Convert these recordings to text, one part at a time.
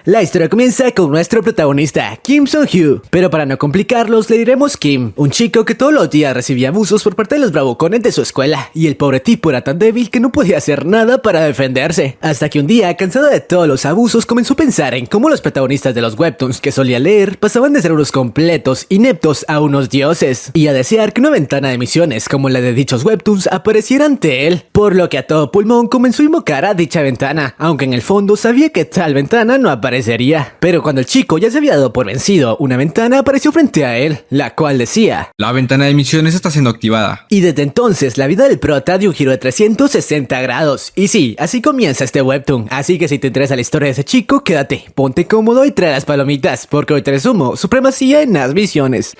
La historia comienza con nuestro protagonista, Kim Sung-hyo, pero para no complicarlos le diremos Kim, un chico que todos los días recibía abusos por parte de los bravucones de su escuela, y el pobre tipo era tan débil que no podía hacer nada para defenderse, hasta que un día, cansado de todos los abusos, comenzó a pensar en cómo los protagonistas de los webtoons que solía leer pasaban de ser unos completos ineptos a unos dioses, y a desear que una ventana de misiones como la de dichos webtoons apareciera ante él, por lo que a todo pulmón comenzó a invocar a dicha ventana, aunque en el fondo sabía que tal ventana no aparecería. Pero cuando el chico ya se había dado por vencido, una ventana apareció frente a él, la cual decía: la ventana de misiones está siendo activada. Y desde entonces la vida del prota dio un giro de 360 grados. Y sí, así comienza este webtoon, así que si te interesa la historia de ese chico, quédate, ponte cómodo y trae las palomitas, porque hoy te resumo supremacía en las misiones.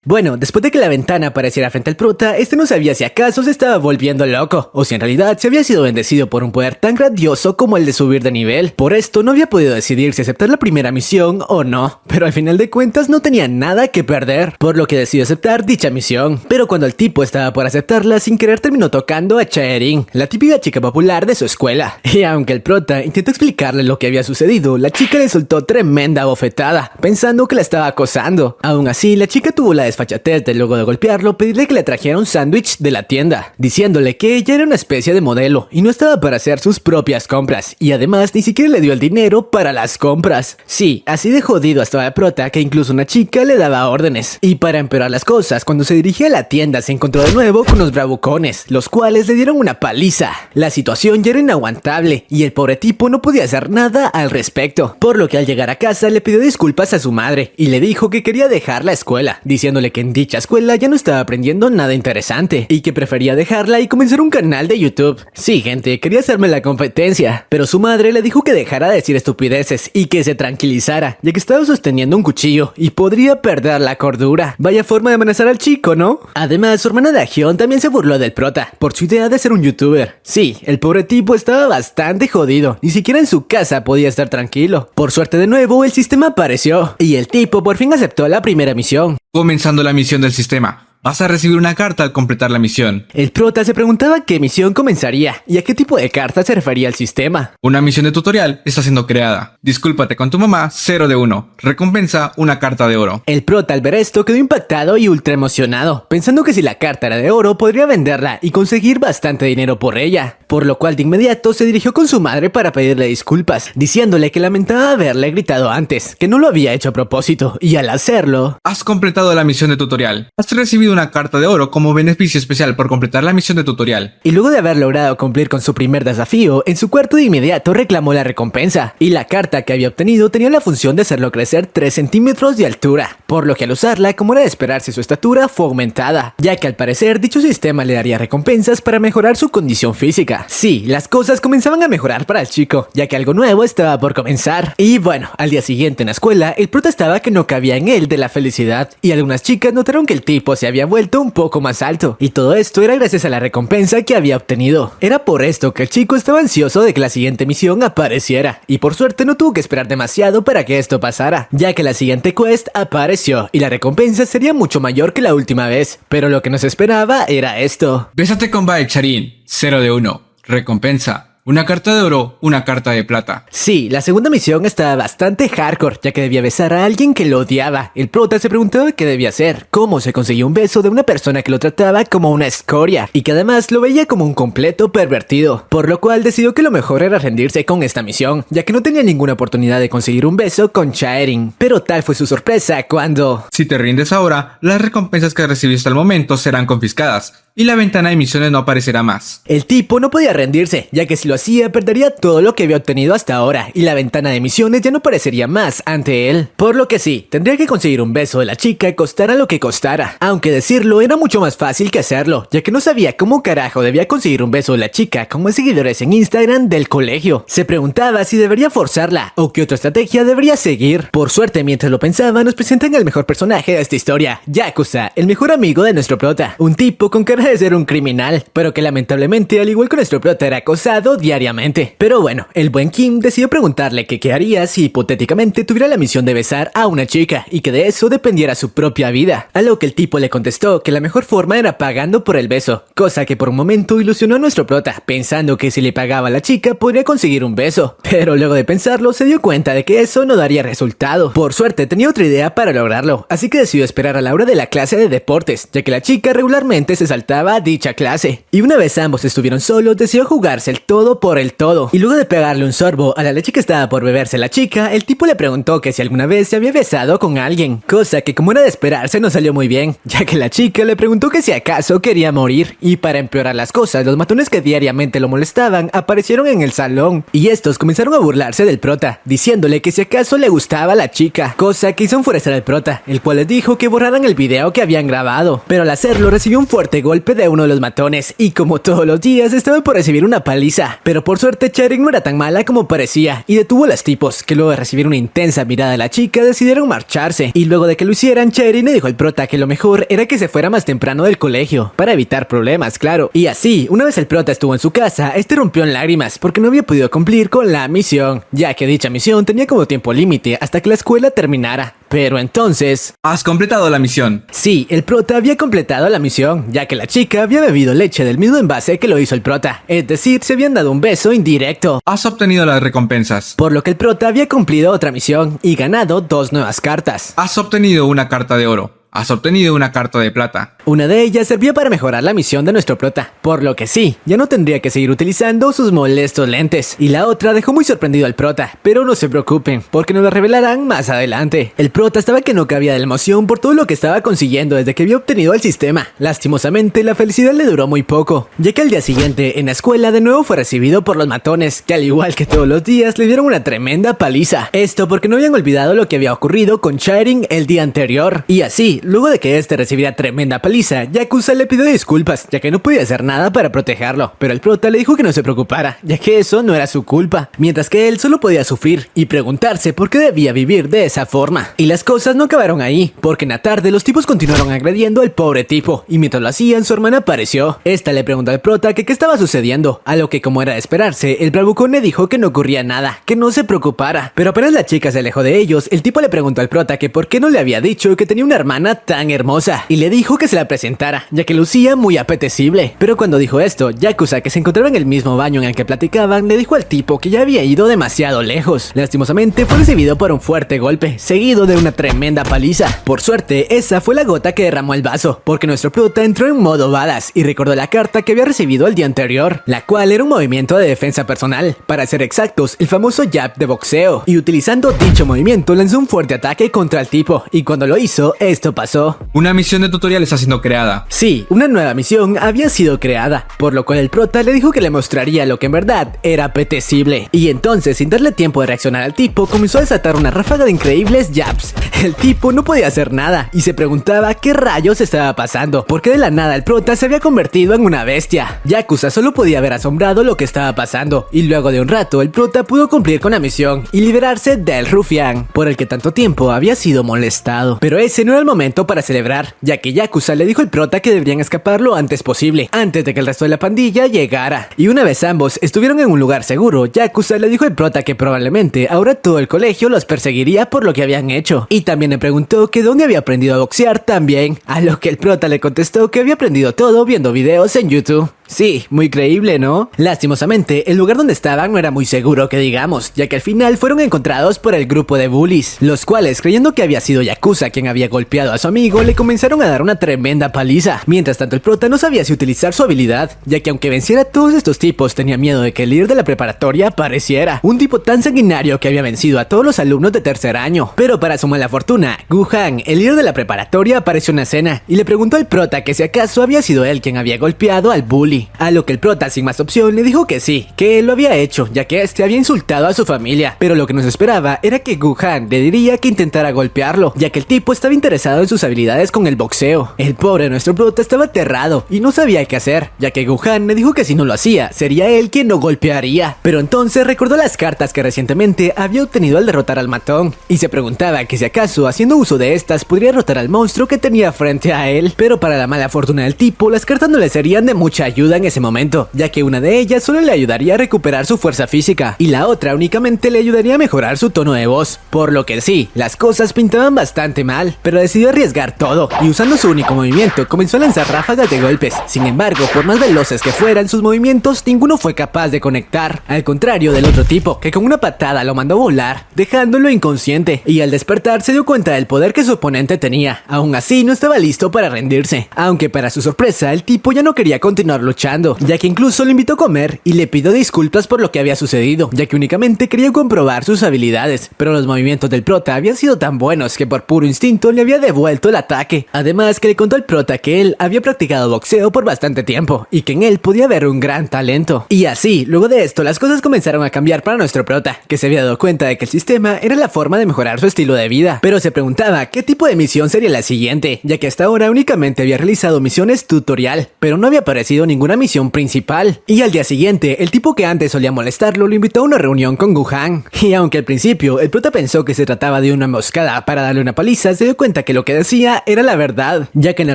Bueno, después de que la ventana apareciera frente al prota, este no sabía si acaso se estaba volviendo loco, o si en realidad se había sido bendecido por un poder tan grandioso como el de subir de nivel. Por esto no había podido decidir si aceptar la primera misión o no, pero al final de cuentas no tenía nada que perder, por lo que decidió aceptar dicha misión. Pero cuando el tipo estaba por aceptarla, sin querer terminó tocando a Chaerin, la típica chica popular de su escuela. Y aunque el prota intentó explicarle lo que había sucedido, la chica le soltó tremenda bofetada, pensando que la estaba acosando. Aún así, la chica tuvo la desfachatez de luego de golpearlo pedirle que le trajera un sándwich de la tienda, diciéndole que ella era una especie de modelo y no estaba para hacer sus propias compras, y además ni siquiera le dio el dinero para las compras. Sí, así de jodido estaba el prota que incluso una chica le daba órdenes. Y para empeorar las cosas, cuando se dirigía a la tienda se encontró de nuevo con los bravucones, los cuales le dieron una paliza. La situación ya era inaguantable y el pobre tipo no podía hacer nada al respecto, por lo que al llegar a casa le pidió disculpas a su madre y le dijo que quería dejar la escuela, diciéndole que en dicha escuela ya no estaba aprendiendo nada interesante y que prefería dejarla y comenzar un canal de YouTube. Sí, gente, quería hacerme la competencia, pero su madre le dijo que dejara de decir estupideces y que se tranquilizara, ya que estaba sosteniendo un cuchillo y podría perder la cordura. Vaya forma de amenazar al chico, ¿no? Además, su hermana Dahyun también se burló del prota por su idea de ser un youtuber. Sí, el pobre tipo estaba bastante jodido, ni siquiera en su casa podía estar tranquilo. Por suerte de nuevo, el sistema apareció y el tipo por fin aceptó la primera misión. Comenzando la misión del sistema. Vas a recibir una carta al completar la misión. El prota se preguntaba qué misión comenzaría y a qué tipo de carta se refería el sistema. Una misión de tutorial está siendo creada. Discúlpate con tu mamá, 0 de 1. Recompensa, una carta de oro. El prota al ver esto quedó impactado y ultra emocionado, pensando que si la carta era de oro podría venderla y conseguir bastante dinero por ella. Por lo cual de inmediato se dirigió con su madre para pedirle disculpas, diciéndole que lamentaba haberle gritado antes, que no lo había hecho a propósito, y al hacerlo... Has completado la misión de tutorial. Has recibido una carta de oro como beneficio especial por completar la misión de tutorial. Y luego de haber logrado cumplir con su primer desafío, en su cuarto de inmediato reclamó la recompensa, y la carta que había obtenido tenía la función de hacerlo crecer 3 centímetros de altura, por lo que al usarla, como era de esperarse, su estatura fue aumentada, ya que al parecer dicho sistema le daría recompensas para mejorar su condición física. Sí, las cosas comenzaban a mejorar para el chico, ya que algo nuevo estaba por comenzar. Y bueno, al día siguiente en la escuela, el prota estaba que no cabía en él de la felicidad, y algunas chicas notaron que el tipo se había vuelto un poco más alto, y todo esto era gracias a la recompensa que había obtenido. Era por esto que el chico estaba ansioso de que la siguiente misión apareciera, y por suerte no tuvo que esperar demasiado para que esto pasara, ya que la siguiente quest apareció, y la recompensa sería mucho mayor que la última vez, pero lo que nos esperaba era esto. Bésate con Baek Charin, 0 de 1. Recompensa. Una carta de oro, una carta de plata. Sí, la segunda misión estaba bastante hardcore, ya que debía besar a alguien que lo odiaba. El prota se preguntaba qué debía hacer, cómo se conseguía un beso de una persona que lo trataba como una escoria, y que además lo veía como un completo pervertido, por lo cual decidió que lo mejor era rendirse con esta misión, ya que no tenía ninguna oportunidad de conseguir un beso con Chaerin. Pero tal fue su sorpresa cuando... Si te rindes ahora, las recompensas que recibiste al momento serán confiscadas, y la ventana de misiones no aparecerá más. El tipo no podía rendirse, ya que si lo hacía perdería todo lo que había obtenido hasta ahora, y la ventana de misiones ya no aparecería más ante él. Por lo que sí, tendría que conseguir un beso de la chica costara lo que costara, aunque decirlo era mucho más fácil que hacerlo, ya que no sabía cómo carajo debía conseguir un beso de la chica con más seguidores en Instagram del colegio. Se preguntaba si debería forzarla o qué otra estrategia debería seguir. Por suerte, mientras lo pensaba, nos presentan al mejor personaje de esta historia, Yakuza, el mejor amigo de nuestro prota, un tipo con cara de ser un criminal, pero que lamentablemente, al igual que nuestro prota, era acosado diariamente. Pero bueno, el buen Kim decidió preguntarle que qué haría si hipotéticamente tuviera la misión de besar a una chica y que de eso dependiera su propia vida. A lo que el tipo le contestó que la mejor forma era pagando por el beso, cosa que por un momento ilusionó a nuestro prota, pensando que si le pagaba a la chica podría conseguir un beso. Pero luego de pensarlo se dio cuenta de que eso no daría resultado. Por suerte tenía otra idea para lograrlo, así que decidió esperar a la hora de la clase de deportes, ya que la chica regularmente se saltaba a dicha clase. Y una vez ambos estuvieron solos, decidió jugarse el todo por el todo. Y luego de pegarle un sorbo a la leche que estaba por beberse la chica, el tipo le preguntó que si alguna vez se había besado con alguien, cosa que como era de esperarse no salió muy bien, ya que la chica le preguntó que si acaso quería morir. Y para empeorar las cosas, los matones que diariamente lo molestaban aparecieron en el salón, y estos comenzaron a burlarse del prota, diciéndole que si acaso le gustaba la chica, cosa que hizo enfurecer al prota, el cual les dijo que borraran el video que habían grabado. Pero al hacerlo recibió un fuerte golpe de uno de los matones, y como todos los días estaba por recibir una paliza. Pero por suerte Cheryl no era tan mala como parecía, y detuvo a los tipos, que luego de recibir una intensa mirada de la chica decidieron marcharse. Y luego de que lo hicieran, Cheryl le dijo al prota que lo mejor era que se fuera más temprano del colegio, para evitar problemas, claro. Y así, una vez el prota estuvo en su casa, este rompió en lágrimas porque no había podido cumplir con la misión, ya que dicha misión tenía como tiempo límite hasta que la escuela terminara. Pero entonces... Has completado la misión. Sí, el prota había completado la misión, ya que la chica había bebido leche del mismo envase que lo hizo el prota, es decir, se habían dado un beso indirecto. Has obtenido las recompensas. Por lo que el prota había cumplido otra misión y ganado 2 nuevas cartas. Has obtenido una carta de oro. Has obtenido una carta de plata. Una de ellas servía para mejorar la misión de nuestro prota, por lo que sí, ya no tendría que seguir utilizando sus molestos lentes. Y la otra dejó muy sorprendido al prota, pero no se preocupen, porque nos lo revelarán más adelante. El prota estaba que no cabía de la emoción por todo lo que estaba consiguiendo desde que había obtenido el sistema. Lastimosamente, la felicidad le duró muy poco, ya que al día siguiente en la escuela de nuevo fue recibido por los matones, que al igual que todos los días le dieron una tremenda paliza. Esto porque no habían olvidado lo que había ocurrido con Shirin el día anterior. Y así, luego de que este recibiera tremenda paliza, Yakuza le pidió disculpas, ya que no podía hacer nada para protegerlo, pero el prota le dijo que no se preocupara, ya que eso no era su culpa, mientras que él solo podía sufrir y preguntarse por qué debía vivir de esa forma. Y las cosas no acabaron ahí, porque en la tarde los tipos continuaron agrediendo al pobre tipo, y mientras lo hacían su hermana apareció. Esta le preguntó al prota que qué estaba sucediendo, a lo que como era de esperarse, el bravucón le dijo que no ocurría nada, que no se preocupara. Pero apenas la chica se alejó de ellos, el tipo le preguntó al prota que por qué no le había dicho que tenía una hermana tan hermosa, y le dijo que se la presentara, ya que lucía muy apetecible. Pero cuando dijo esto, Yakuza, que se encontraba en el mismo baño en el que platicaban, le dijo al tipo que ya había ido demasiado lejos. Lastimosamente fue recibido por un fuerte golpe, seguido de una tremenda paliza. Por suerte, esa fue la gota que derramó el vaso, porque nuestro prota entró en modo badass y recordó la carta que había recibido el día anterior, la cual era un movimiento de defensa personal, para ser exactos, el famoso jab de boxeo, y utilizando dicho movimiento lanzó un fuerte ataque contra el tipo, y cuando lo hizo, esto pasó. Una misión de tutorial está siendo creada. Sí, una nueva misión había sido creada, por lo cual el prota le dijo que le mostraría lo que en verdad era apetecible. Y entonces, sin darle tiempo de reaccionar al tipo, comenzó a desatar una ráfaga de increíbles jabs. El tipo no podía hacer nada y se preguntaba qué rayos estaba pasando, porque de la nada el prota se había convertido en una bestia. Yakuza solo podía haber asombrado lo que estaba pasando, y luego de un rato el prota pudo cumplir con la misión y liberarse del rufián, por el que tanto tiempo había sido molestado. Pero ese no era el momento para celebrar, ya que Yakuza le dijo al prota que deberían escapar lo antes posible, antes de que el resto de la pandilla llegara. Y una vez ambos estuvieron en un lugar seguro, Yakuza le dijo al prota que probablemente ahora todo el colegio los perseguiría por lo que habían hecho. Y también le preguntó que dónde había aprendido a boxear también, a lo que el prota le contestó que había aprendido todo viendo videos en YouTube. Sí, muy creíble, ¿no? Lastimosamente, el lugar donde estaban no era muy seguro que digamos, ya que al final fueron encontrados por el grupo de bullies, los cuales, creyendo que había sido Yakuza quien había golpeado a su amigo, le comenzaron a dar una tremenda paliza. Mientras tanto, el prota no sabía si utilizar su habilidad, ya que aunque venciera a todos estos tipos, tenía miedo de que el líder de la preparatoria apareciera, un tipo tan sanguinario que había vencido a todos los alumnos de tercer año. Pero para su mala fortuna, Guhan, el líder de la preparatoria, apareció en la escena y le preguntó al prota que si acaso había sido él quien había golpeado al bully. A lo que el prota, sin más opción, le dijo que sí, que él lo había hecho, ya que este había insultado a su familia. Pero lo que nos esperaba era que Guhan le diría que intentara golpearlo, ya que el tipo estaba interesado en sus habilidades con el boxeo. El pobre nuestro prota estaba aterrado y no sabía qué hacer, ya que Gohan le dijo que si no lo hacía, sería él quien lo golpearía. Pero entonces recordó las cartas que recientemente había obtenido al derrotar al matón, y se preguntaba que si acaso haciendo uso de estas podría derrotar al monstruo que tenía frente a él. Pero para la mala fortuna del tipo, las cartas no le serían de mucha ayuda en ese momento, ya que una de ellas solo le ayudaría a recuperar su fuerza física, y la otra únicamente le ayudaría a mejorar su tono de voz. Por lo que sí, las cosas pintaban bastante mal, pero decidió arriesgar todo, y usando su único movimiento, comenzó a lanzar ráfagas de golpes. Sin embargo, por más veloces que fueran sus movimientos, ninguno fue capaz de conectar, al contrario del otro tipo, que con una patada lo mandó a volar, dejándolo inconsciente, y al despertar se dio cuenta del poder que su oponente tenía. Aún así, no estaba listo para rendirse, aunque para su sorpresa, el tipo ya no quería continuar luchando, ya que incluso lo invitó a comer y le pidió disculpas por lo que había sucedido, ya que únicamente quería comprobar sus habilidades, pero los movimientos del prota habían sido tan buenos que por puro instinto le había devuelto el ataque. Además que le contó al prota que él había practicado boxeo por bastante tiempo y que en él podía haber un gran talento. Y así, luego de esto, las cosas comenzaron a cambiar para nuestro prota, que se había dado cuenta de que el sistema era la forma de mejorar su estilo de vida, pero se preguntaba qué tipo de misión sería la siguiente, ya que hasta ahora únicamente había realizado misiones tutorial, pero no había aparecido ninguna misión principal. Y al día siguiente, el tipo que antes solía molestarlo lo invitó a una reunión con Gohan, y aunque al principio el prota pensó que se trataba de una emboscada para darle una paliza, se dio cuenta que lo que decía era la verdad, ya que en la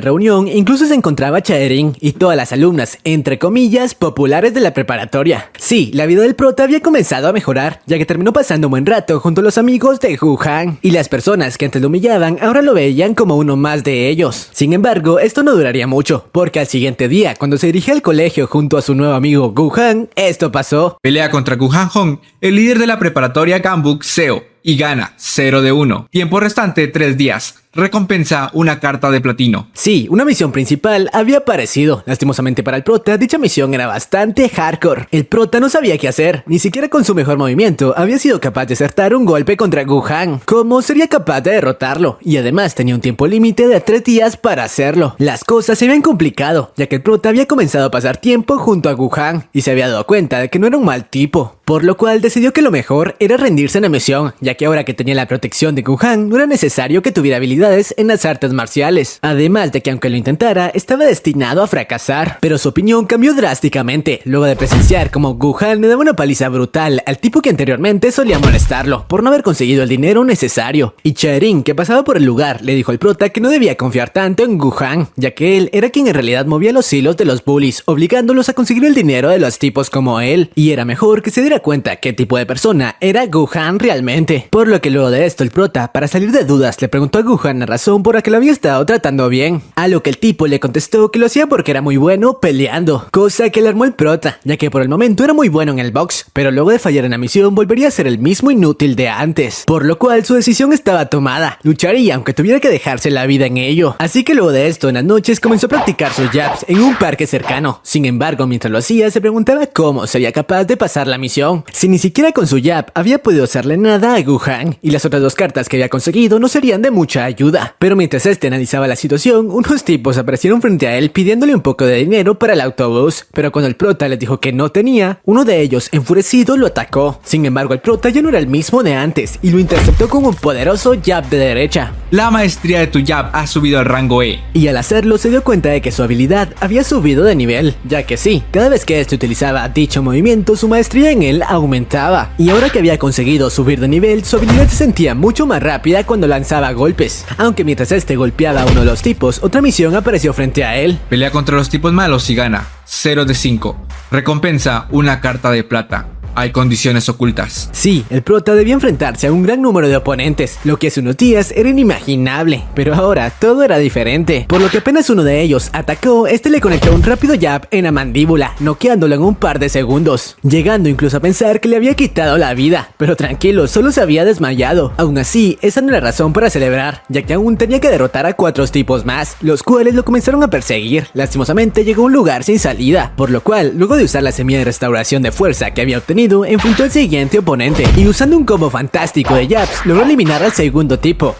reunión incluso se encontraba Chaerin y todas las alumnas, entre comillas, populares de la preparatoria. Sí, la vida del prota había comenzado a mejorar, ya que terminó pasando un buen rato junto a los amigos de Gohan, y las personas que antes lo humillaban ahora lo veían como uno más de ellos. Sin embargo, esto no duraría mucho, porque al siguiente día, cuando se dirigía al colegio junto a su nuevo amigo Gohan, esto pasó. Pelea contra Gohan Hong, el líder de la preparatoria Gambuk Seo, y gana 0 de 1. Tiempo restante 3 días. Recompensa una carta de platino. Sí, una misión principal había aparecido. Lastimosamente para el prota, dicha misión era bastante hardcore. El prota no sabía qué hacer, ni siquiera con su mejor movimiento había sido capaz de acertar un golpe contra Gohan. ¿Cómo sería capaz de derrotarlo? Y además tenía un tiempo límite de 3 días para hacerlo. Las cosas se habían complicado, ya que el prota había comenzado a pasar tiempo junto a Gohan y se había dado cuenta de que no era un mal tipo, por lo cual decidió que lo mejor era rendirse en la misión, ya que ahora que tenía la protección de Gohan no era necesario que tuviera habilidades en las artes marciales. Además de que aunque lo intentara, estaba destinado a fracasar. Pero su opinión cambió drásticamente luego de presenciar como Gohan le daba una paliza brutal al tipo que anteriormente solía molestarlo por no haber conseguido el dinero necesario. Y Chaerin, que pasaba por el lugar, le dijo al prota que no debía confiar tanto en Gohan, ya que él era quien en realidad movía los hilos de los bullies, obligándolos a conseguir el dinero de los tipos como él. Y era mejor que se diera cuenta qué tipo de persona era Gohan realmente. Por lo que luego de esto el prota, para salir de dudas, le preguntó a Gohan la razón por la que lo había estado tratando bien, a lo que el tipo le contestó que lo hacía porque era muy bueno peleando, cosa que le armó el prota, ya que por el momento era muy bueno en el box, pero luego de fallar en la misión volvería a ser el mismo inútil de antes, por lo cual su decisión estaba tomada, lucharía aunque tuviera que dejarse la vida en ello. Así que luego de esto, en las noches comenzó a practicar sus jabs en un parque cercano. Sin embargo, mientras lo hacía se preguntaba cómo sería capaz de pasar la misión, si ni siquiera con su jab había podido hacerle nada a Gohan, y las otras dos cartas que había conseguido no serían de mucha ayuda. Pero mientras este analizaba la situación, unos tipos aparecieron frente a él pidiéndole un poco de dinero para el autobús, pero cuando el prota les dijo que no tenía, uno de ellos, enfurecido, lo atacó. Sin embargo, el prota ya no era el mismo de antes y lo interceptó con un poderoso jab de derecha. La maestría de tu jab ha subido al rango E. Y al hacerlo se dio cuenta de que su habilidad había subido de nivel, ya que sí, cada vez que este utilizaba dicho movimiento, su maestría en él aumentaba. Y ahora que había conseguido subir de nivel, su habilidad se sentía mucho más rápida cuando lanzaba golpes. Aunque mientras este golpeaba a uno de los tipos, otra misión apareció frente a él. Pelea contra los tipos malos y gana 0 de 5. Recompensa una carta de plata. Hay condiciones ocultas. Sí, el prota debía enfrentarse a un gran número de oponentes, lo que hace unos días era inimaginable, pero ahora todo era diferente, por lo que apenas uno de ellos atacó, este le conectó un rápido jab en la mandíbula, noqueándolo en un par de segundos, llegando incluso a pensar que le había quitado la vida, pero tranquilo, solo se había desmayado. Aún así, esa no era razón para celebrar, ya que aún tenía que derrotar a 4 tipos más, los cuales lo comenzaron a perseguir. Lastimosamente llegó a un lugar sin salida, por lo cual, luego de usar la semilla de restauración de fuerza que había obtenido, enfrentó al siguiente oponente y usando un combo fantástico de jabs logró eliminar al segundo tipo.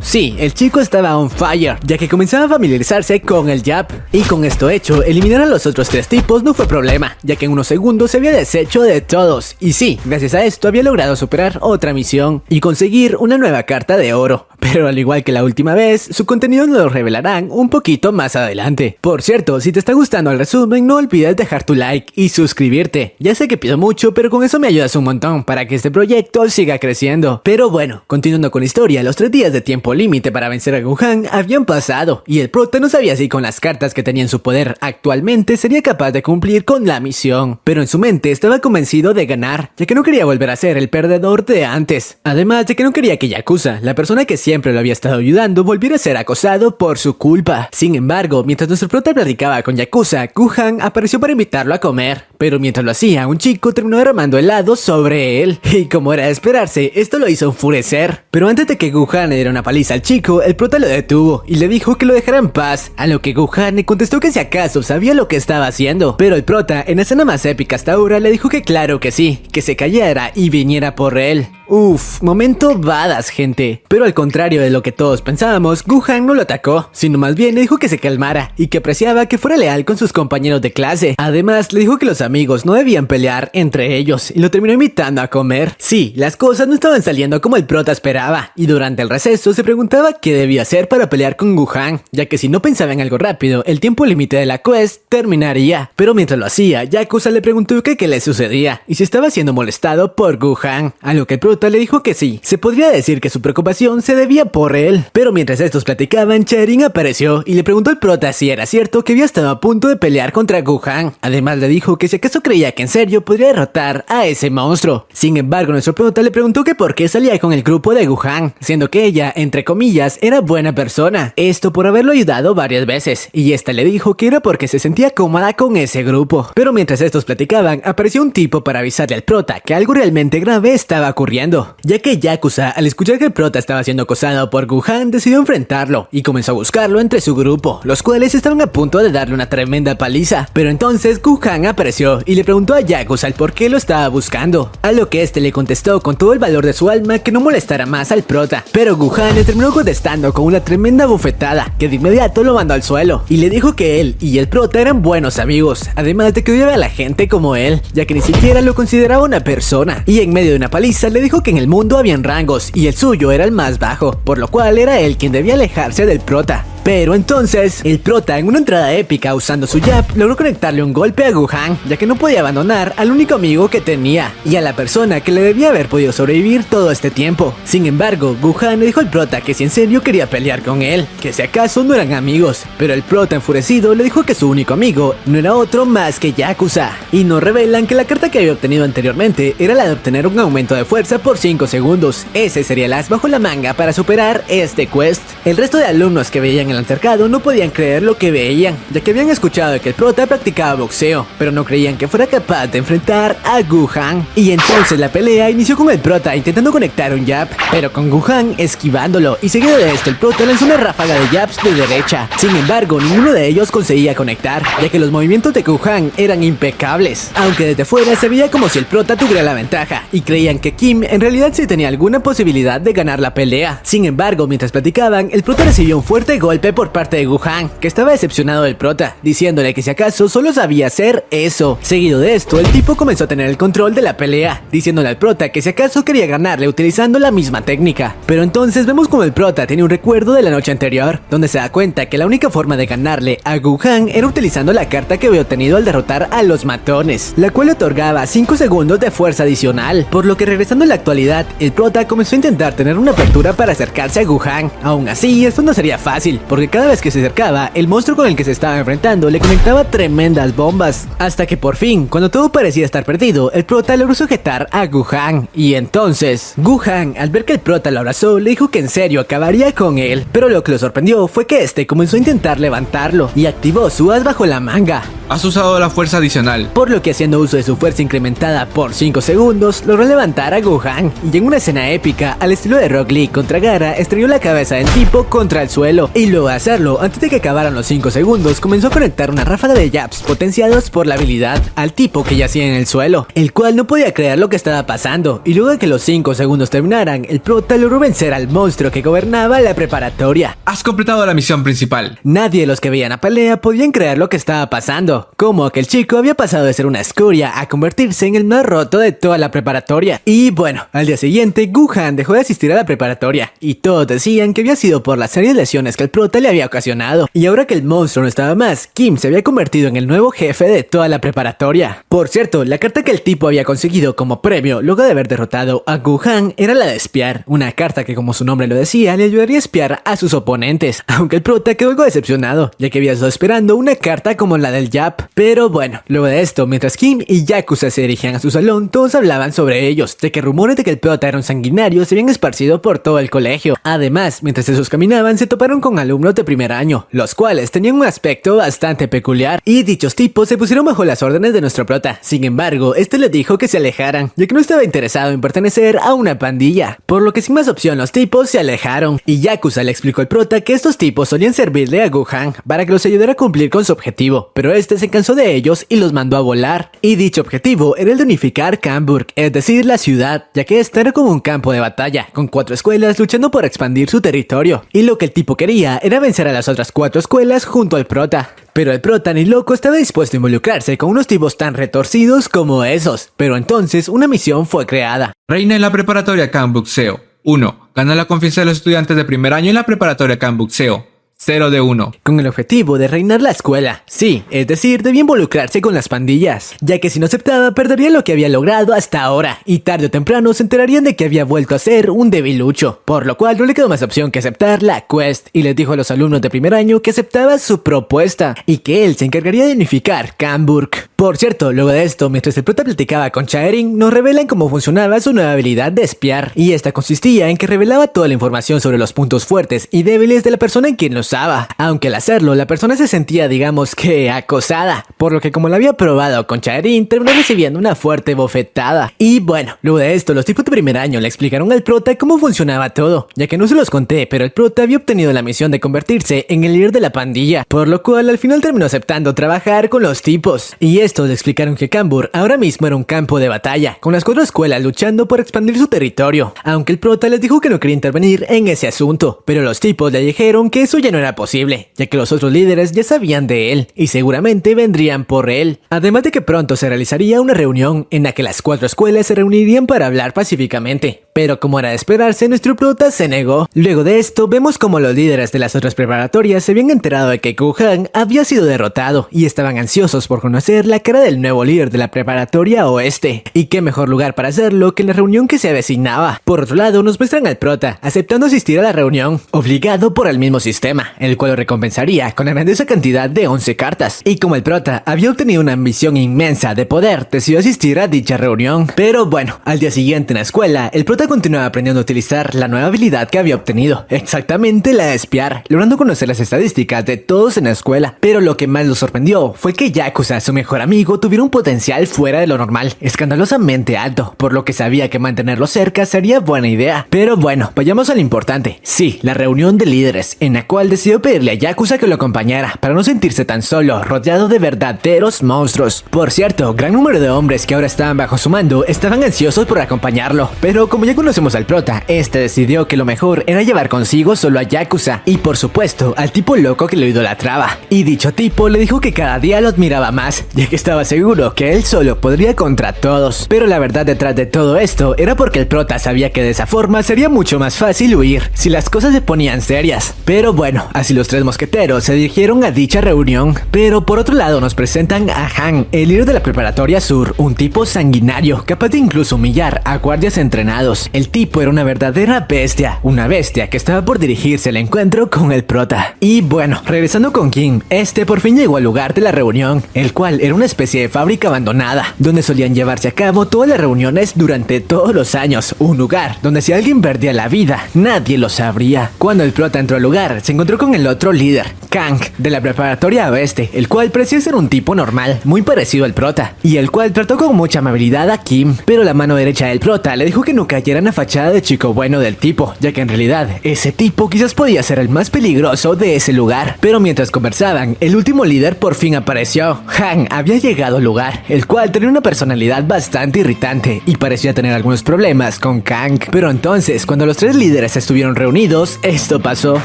Sí, el chico estaba on fire, ya que comenzaba a familiarizarse con el jab. Y con esto hecho, eliminar a los otros 3 tipos no fue problema, ya que en unos segundos se había deshecho de todos. Y sí, gracias a esto había logrado superar otra misión y conseguir una nueva carta de oro. Pero al igual que la última vez, su contenido nos lo revelarán un poquito más adelante. Por cierto, si te está gustando el resumen, no olvides dejar tu like y suscribirte. Ya sé que pido mucho, pero con eso me ayudas un montón para que este proyecto siga creciendo. Pero bueno, continuando con la historia, los 3 días de tiempo límite para vencer a Gohan habían pasado, y el prota no sabía si con las cartas que tenía en su poder actualmente sería capaz de cumplir con la misión. Pero en su mente estaba convencido de ganar, ya que no quería volver a ser el perdedor de antes. Además de que no quería que Yakuza, la persona que siempre lo había estado ayudando, volviera a ser acosado por su culpa. Sin embargo, mientras nuestro prota platicaba con Yakuza, Gohan apareció para invitarlo a comer. Pero mientras lo hacía, un chico terminó derramando helado sobre él. Y como era de esperarse, esto lo hizo enfurecer. Pero antes de que Gohan le diera una paliza al chico, el prota lo detuvo y le dijo que lo dejara en paz. A lo que Gohan le contestó que si acaso sabía lo que estaba haciendo. Pero el prota, en la escena más épica hasta ahora, le dijo que claro que sí, que se callara y viniera por él. Uf, momento badass, gente. Pero al contrario de lo que todos pensábamos, Gohan no lo atacó, sino más bien le dijo que se calmara y que apreciaba que fuera leal con sus compañeros de clase. Además, le dijo que los amigos no debían pelear entre ellos y lo terminó invitando a comer. Sí, las cosas no estaban saliendo como el prota esperaba, y durante el receso se preguntaba qué debía hacer para pelear con Gohan, ya que si no pensaba en algo rápido, el tiempo límite de la quest terminaría. Pero mientras lo hacía, Yakuza le preguntó que qué le sucedía y si estaba siendo molestado por Gohan, a lo que el prota le dijo que sí. Se podría decir que su preocupación se debía por él. Pero mientras estos platicaban, Charin apareció y le preguntó al prota si era cierto que había estado a punto de pelear contra Gohan. Además le dijo que si acaso creía que en serio podría derrotar a ese monstruo. Sin embargo, nuestro prota le preguntó que por qué salía con el grupo de Gohan, siendo que ella, entre comillas, era buena persona. Esto por haberlo ayudado varias veces, y esta le dijo que era porque se sentía cómoda con ese grupo. Pero mientras estos platicaban, apareció un tipo para avisarle al prota que algo realmente grave estaba ocurriendo, ya que Yakuza, al escuchar que el prota estaba siendo acosado por Gohan, decidió enfrentarlo y comenzó a buscarlo entre su grupo, los cuales estaban a punto de darle una tremenda paliza. Pero entonces Gohan apareció y le preguntó a Yakuza el por qué lo estaba buscando, a lo que este le contestó con todo el valor de su alma que no molestara más al prota. Pero Gohan le terminó contestando con una tremenda bofetada que de inmediato lo mandó al suelo y le dijo que él y el prota eran buenos amigos, además de que odiaba a la gente como él, ya que ni siquiera lo consideraba una persona. Y en medio de una paliza le dijo que en el mundo habían rangos y el suyo era el más bajo, por lo cual era él quien debía alejarse del prota. Pero entonces, el prota en una entrada épica usando su jab logró conectarle un golpe a Gohan, ya que no podía abandonar al único amigo que tenía y a la persona que le debía haber podido sobrevivir todo este tiempo. Sin embargo, Gohan le dijo al prota que si en serio quería pelear con él, que si acaso no eran amigos, pero el prota enfurecido le dijo que su único amigo no era otro más que Yakuza. Y nos revelan que la carta que había obtenido anteriormente era la de obtener un aumento de fuerza por 5 segundos. Ese sería el as bajo la manga para superar este quest. El resto de alumnos que veían el altercado no podían creer lo que veían, ya que habían escuchado que el prota practicaba boxeo, pero no creían que fuera capaz de enfrentar a Gohan. Y entonces la pelea inició con el prota intentando conectar un jab, pero con Gohan esquivándolo, y seguido de esto el prota lanzó una ráfaga de jabs de derecha. Sin embargo, ninguno de ellos conseguía conectar, ya que los movimientos de Gohan eran impecables, aunque desde fuera se veía como si el prota tuviera la ventaja, y creían que Kim en realidad sí tenía alguna posibilidad de ganar la pelea. Sin embargo, mientras platicaban, el prota recibió un fuerte golpe por parte de Gohan, que estaba decepcionado del prota, diciéndole que si acaso solo sabía hacer eso. Seguido de esto, el tipo comenzó a tener el control de la pelea, diciéndole al prota que si acaso quería ganarle utilizando la misma técnica. Pero entonces vemos como el prota tiene un recuerdo de la noche anterior, donde se da cuenta que la única forma de ganarle a Gohan era utilizando la carta que había obtenido al derrotar a los matones, la cual le otorgaba 5 segundos de fuerza adicional, por lo que regresando a la actualidad, el prota comenzó a intentar tener una apertura para acercarse a Gohan. Aún así, esto no sería fácil, porque cada vez que se acercaba, el monstruo con el que se estaba enfrentando le conectaba tremendas bombas, hasta que por fin, cuando todo parecía estar perdido, el prota logró sujetar a Gohan. Y entonces, Gohan, al ver que el prota lo abrazó, le dijo que en serio acabaría con él, pero lo que lo sorprendió fue que este comenzó a intentar levantarlo y activó su as bajo la manga. Has usado la fuerza adicional, Por lo que haciendo uso de su fuerza incrementada por 5 segundos, logró levantar a Gohan, y en una escena épica, al estilo de Rock Lee contra Gaara, estrelló la cabeza del tipo contra el suelo, y luego luego de hacerlo, antes de que acabaran los 5 segundos, comenzó a conectar una ráfaga de jabs potenciados por la habilidad al tipo que yacía en el suelo, el cual no podía creer lo que estaba pasando, y luego de que los 5 segundos terminaran, el prota logró vencer al monstruo que gobernaba la preparatoria. Has completado la misión principal. Nadie de los que veían la pelea podían creer lo que estaba pasando, como aquel chico había pasado de ser una escoria a convertirse en el más roto de toda la preparatoria. Y bueno, al día siguiente, Gu-Han dejó de asistir a la preparatoria, y todos decían que había sido por las serias lesiones que el prota le había ocasionado. Y ahora que el monstruo no estaba más, Kim se había convertido en el nuevo jefe de toda la preparatoria. Por cierto, la carta que el tipo había conseguido como premio luego de haber derrotado a Gu-Han era la de espiar, una carta que, como su nombre lo decía, le ayudaría a espiar a sus oponentes, aunque el prota quedó algo decepcionado, ya que había estado esperando una carta como la del Jap. Pero bueno, luego de esto, mientras Kim y Yakuza se dirigían a su salón, todos hablaban sobre ellos, de que rumores de que el prota era un sanguinario se habían esparcido por todo el colegio. Además, mientras esos caminaban, se toparon con alumnos de primer año, los cuales tenían un aspecto bastante peculiar, y dichos tipos se pusieron bajo las órdenes de nuestro prota. Sin embargo, este les dijo que se alejaran, ya que no estaba interesado en pertenecer a una pandilla, por lo que sin más opción los tipos se alejaron, y Yakuza le explicó al prota que estos tipos solían servirle a Gu-Han para que los ayudara a cumplir con su objetivo, pero este se cansó de ellos y los mandó a volar, y dicho objetivo era el de unificar Camburg, es decir, la ciudad, ya que esta era como un campo de batalla, con 4 escuelas luchando por expandir su territorio, y lo que el tipo quería era vencer a las otras 4 escuelas junto al prota. Pero el prota ni loco estaba dispuesto a involucrarse con unos tipos tan retorcidos como esos, pero entonces una misión fue creada. Reina en la preparatoria Cambuc SEO. 1. Gana la confianza de los estudiantes de primer año en la preparatoria Cambuc SEO. 0 de 1. Con el objetivo de reinar la escuela. Sí, es decir, debía involucrarse con las pandillas, ya que si no aceptaba perdería lo que había logrado hasta ahora, y tarde o temprano se enterarían de que había vuelto a ser un debilucho, por lo cual no le quedó más opción que aceptar la quest, y les dijo a los alumnos de primer año que aceptaba su propuesta, y que él se encargaría de unificar Camburg. Por cierto, luego de esto, mientras el prota platicaba con Chaerin, nos revelan cómo funcionaba su nueva habilidad de espiar, y esta consistía en que revelaba toda la información sobre los puntos fuertes y débiles de la persona en quien lo usaba, aunque al hacerlo la persona se sentía, digamos que, acosada, por lo que como lo había probado con Chaerin, terminó recibiendo una fuerte bofetada. Y bueno, luego de esto, los tipos de primer año le explicaron al prota cómo funcionaba todo, ya que no se los conté, pero el prota había obtenido la misión de convertirse en el líder de la pandilla, por lo cual al final terminó aceptando trabajar con los tipos, y estos le explicaron que Camburg ahora mismo era un campo de batalla, con las 4 escuelas luchando por expandir su territorio, aunque el prota les dijo que no quería intervenir en ese asunto, pero los tipos le dijeron que eso ya no era posible, ya que los otros líderes ya sabían de él, y seguramente vendrían por él, además de que pronto se realizaría una reunión en la que las 4 escuelas se reunirían para hablar pacíficamente, pero como era de esperarse, nuestro prota se negó. Luego de esto, vemos como los líderes de las otras preparatorias se habían enterado de que Gu-Han había sido derrotado, y estaban ansiosos por conocer la cara del nuevo líder de la preparatoria oeste, y qué mejor lugar para hacerlo que la reunión que se avecinaba. Por otro lado, nos muestran al prota aceptando asistir a la reunión, obligado por el mismo sistema, el cual lo recompensaría con la grandiosa cantidad de 11 cartas, y como el prota había obtenido una ambición inmensa de poder, decidió asistir a dicha reunión. Pero bueno, al día siguiente en la escuela, el prota continuaba aprendiendo a utilizar la nueva habilidad que había obtenido, exactamente la de espiar, logrando conocer las estadísticas de todos en la escuela. Pero lo que más lo sorprendió fue que Yakuza, su mejor amigo, tuviera un potencial fuera de lo normal, escandalosamente alto, por lo que sabía que mantenerlo cerca sería buena idea. Pero bueno, vayamos a lo importante. Sí, la reunión de líderes, en la cual decidió pedirle a Yakuza que lo acompañara para no sentirse tan solo, rodeado de verdaderos monstruos. Por cierto, gran número de hombres que ahora estaban bajo su mando estaban ansiosos por acompañarlo, pero como ya conocemos al prota, este decidió que lo mejor era llevar consigo solo a Yakuza, y por supuesto al tipo loco que lo idolatraba, y dicho tipo le dijo que cada día lo admiraba más, ya que estaba seguro que él solo podría contra todos. Pero la verdad detrás de todo esto era porque el prota sabía que de esa forma sería mucho más fácil huir si las cosas se ponían serias. Pero bueno, así los 3 mosqueteros se dirigieron a dicha reunión. Pero por otro lado nos presentan a Han, el líder de la preparatoria sur, un tipo sanguinario, capaz de incluso humillar a guardias entrenados. El tipo era una verdadera bestia, una bestia que estaba por dirigirse al encuentro con el prota. Y bueno, regresando con Kim, este por fin llegó al lugar de la reunión, el cual era una especie de fábrica abandonada, donde solían llevarse a cabo todas las reuniones durante todos los años, un lugar donde si alguien perdía la vida, nadie lo sabría. Cuando el prota entró al lugar, se encontró con el otro líder, Kang, de la preparatoria oeste, el cual parecía ser un tipo normal, muy parecido al prota, y el cual trató con mucha amabilidad a Kim, pero la mano derecha del prota le dijo que no cayera en la fachada de chico bueno del tipo, ya que en realidad ese tipo quizás podía ser el más peligroso de ese lugar. Pero mientras conversaban, el último líder por fin apareció. Han había llegado al lugar, el cual tenía una personalidad bastante irritante y parecía tener algunos problemas con Kang. Pero entonces, cuando los tres líderes estuvieron reunidos, esto pasó.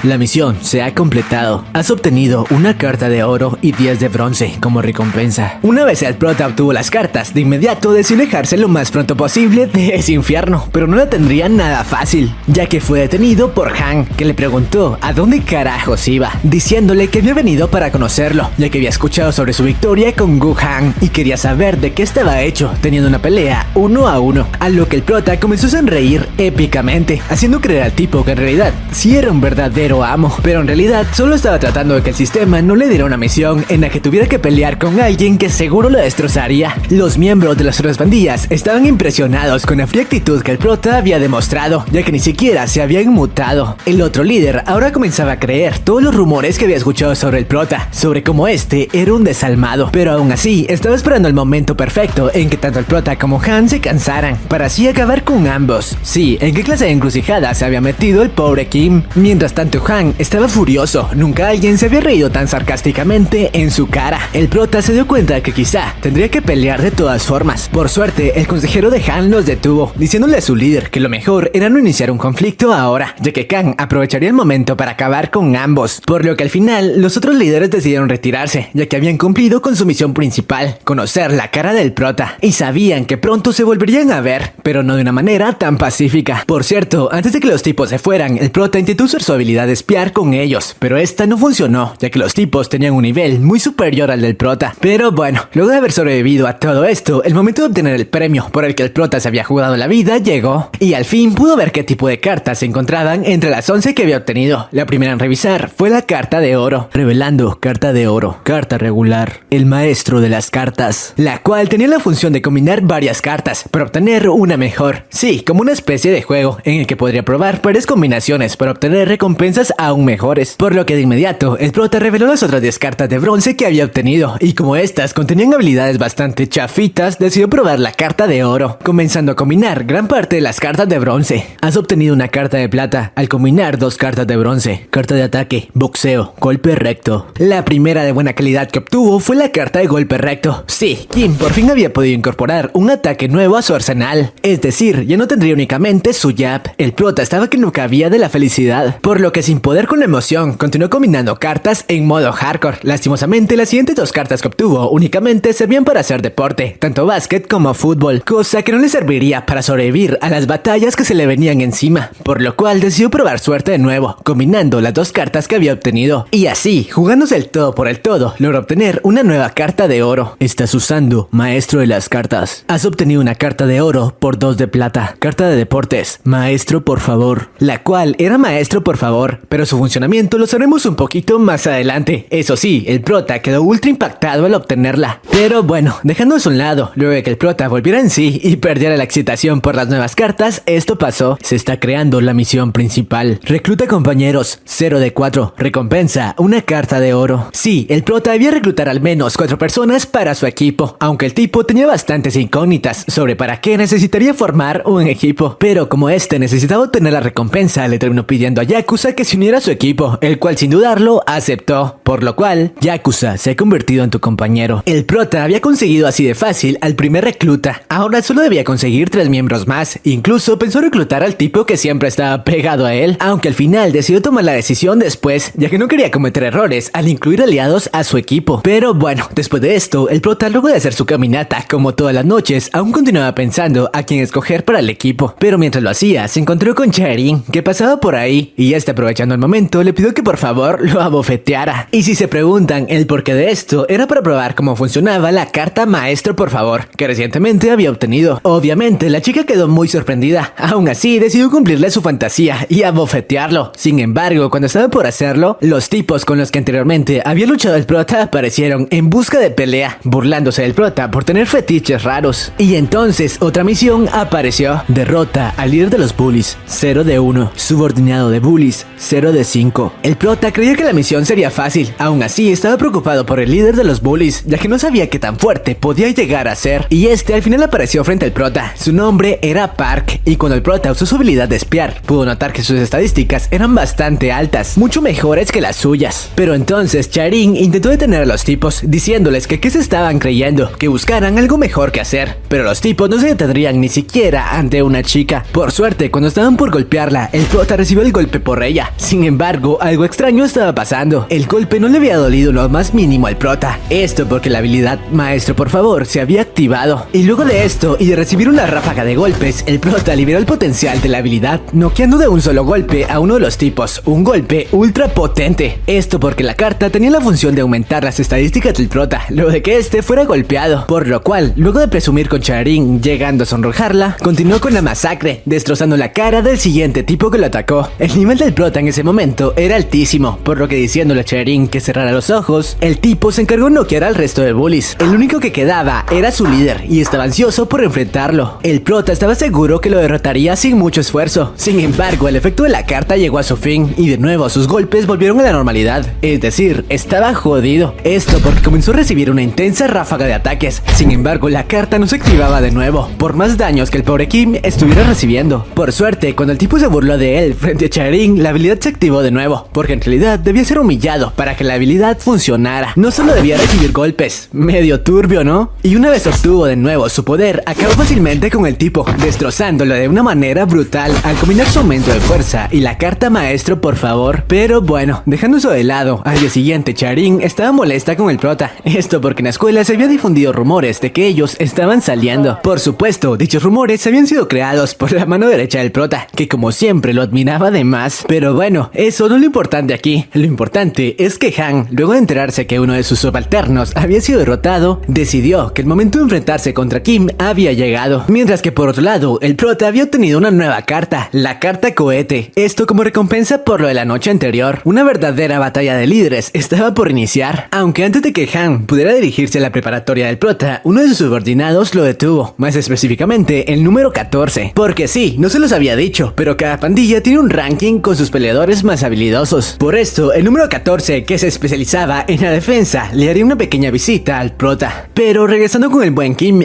La misión se ha completado. Has obtenido una carta de oro y 10 de bronce como recompensa. Una vez el prota obtuvo las cartas, de inmediato decidió alejarse lo más pronto posible de ese infierno, pero no la tendría nada fácil, ya que fue detenido por Han, que le preguntó a dónde carajos iba, diciéndole que había venido para conocerlo, ya que había escuchado sobre su victoria con Gu Han y quería saber de qué estaba hecho, teniendo una pelea 1 a 1, a lo que el prota comenzó a sonreír épicamente, haciendo creer al tipo que en realidad sí era un verdadero amo, pero en realidad solo estaba tratando de que el sistema no le diera una misión en la que tuviera que pelear con alguien que seguro lo destrozaría. Los miembros de las otras pandillas estaban impresionados con la fría actitud que el prota había demostrado, ya que ni siquiera se había inmutado. El otro líder ahora comenzaba a creer todos los rumores que había escuchado sobre el prota, sobre cómo este era un desalmado, pero aún así estaba esperando el momento perfecto en que tanto el prota como Han se cansaran, para así acabar con ambos. Sí, ¿en qué clase de encrucijada se había metido el pobre Kim? Mientras tanto Han estaba furioso, nunca alguien se había reído tan sarcásticamente en su cara. El prota se dio cuenta que quizá tendría que pelear de todas formas. Por suerte, el consejero de Han los detuvo, diciéndole a su líder que lo mejor era no iniciar un conflicto ahora, ya que Kang aprovecharía el momento para acabar con ambos, por lo que al final los otros líderes decidieron retirarse, ya que habían cumplido con su misión principal, conocer la cara del prota, y sabían que pronto se volverían a ver, pero no de una manera tan pacífica. Por cierto, antes de que los tipos se fueran, el prota intentó usar su habilidad de espiar con ellos, pero esta no funcionó, ya que los tipos tenían un nivel muy superior al del prota. Pero bueno, luego de haber sobrevivido a todo esto, el momento de obtener el premio por el que el prota se había jugado la vida llegó, y al fin pudo ver qué tipo de cartas se encontraban entre las 11 que había obtenido. La primera en revisar fue la carta de oro, revelando carta de oro, carta regular, el maestro de las cartas, la cual tenía la función de combinar varias cartas para obtener una mejor. Sí, como una especie de juego en el que podría probar varias combinaciones para obtener recompensas aún mejores, por lo que de inmediato el prota reveló las otras 10 cartas de bronce que había obtenido, y como estas contenían habilidades bastante chafitas, decidió probar la carta de oro, comenzando a combinar gran parte de las cartas de bronce. Has obtenido una carta de plata al combinar 2 cartas de bronce. Carta de ataque, boxeo, golpe recto. La primera de buena calidad que obtuvo fue la carta de golpe recto. Sí, Kim por fin había podido incorporar un ataque nuevo a su arsenal, es decir, ya no tendría únicamente su jab. El prota estaba que no cabía de la felicidad, por lo que sin poder con la emoción, continuó combinando cartas en modo hardcore. Lastimosamente, las siguientes 2 cartas que obtuvo únicamente servían para hacer deporte, tanto básquet como fútbol, cosa que no le serviría para sobrevivir a las batallas que se le venían encima, por lo cual decidió probar suerte de nuevo, combinando las 2 cartas que había obtenido, y así, jugándose el todo por el todo, logró obtener una nueva carta de oro. Estás usando maestro de las cartas. Has obtenido una carta de oro por 2 de plata. Carta de deportes, maestro por favor, la cual era maestro por favor, pero su funcionamiento lo sabremos un poquito más adelante. Eso sí, el prota quedó ultra impactado al obtenerla. Pero bueno, dejando eso a un lado, luego de que el prota volviera en sí y perdiera la excitación por las nuevas cartas, esto pasó. Se está creando la misión principal. Recluta compañeros, 0 de 4, recompensa, una carta de oro. Sí, el prota debía reclutar al menos 4 personas para su equipo, aunque el tipo tenía bastantes incógnitas sobre para qué necesitaría formar un equipo, pero como este necesitaba obtener la recompensa, le terminó pidiendo a Yakuza que se uniera a su equipo, el cual sin dudarlo aceptó, por lo cual Yakuza se ha convertido en tu compañero. El prota había conseguido así de fácil al primer recluta, ahora solo debía conseguir 3 miembros más. Incluso pensó reclutar al tipo que siempre estaba pegado a él, aunque al final decidió tomar la decisión después, ya que no quería cometer errores al incluir aliados a su equipo. Pero bueno, después de esto, el prota, luego de hacer su caminata como todas las noches, aún continuaba pensando a quién escoger para el equipo. Pero mientras lo hacía, se encontró con Charin, que pasaba por ahí, y aprovechando el momento, le pidió que por favor lo abofeteara. Y si se preguntan el porqué de esto, era para probar cómo funcionaba la carta maestro por favor, que recientemente había obtenido. Obviamente, la chica quedó muy sorprendida. Aún así, decidió cumplirle su fantasía y abofetearlo. Sin embargo, cuando estaba por hacerlo, los tipos con los que anteriormente había luchado el prota aparecieron en busca de pelea, burlándose del prota por tener fetiches raros. Y entonces, otra misión apareció. Derrota al líder de los bullies, 0 de 1. Subordinado de bullies, 0 de 5. El prota creía que la misión sería fácil. Aún así, estaba preocupado por el líder de los bullies, ya que no sabía qué tan fuerte podía llegar a ser. Y este al final apareció frente al prota. Su nombre era Park, y cuando el prota usó su habilidad de espiar, pudo notar que sus estadísticas eran bastante altas, mucho mejores que las suyas. Pero entonces Charing intentó detener a los tipos, diciéndoles que qué se estaban creyendo, que buscaran algo mejor que hacer. Pero los tipos no se detendrían ni siquiera ante una chica. Por suerte, cuando estaban por golpearla, el prota recibió el golpe por ella. Sin embargo, algo extraño estaba pasando. El golpe no le había dolido lo más mínimo al prota. Esto porque la habilidad Maestro por favor se había activado. Y luego de esto y de recibir una ráfaga de golpes, el prota liberó el potencial de la habilidad, noqueando de un solo golpe a uno de los tipos. Un golpe ultra potente. Esto porque la carta tenía la función de aumentar las estadísticas del prota, luego de que este fuera golpeado. Por lo cual, luego de presumir con Charing, llegando a sonrojarla, continuó con la masacre, destrozando la cara del siguiente tipo que lo atacó. El nivel del prota en ese momento era altísimo, por lo que diciéndole a Charing que cerrara los ojos, el tipo se encargó de noquear al resto de bullies. El único que quedaba era su líder y estaba ansioso por enfrentarlo. El prota estaba seguro que lo derrotaría sin mucho esfuerzo. Sin embargo, el efecto de la carta llegó a su fin y de nuevo sus golpes volvieron a la normalidad. Es decir, estaba jodido. Esto porque comenzó a recibir una intensa ráfaga de ataques. Sin embargo, la carta no se activaba de nuevo, por más daños que el pobre Kim estuviera recibiendo. Por suerte, cuando el tipo se burló de él frente a Charing, la habilidad se activó de nuevo, porque en realidad debía ser humillado para que la habilidad funcionara. No solo debía recibir golpes, medio turbio, ¿no? Y una vez obtuvo de nuevo su poder, acabó fácilmente con el tipo, destrozándolo de una manera brutal al combinar su aumento de fuerza y la carta Maestro por favor. Pero bueno, dejando eso de lado, al día siguiente Charing estaba molesta con el prota. Esto porque en la escuela se había difundido rumores de que ellos estaban saliendo. Por supuesto, dichos rumores habían sido creados por la mano derecha del prota, que como siempre lo admiraba de más. Pero bueno, eso no es lo importante aquí. Lo importante es que Han, luego de enterarse que uno de sus subalternos había sido derrotado, decidió que el momento de enfrentarse contra Kim había llegado. Mientras que por otro lado, el prota había obtenido una nueva carta, la carta cohete. Esto como recompensa por lo de la noche anterior. Una verdadera batalla de líderes estaba por iniciar. Aunque antes de que Han pudiera dirigirse a la preparatoria del prota, uno de sus subordinados lo detuvo, más específicamente el número 14. Porque sí, no se los había dicho, pero cada pandilla tiene un ranking con sus peleadores más habilidosos. Por esto, el número 14, que se especializaba en la defensa, le haría una pequeña visita al prota. Pero regresando con el buen Kim,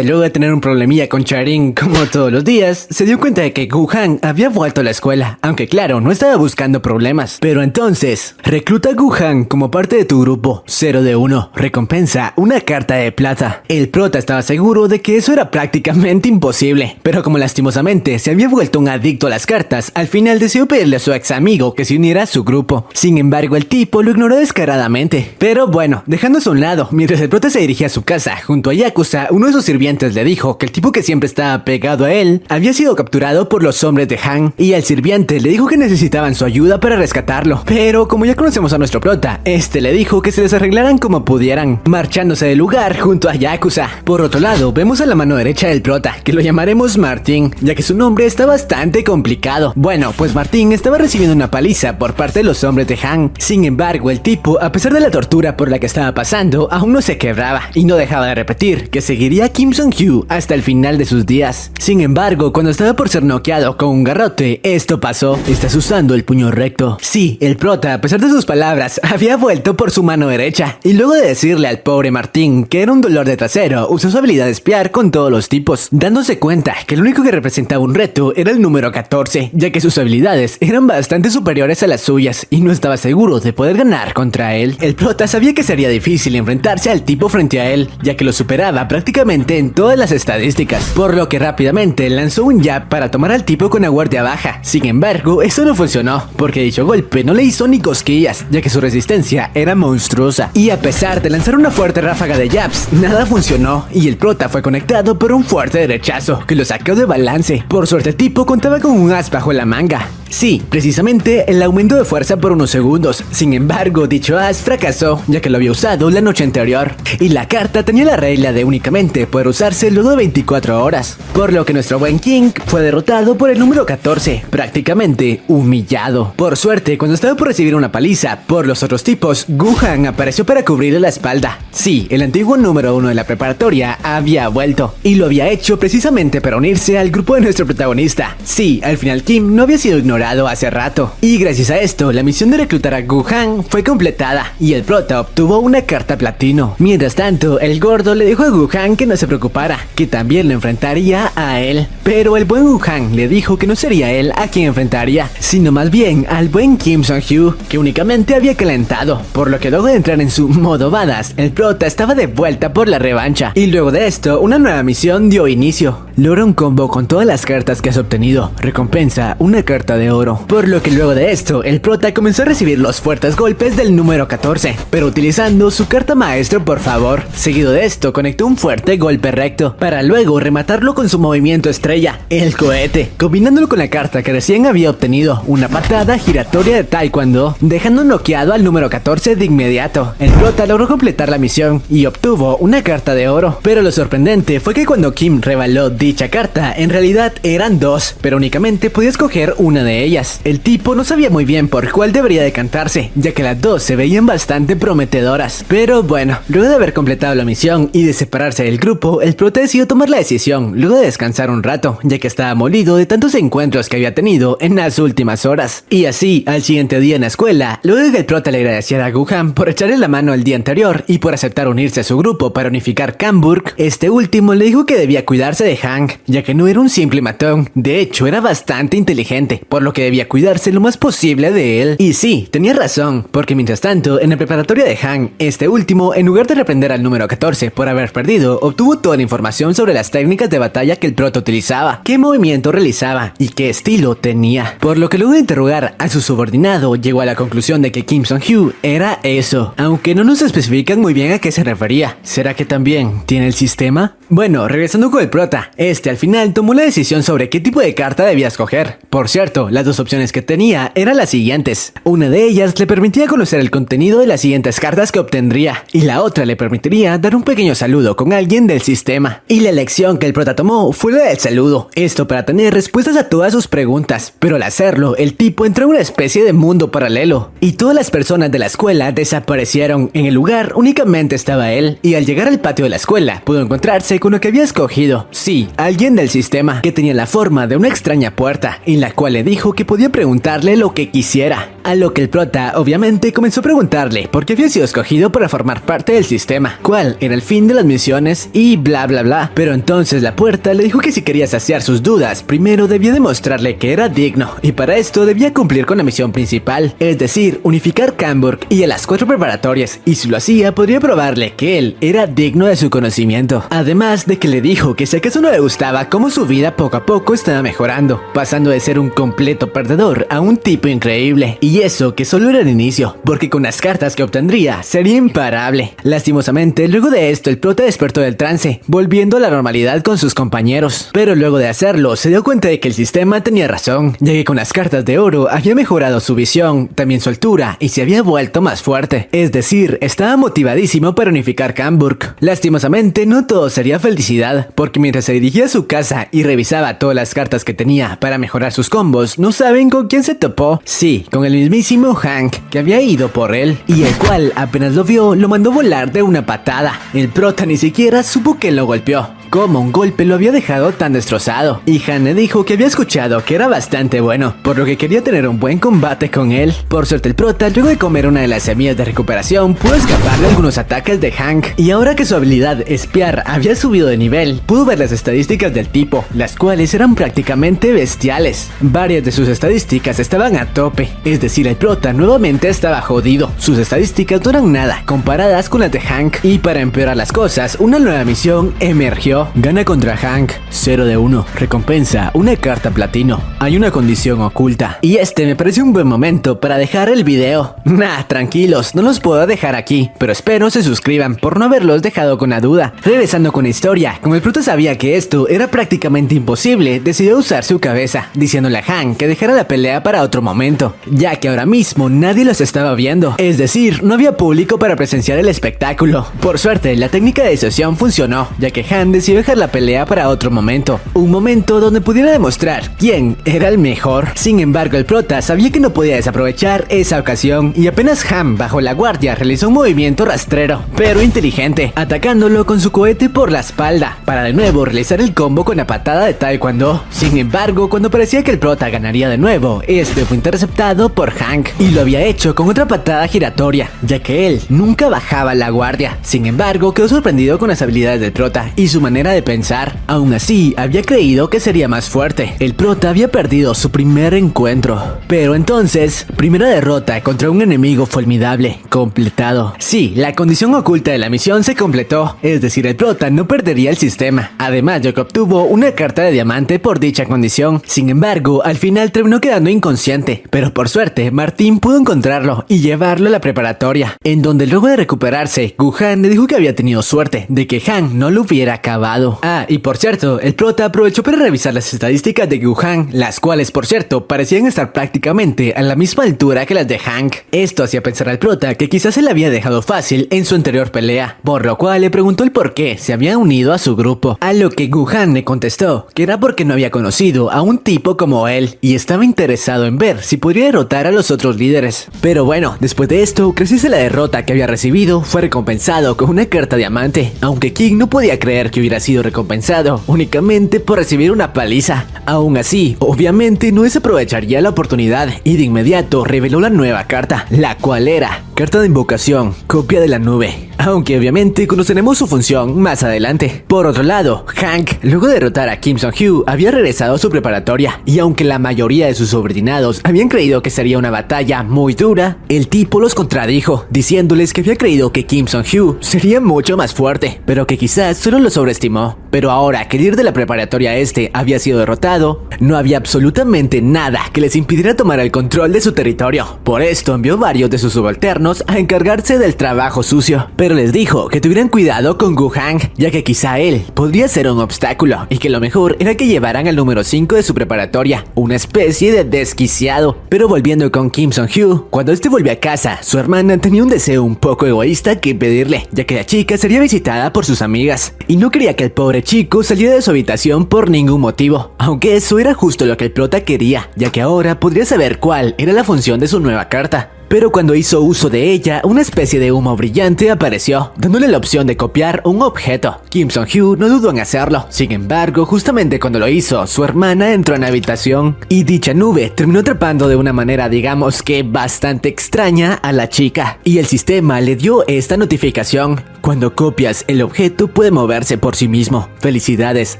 luego de tener un problemilla con Charing como todos los días, se dio cuenta de que Gu-Han había vuelto a la escuela, aunque claro, no estaba buscando problemas. Pero entonces, recluta a Gu-Han como parte de tu grupo, 0 de 1, recompensa una carta de plata. El prota estaba seguro de que eso era prácticamente imposible, pero como lastimosamente se había vuelto un adicto a las cartas, al final decidió pedirle a su ex amigo que se uniera a su grupo. Sin embargo, el tipo lo ignoró descaradamente. Pero bueno, dejándose a un lado, mientras el prota se dirigía a su casa junto a Yakuza, uno de sus sirvientes le dijo que el tipo que siempre estaba pegado a él había sido capturado por los hombres de Han, y el sirviente le dijo que necesitaban su ayuda para rescatarlo. Pero como ya conocemos a nuestro prota, le dijo que se les arreglaran como pudieran, marchándose del lugar junto a Yakuza. Por otro lado, vemos a la mano derecha del prota, que lo llamaremos Martín, ya que su nombre está bastante complicado. Bueno, pues Martín estaba recibiendo una paliza por parte de los hombres de Han. Sin embargo, el tipo, a pesar de la tortura por la que estaba pasando, aún no se quebraba y no dejaba de repetir que seguiría a Kim Sung-hyu hasta el final de sus días. Sin embargo, cuando estaba por ser noqueado con un garrote, esto pasó. Estás usando el puño recto. Sí, el prota, a pesar de sus palabras, había vuelto por su mano derecha, y luego de decirle al pobre Martín que era un dolor de trasero, usó su habilidad de espiar con todos los tipos, dándose cuenta que el único que representaba un reto era el número 14, ya que sus habilidades eran bastante superiores a las suyas y no estaba seguro de poder ganar contra él. El prota sabía que sería difícil enfrentarse al tipo frente a él, ya que lo superaba prácticamente en todas las estadísticas, por lo que rápidamente lanzó un jab para tomar al tipo con la guardia baja. Sin embargo, eso no funcionó, porque dicho golpe no le hizo ni cosquillas, ya que su resistencia era monstruosa. Y a pesar de lanzar una fuerte ráfaga de jabs, nada funcionó, y el prota fue conectado por un fuerte derechazo que lo sacó de balance. Por suerte el tipo contaba con un as bajo la manga. Sí, precisamente el aumento de fuerza por unos segundos. Sin embargo, dicho as fracasó, ya que lo había usado la noche anterior, y la carta tenía la regla de únicamente poder usarse luego de 24 horas, por lo que nuestro buen King fue derrotado por el número 14, prácticamente humillado. Por suerte, cuando estaba por recibir una paliza por los otros tipos, Gu-Han apareció para cubrirle la espalda. Sí, el antiguo número 1 de la preparatoria había vuelto, y lo había hecho precisamente para unirse al grupo de nuestro protagonista. Sí, al final Kim no había sido ignorado hace rato, y gracias a esto, la misión de reclutar a Guhan fue completada y el prota obtuvo una carta platino. Mientras tanto, el gordo le dijo a Guhan que no se preocupara, que también lo enfrentaría a él. Pero el buen Guhan le dijo que no sería él a quien enfrentaría, sino más bien al buen Kim Sung-hyo, que únicamente había calentado, por lo que luego de entrar en su modo badass, el prota estaba de vuelta por la revancha. Y luego de esto, una nueva misión dio inicio. Logra un combo con todas las cartas que has obtenido, recompensa una carta de oro. Por lo que luego de esto, el prota comenzó a recibir los fuertes golpes del número 14, pero utilizando su carta maestro por favor. Seguido de esto, conectó un fuerte golpe recto, para luego rematarlo con su movimiento estrella, el cohete, combinándolo con la carta que recién había obtenido, una patada giratoria de taekwondo, dejando noqueado al número 14 de inmediato. El prota logró completar la misión y obtuvo una carta de oro, pero lo sorprendente fue que cuando Kim reveló dicha carta, en realidad eran dos, pero únicamente podía escoger una de ellas. El tipo no sabía muy bien por cuál debería decantarse, ya que las dos se veían bastante prometedoras. Pero bueno, luego de haber completado la misión y de separarse del grupo, el prota decidió tomar la decisión, luego de descansar un rato, ya que estaba molido de tantos encuentros que había tenido en las últimas horas. Y así, al siguiente día en la escuela, luego de que el prota le agradeciera a Guhan por echarle la mano el día anterior y por aceptar unirse a su grupo para unificar Camburg, este último le dijo que debía cuidarse de Hank, ya que no era un simple matón, de hecho era bastante inteligente, por lo que debía cuidarse lo más posible de él. Y sí, tenía razón, porque mientras tanto, en la preparatoria de Hank, este último, en lugar de reprender al número 14 por haber perdido, obtuvo toda la información sobre las técnicas de batalla que el prota utilizaba, qué movimiento realizaba y qué estilo tenía. Por lo que luego de interrogar a su subordinado, llegó a la conclusión de que Kim Sung-hyo era eso, aunque no nos especifican muy bien a qué se refería. ¿Será que también tiene el sistema? Bueno, regresando con el prota, este al final tomó la decisión sobre qué tipo de carta debía escoger. Por cierto, las dos opciones que tenía eran las siguientes. Una de ellas le permitía conocer el contenido de las siguientes cartas que obtendría, y la otra le permitiría dar un pequeño saludo con alguien del sistema. Y la elección que el prota tomó fue la del saludo, esto para tener respuestas a todas sus preguntas, pero al hacerlo, el tipo entró en una especie de mundo paralelo, y todas las personas de la escuela desaparecieron. En el lugar únicamente estaba él, y al llegar al patio de la escuela, pudo encontrarse con lo que había escogido. Sí, alguien del sistema, que tenía la forma de una extraña puerta, y la cual le dijo que podía preguntarle lo que quisiera. A lo que el prota, obviamente, comenzó a preguntarle por qué había sido escogido para formar parte del sistema, cuál era el fin de las misiones y bla bla bla. Pero entonces la puerta le dijo que si quería saciar sus dudas, primero debía demostrarle que era digno, y para esto debía cumplir con la misión principal, es decir, unificar Camburg y a las 4 preparatorias, y si lo hacía podría probarle que él era digno de su conocimiento. Además de que le dijo que si acaso no le gustaba cómo su vida poco a poco estaba mejorando, pasando de ser un completo perdedor a un tipo increíble, y eso que solo era el inicio, porque con las cartas que obtendría sería imparable. Lastimosamente, luego de esto el prota despertó del trance, volviendo a la normalidad con sus compañeros, pero luego de hacerlo se dio cuenta de que el sistema tenía razón, ya que con las cartas de oro había mejorado su visión, también su altura, y se había vuelto más fuerte, es decir, estaba motivadísimo para unificar Camburg. Lastimosamente no todo sería felicidad, porque mientras se dirigía a su casa y revisaba todas las cartas que tenía para mejorar sus combos, ¿no saben con quién se topó? Sí, con el mismísimo Hank, que había ido por él, y el cual apenas lo vio, lo mandó volar de una patada. El prota ni siquiera supo que lo golpeó, como un golpe lo había dejado tan destrozado, y Han le dijo que había escuchado que era bastante bueno, por lo que quería tener un buen combate con él. Por suerte el prota, luego de comer una de las semillas de recuperación, pudo escapar de algunos ataques de Hank, y ahora que su habilidad espiar había subido de nivel, pudo ver las estadísticas del tipo, las cuales eran prácticamente bestiales. Varias de sus estadísticas estaban a tope, es decir, el prota nuevamente estaba jodido. Sus estadísticas no eran nada comparadas con las de Hank, y para empeorar las cosas, una nueva misión emergió. Gana contra Hank, 0 de 1, recompensa una carta platino. Hay una condición oculta, y este me parece un buen momento para dejar el video. Nah, tranquilos, no los puedo dejar aquí, pero espero se suscriban por no haberlos dejado con la duda. Regresando con la historia, como el prota sabía que esto era prácticamente imposible, decidió usar su cabeza, diciéndole a Hank que dejara la pelea para otro momento, ya que ahora mismo nadie los estaba viendo, es decir, no había público para presenciar el espectáculo. Por suerte, la técnica de disociación funcionó, ya que Han decidió decidió dejar la pelea para otro momento. Un momento donde pudiera demostrar quién era el mejor. Sin embargo, el prota sabía que no podía desaprovechar esa ocasión y apenas Han bajó la guardia realizó un movimiento rastrero, pero inteligente, atacándolo con su cohete por la espalda, para de nuevo realizar el combo con la patada de Taekwondo. Sin embargo, cuando parecía que el prota ganaría de nuevo, este fue interceptado por Hank y lo había hecho con otra patada giratoria, ya que él nunca bajaba la guardia. Sin embargo, quedó sorprendido con las habilidades del prota y su manera de pensar. Aún así, había creído que sería más fuerte. El prota había perdido su primer encuentro, pero entonces, primera derrota contra un enemigo formidable, completado. Sí, la condición oculta de la misión se completó, es decir, el prota no perdería el sistema. Además de que obtuvo una carta de diamante por dicha condición. Sin embargo, al final terminó quedando inconsciente, pero por suerte, Martín pudo encontrarlo y llevarlo a la preparatoria, en donde luego de recuperarse, Gu-Han le dijo que había tenido suerte de que Han no lo hubiera acabado. Ah, y por cierto, el prota aprovechó para revisar las estadísticas de Gu-Han, las cuales por cierto parecían estar prácticamente a la misma altura que las de Hank. Esto hacía pensar al prota que quizás se le había dejado fácil en su anterior pelea, por lo cual le preguntó el por qué se había unido a su grupo, a lo que Gu-Han le contestó que era porque no había conocido a un tipo como él y estaba interesado en ver si podría derrotar a los otros líderes. Pero bueno, después de esto, gracias a la derrota que había recibido, fue recompensado con una carta diamante, aunque King no podía creer que hubiera sido recompensado únicamente por recibir una paliza. Aún así, obviamente no desaprovecharía la oportunidad y de inmediato reveló la nueva carta, la cual era carta de invocación, copia de la nube, aunque obviamente conoceremos su función más adelante. Por otro lado, Hank, luego de derrotar a Kim Sung-hyo, había regresado a su preparatoria, y aunque la mayoría de sus subordinados habían creído que sería una batalla muy dura, el tipo los contradijo, diciéndoles que había creído que Kim Sung-hyo sería mucho más fuerte, pero que quizás solo lo sobreestimó. Pero ahora que el líder de la preparatoria había sido derrotado, no había absolutamente nada que les impidiera tomar el control de su territorio. Por esto envió varios de sus subalternos a encargarse del trabajo sucio, pero les dijo que tuvieran cuidado con Gu-Han, ya que quizá él podría ser un obstáculo y que lo mejor era que llevaran al número 5 de su preparatoria, una especie de desquiciado. Pero volviendo con Kim Sung-hyo, cuando este volvió a casa, su hermana tenía un deseo un poco egoísta que pedirle, ya que la chica sería visitada por sus amigas y no quería que el pobre chico saliera de su habitación por ningún motivo, aunque eso era justo lo que el prota quería, ya que ahora podría saber cuál era la función de su nueva carta. Pero cuando hizo uso de ella, una especie de humo brillante apareció, dándole la opción de copiar un objeto. Kim Sung-hyo no dudó en hacerlo. Sin embargo, justamente cuando lo hizo, su hermana entró en la habitación y dicha nube terminó atrapando de una manera, digamos que bastante extraña, a la chica. Y el sistema le dio esta notificación: cuando copias, el objeto puede moverse por sí mismo. Felicidades,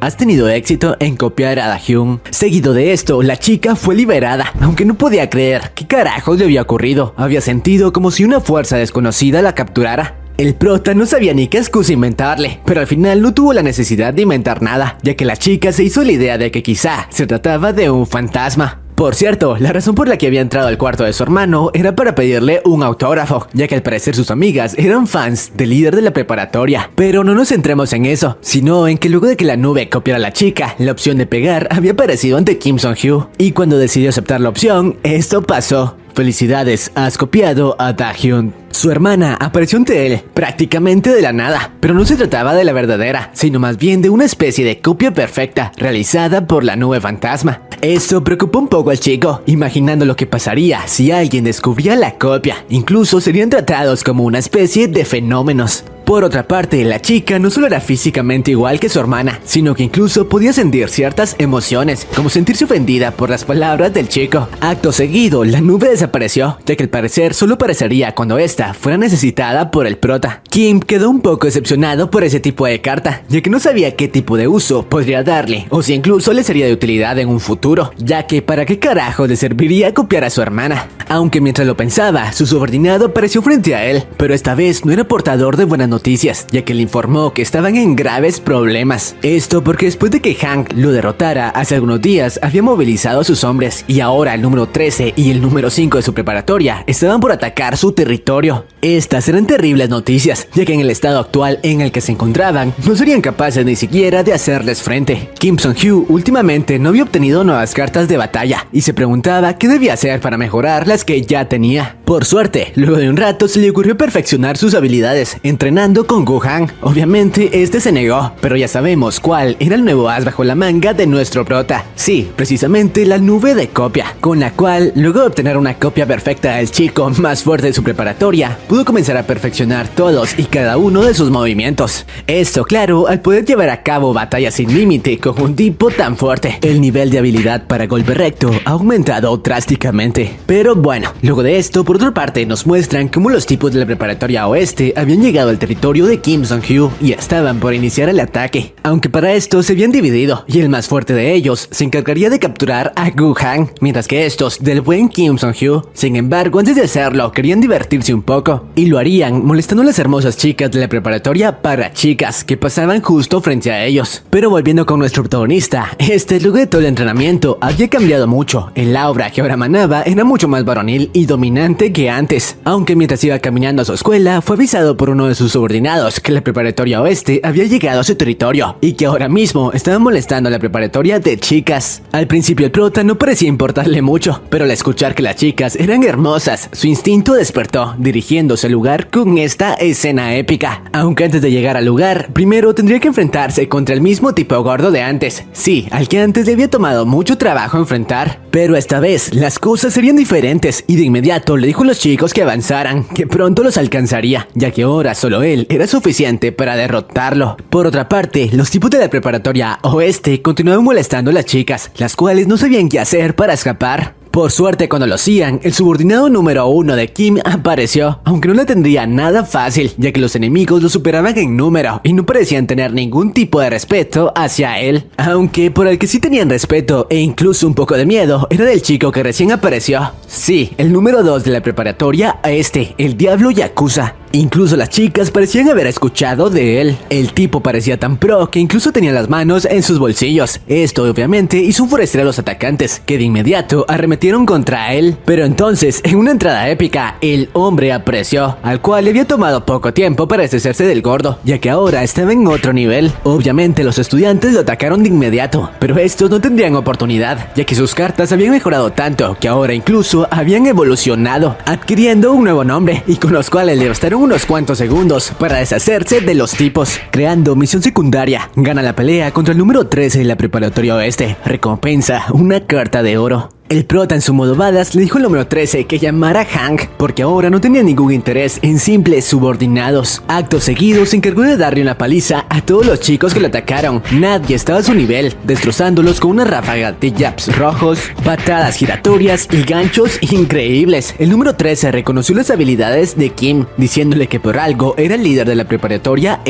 has tenido éxito en copiar a Da-hyun. Seguido de esto, la chica fue liberada, aunque no podía creer qué carajos le había ocurrido. Había sentido como si una fuerza desconocida la capturara. El prota no sabía ni qué excusa inventarle, pero al final no tuvo la necesidad de inventar nada, ya que la chica se hizo la idea de que quizá se trataba de un fantasma. Por cierto, la razón por la que había entrado al cuarto de su hermano era para pedirle un autógrafo, ya que al parecer sus amigas eran fans del líder de la preparatoria. Pero no nos centremos en eso, sino en que luego de que la nube copiara a la chica, la opción de pegar había aparecido ante Kim Sung-hyo, y cuando decidió aceptar la opción, esto pasó. Felicidades, has copiado a Da-hyun. Su hermana apareció ante él prácticamente de la nada, pero no se trataba de la verdadera, sino más bien de una especie de copia perfecta realizada por la nube fantasma. Esto preocupó un poco al chico, imaginando lo que pasaría si alguien descubría la copia. Incluso serían tratados como una especie de fenómenos. Por otra parte, la chica no solo era físicamente igual que su hermana, sino que incluso podía sentir ciertas emociones, como sentirse ofendida por las palabras del chico. Acto seguido, la nube desapareció, ya que al parecer solo aparecería cuando esta fuera necesitada por el prota. Kim quedó un poco decepcionado por ese tipo de carta, ya que no sabía qué tipo de uso podría darle, o si incluso le sería de utilidad en un futuro, ya que para qué carajo le serviría copiar a su hermana. Aunque mientras lo pensaba, su subordinado apareció frente a él, pero esta vez no era portador de buenas noticias, ya que le informó que estaban en graves problemas. Esto porque después de que Hank lo derrotara hace algunos días, había movilizado a sus hombres, y ahora el número 13 y el número 5 de su preparatoria estaban por atacar su territorio. Estas eran terribles noticias, ya que en el estado actual en el que se encontraban, no serían capaces ni siquiera de hacerles frente. Kim Sung-hyo últimamente no había obtenido nuevas cartas de batalla, y se preguntaba qué debía hacer para mejorar las que ya tenía. Por suerte, luego de un rato se le ocurrió perfeccionar sus habilidades, entrenando entrenando con Gohan. Obviamente este se negó, pero ya sabemos cuál era el nuevo as bajo la manga de nuestro prota. Sí, precisamente la nube de copia, con la cual, luego de obtener una copia perfecta del chico más fuerte de su preparatoria, pudo comenzar a perfeccionar todos y cada uno de sus movimientos. Esto, claro, al poder llevar a cabo batallas sin límite con un tipo tan fuerte. El nivel de habilidad para golpe recto ha aumentado drásticamente. Pero bueno, luego de esto, por otra parte, nos muestran cómo los tipos de la preparatoria oeste habían llegado al territorio de Kim Song-Hyo y estaban por iniciar el ataque. Aunque para esto se habían dividido, y el más fuerte de ellos se encargaría de capturar a Gohan, mientras que estos del buen Kim Song-Hyo, sin embargo, antes de hacerlo, querían divertirse un poco, y lo harían molestando a las hermosas chicas de la preparatoria para chicas que pasaban justo frente a ellos. Pero volviendo con nuestro protagonista, luego de todo el entrenamiento había cambiado mucho. El aura que ahora emanaba era mucho más varonil y dominante que antes, aunque mientras iba caminando a su escuela fue avisado por uno de sus subordinados que la preparatoria oeste había llegado a su territorio y que ahora mismo estaba molestando a la preparatoria de chicas. Al principio el prota no parecía importarle mucho, pero al escuchar que las chicas eran hermosas, su instinto despertó, dirigiéndose al lugar con esta escena épica. Aunque antes de llegar al lugar, primero tendría que enfrentarse contra el mismo tipo gordo de antes. Sí, al que antes le había tomado mucho trabajo enfrentar. Pero esta vez las cosas serían diferentes y de inmediato le dijo a los chicos que avanzaran, que pronto los alcanzaría, ya que ahora solo él era suficiente para derrotarlo. Por otra parte, los tipos de la preparatoria oeste continuaban molestando a las chicas, las cuales no sabían qué hacer para escapar. Por suerte, cuando lo hacían, el subordinado número 1 de Kim apareció, aunque no le tendría nada fácil, ya que los enemigos lo superaban en número y no parecían tener ningún tipo de respeto hacia él. Aunque por el que sí tenían respeto e incluso un poco de miedo era del chico que recién apareció. Sí, el número 2 de la preparatoria el Diablo Yakuza. Incluso las chicas parecían haber escuchado de él. El tipo parecía tan pro que incluso tenía las manos en sus bolsillos. Esto obviamente hizo enfurecer a los atacantes, que de inmediato arremetieron contra él. Pero entonces, en una entrada épica, el hombre apareció, al cual le había tomado poco tiempo para deshacerse del gordo, ya que ahora estaba en otro nivel. Obviamente los estudiantes lo atacaron de inmediato, pero estos no tendrían oportunidad, ya que sus cartas habían mejorado tanto que ahora incluso habían evolucionado, adquiriendo un nuevo nombre, y con los cuales le bastaron unos cuantos segundos para deshacerse de los tipos. Creando misión secundaria, gana la pelea contra el número 13 de la preparatoria oeste. Recompensa una carta de oro. El prota en su modo badass le dijo al número 13 que llamara a Hank, porque ahora no tenía ningún interés en simples subordinados. Acto seguido se encargó de darle una paliza a todos los chicos que lo atacaron. Nadie estaba a su nivel, destrozándolos con una ráfaga de jabs rojos, patadas giratorias y ganchos increíbles. El número 13 reconoció las habilidades de Kim, diciéndole que por algo era el líder de la preparatoria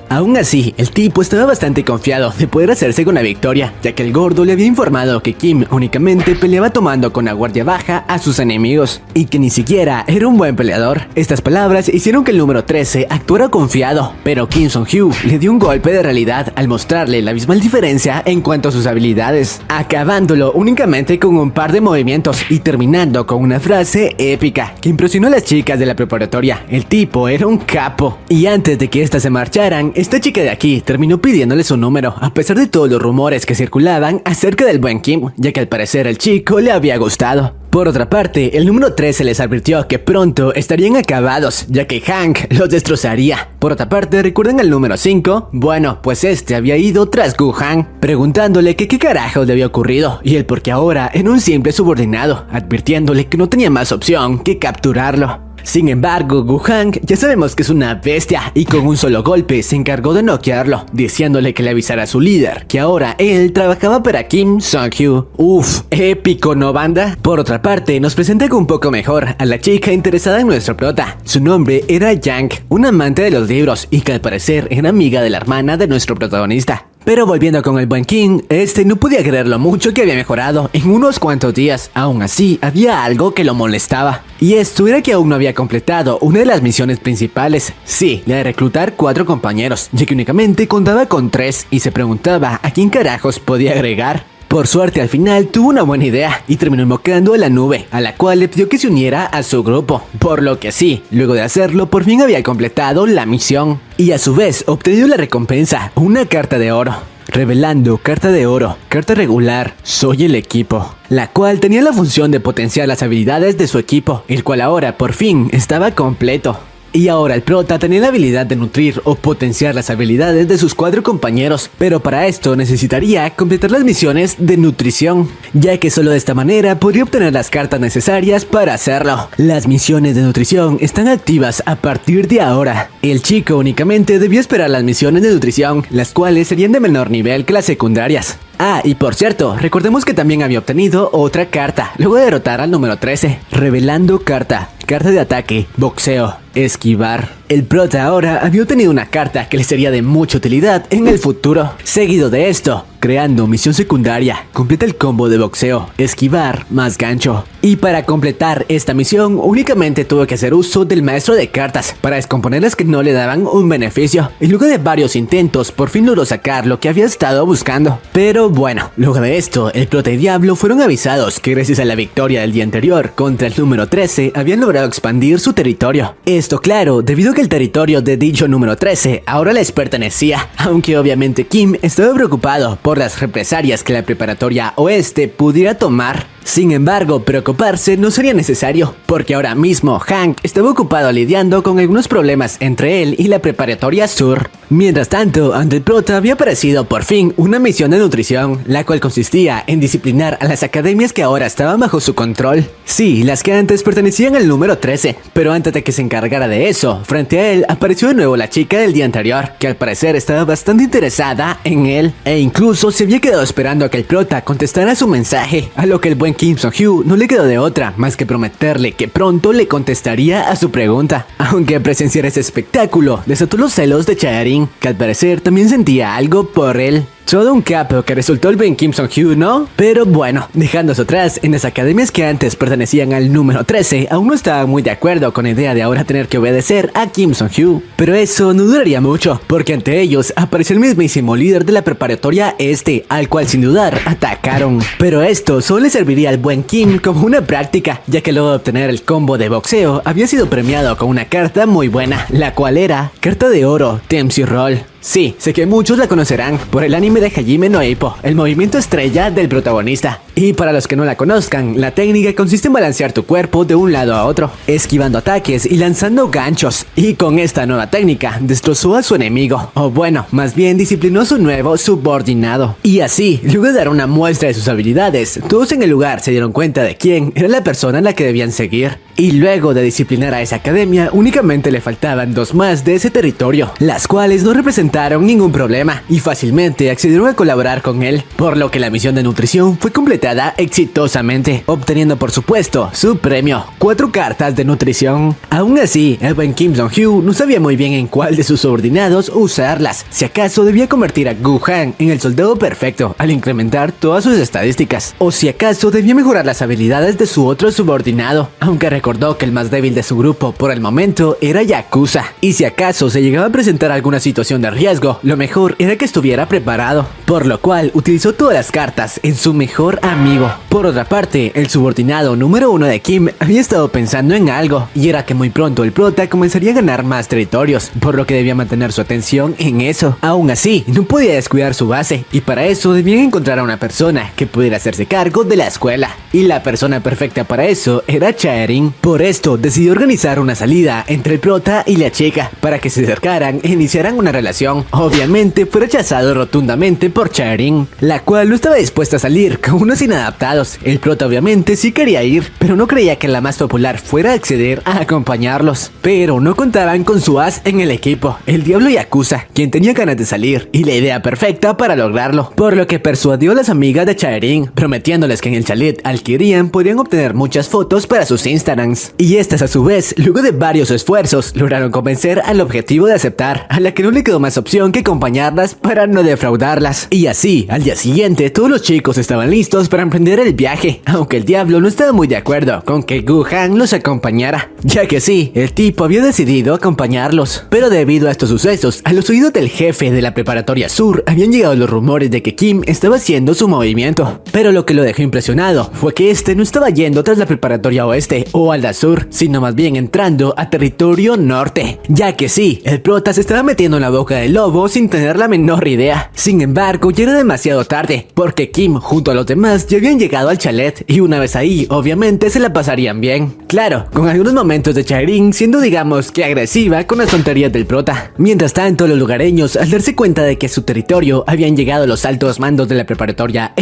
Aún así, el tipo estaba bastante confiado de poder hacerse con la victoria, ya que el gordo le había informado que Kim únicamente peleaba tomando con la guardia baja a sus enemigos y que ni siquiera era un buen peleador. Estas palabras hicieron que el número 13 actuara confiado, pero Kim Song-Hyo le dio un golpe de realidad al mostrarle la abismal diferencia en cuanto a sus habilidades, acabándolo únicamente con un par de movimientos y terminando con una frase épica que impresionó a las chicas de la preparatoria. El tipo era un capo. Y antes de que éstas se marcharan, esta chica de aquí terminó pidiéndole su número, a pesar de todos los rumores que circulaban acerca del buen Kim, ya que al parecer el chico le había gustado. Por otra parte, el número 13 les advirtió que pronto estarían acabados, ya que Hank los destrozaría. Por otra parte, ¿recuerdan al número 5? Bueno, pues había ido tras Gohan, preguntándole que qué carajo le había ocurrido y el por qué ahora era un simple subordinado, advirtiéndole que no tenía más opción que capturarlo. Sin embargo, Gohan ya sabemos que es una bestia y con un solo golpe se encargó de noquearlo, diciéndole que le avisara a su líder que ahora él trabajaba para Kim Song-Hyo. Uff, épico, ¿no, banda? Por otra parte, nos presenta un poco mejor a la chica interesada en nuestro prota. Su nombre era Yang, una amante de los libros y que al parecer era amiga de la hermana de nuestro protagonista. Pero volviendo con el buen King, no podía creer lo mucho que había mejorado en unos cuantos días. Aún así, había algo que lo molestaba. Y esto era que aún no había completado una de las misiones principales. Sí, la de reclutar 4 compañeros, ya que únicamente contaba con 3 y se preguntaba a quién carajos podía agregar. Por suerte al final tuvo una buena idea y terminó invocando a la nube, a la cual le pidió que se uniera a su grupo, por lo que sí, luego de hacerlo por fin había completado la misión y a su vez obtenido la recompensa, una carta de oro. Revelando carta de oro, carta regular, soy el equipo, la cual tenía la función de potenciar las habilidades de su equipo, el cual ahora por fin estaba completo. Y ahora el prota tenía la habilidad de nutrir o potenciar las habilidades de sus 4 compañeros, pero para esto necesitaría completar las misiones de nutrición, ya que solo de esta manera podría obtener las cartas necesarias para hacerlo. Las misiones de nutrición están activas a partir de ahora. El chico únicamente debió esperar las misiones de nutrición, las cuales serían de menor nivel que las secundarias. Ah, y por cierto, recordemos que también había obtenido otra carta, luego de derrotar al número 13, revelando carta de ataque, boxeo, esquivar. El prota ahora había obtenido una carta que le sería de mucha utilidad en el futuro. Seguido de esto, creando misión secundaria, completa el combo de boxeo, esquivar más gancho. Y para completar esta misión, únicamente tuvo que hacer uso del maestro de cartas para descomponer las que no le daban un beneficio. Y luego de varios intentos, por fin logró sacar lo que había estado buscando. Pero bueno, luego de esto, el prota y Diablo fueron avisados que gracias a la victoria del día anterior contra el número 13, habían logrado expandir su territorio. Esto claro, debido a que el territorio de dicho número 13 ahora les pertenecía, aunque obviamente Kim estaba preocupado por las represalias que la preparatoria oeste pudiera tomar. Sin embargo, preocuparse no sería necesario, porque ahora mismo Hank estaba ocupado lidiando con algunos problemas entre él y la preparatoria sur. Mientras tanto, ante el prota había aparecido por fin una misión de nutrición, la cual consistía en disciplinar a las academias que ahora estaban bajo su control. Sí, las que antes pertenecían al número 13, pero antes de que se encargara de eso, frente a él apareció de nuevo la chica del día anterior, que al parecer estaba bastante interesada en él, e incluso se había quedado esperando a que el prota contestara su mensaje, a lo que el buen Kim Sung-Hyo no le quedó de otra más que prometerle que pronto le contestaría a su pregunta. Aunque presenciar ese espectáculo desató los celos de Chae-rin, que al parecer también sentía algo por él. Todo un capo que resultó el buen Kim Sung-Hyo, ¿no? Pero bueno, dejándose atrás, en las academias que antes pertenecían al número 13, aún no estaban muy de acuerdo con la idea de ahora tener que obedecer a Kim Sung-Hyo. Pero eso no duraría mucho, porque ante ellos apareció el mismísimo líder de la preparatoria este, al cual sin dudar atacaron. Pero esto solo le serviría al buen Kim como una práctica, ya que luego de obtener el combo de boxeo, había sido premiado con una carta muy buena, la cual era Carta de Oro, Dempsey Roll. Sí, sé que muchos la conocerán por el anime de Hajime no Ippo, el movimiento estrella del protagonista. Y para los que no la conozcan, la técnica consiste en balancear tu cuerpo de un lado a otro, esquivando ataques y lanzando ganchos. Y con esta nueva técnica, destrozó a su enemigo, o bueno, más bien disciplinó a su nuevo subordinado. Y así, luego de dar una muestra de sus habilidades, todos en el lugar se dieron cuenta de quién era la persona a la que debían seguir. Y luego de disciplinar a esa academia, únicamente le faltaban 2 más de ese territorio, las cuales no representaron ningún problema y fácilmente accedieron a colaborar con él, por lo que la misión de nutrición fue completada exitosamente, obteniendo por supuesto su premio, 4 cartas de nutrición. Aún así, el buen Kim Sung-Hyo no sabía muy bien en cuál de sus subordinados usarlas, si acaso debía convertir a Gu-Han en el soldado perfecto al incrementar todas sus estadísticas, o si acaso debía mejorar las habilidades de su otro subordinado, aunque recordó que el más débil de su grupo por el momento era Yakuza, y si acaso se llegaba a presentar alguna situación de riesgo, lo mejor era que estuviera preparado, por lo cual utilizó todas las cartas en su mejor amigo. Por otra parte, el subordinado número 1 de Kim había estado pensando en algo, y era que muy pronto el prota comenzaría a ganar más territorios, por lo que debía mantener su atención en eso. Aún así, no podía descuidar su base, y para eso debían encontrar a una persona que pudiera hacerse cargo de la escuela, y la persona perfecta para eso era Chae-rin. Por esto, decidió organizar una salida entre el prota y la chica, para que se acercaran e iniciaran una relación. Obviamente fue rechazado rotundamente por Chae-rin, la cual no estaba dispuesta a salir con unos inadaptados. El prota obviamente sí quería ir, pero no creía que la más popular fuera a acceder a acompañarlos. Pero no contaban con su as en el equipo, el Diablo Yakuza, quien tenía ganas de salir y la idea perfecta para lograrlo, por lo que persuadió a las amigas de Chae-rin, prometiéndoles que en el chalet al que irían podrían obtener muchas fotos para sus Instagrams. Y estas a su vez, luego de varios esfuerzos, lograron convencer al objetivo de aceptar, a la que no le quedó más opción que acompañarlas para no defraudarlas. Y así, al día siguiente, todos los chicos estaban listos para emprender el viaje, aunque el Diablo no estaba muy de acuerdo con que Gu-Han los acompañara, ya que sí, el tipo había decidido acompañarlos. Pero debido a estos sucesos, a los oídos del jefe de la preparatoria sur habían llegado los rumores de que Kim estaba haciendo su movimiento. Pero lo que lo dejó impresionado fue que este no estaba yendo tras la preparatoria oeste o al sur, sino más bien entrando a territorio norte, ya que sí, el prota se estaba metiendo en la boca del lobo sin tener la menor idea. Sin embargo, ya era demasiado tarde, porque Kim junto a los demás chicas ya habían llegado al chalet y una vez ahí, obviamente se la pasarían bien. Claro, con algunos momentos de Chaerin siendo digamos que agresiva con las tonterías del prota. Mientras tanto, los lugareños, al darse cuenta de que a su territorio habían llegado los altos mandos de la preparatoria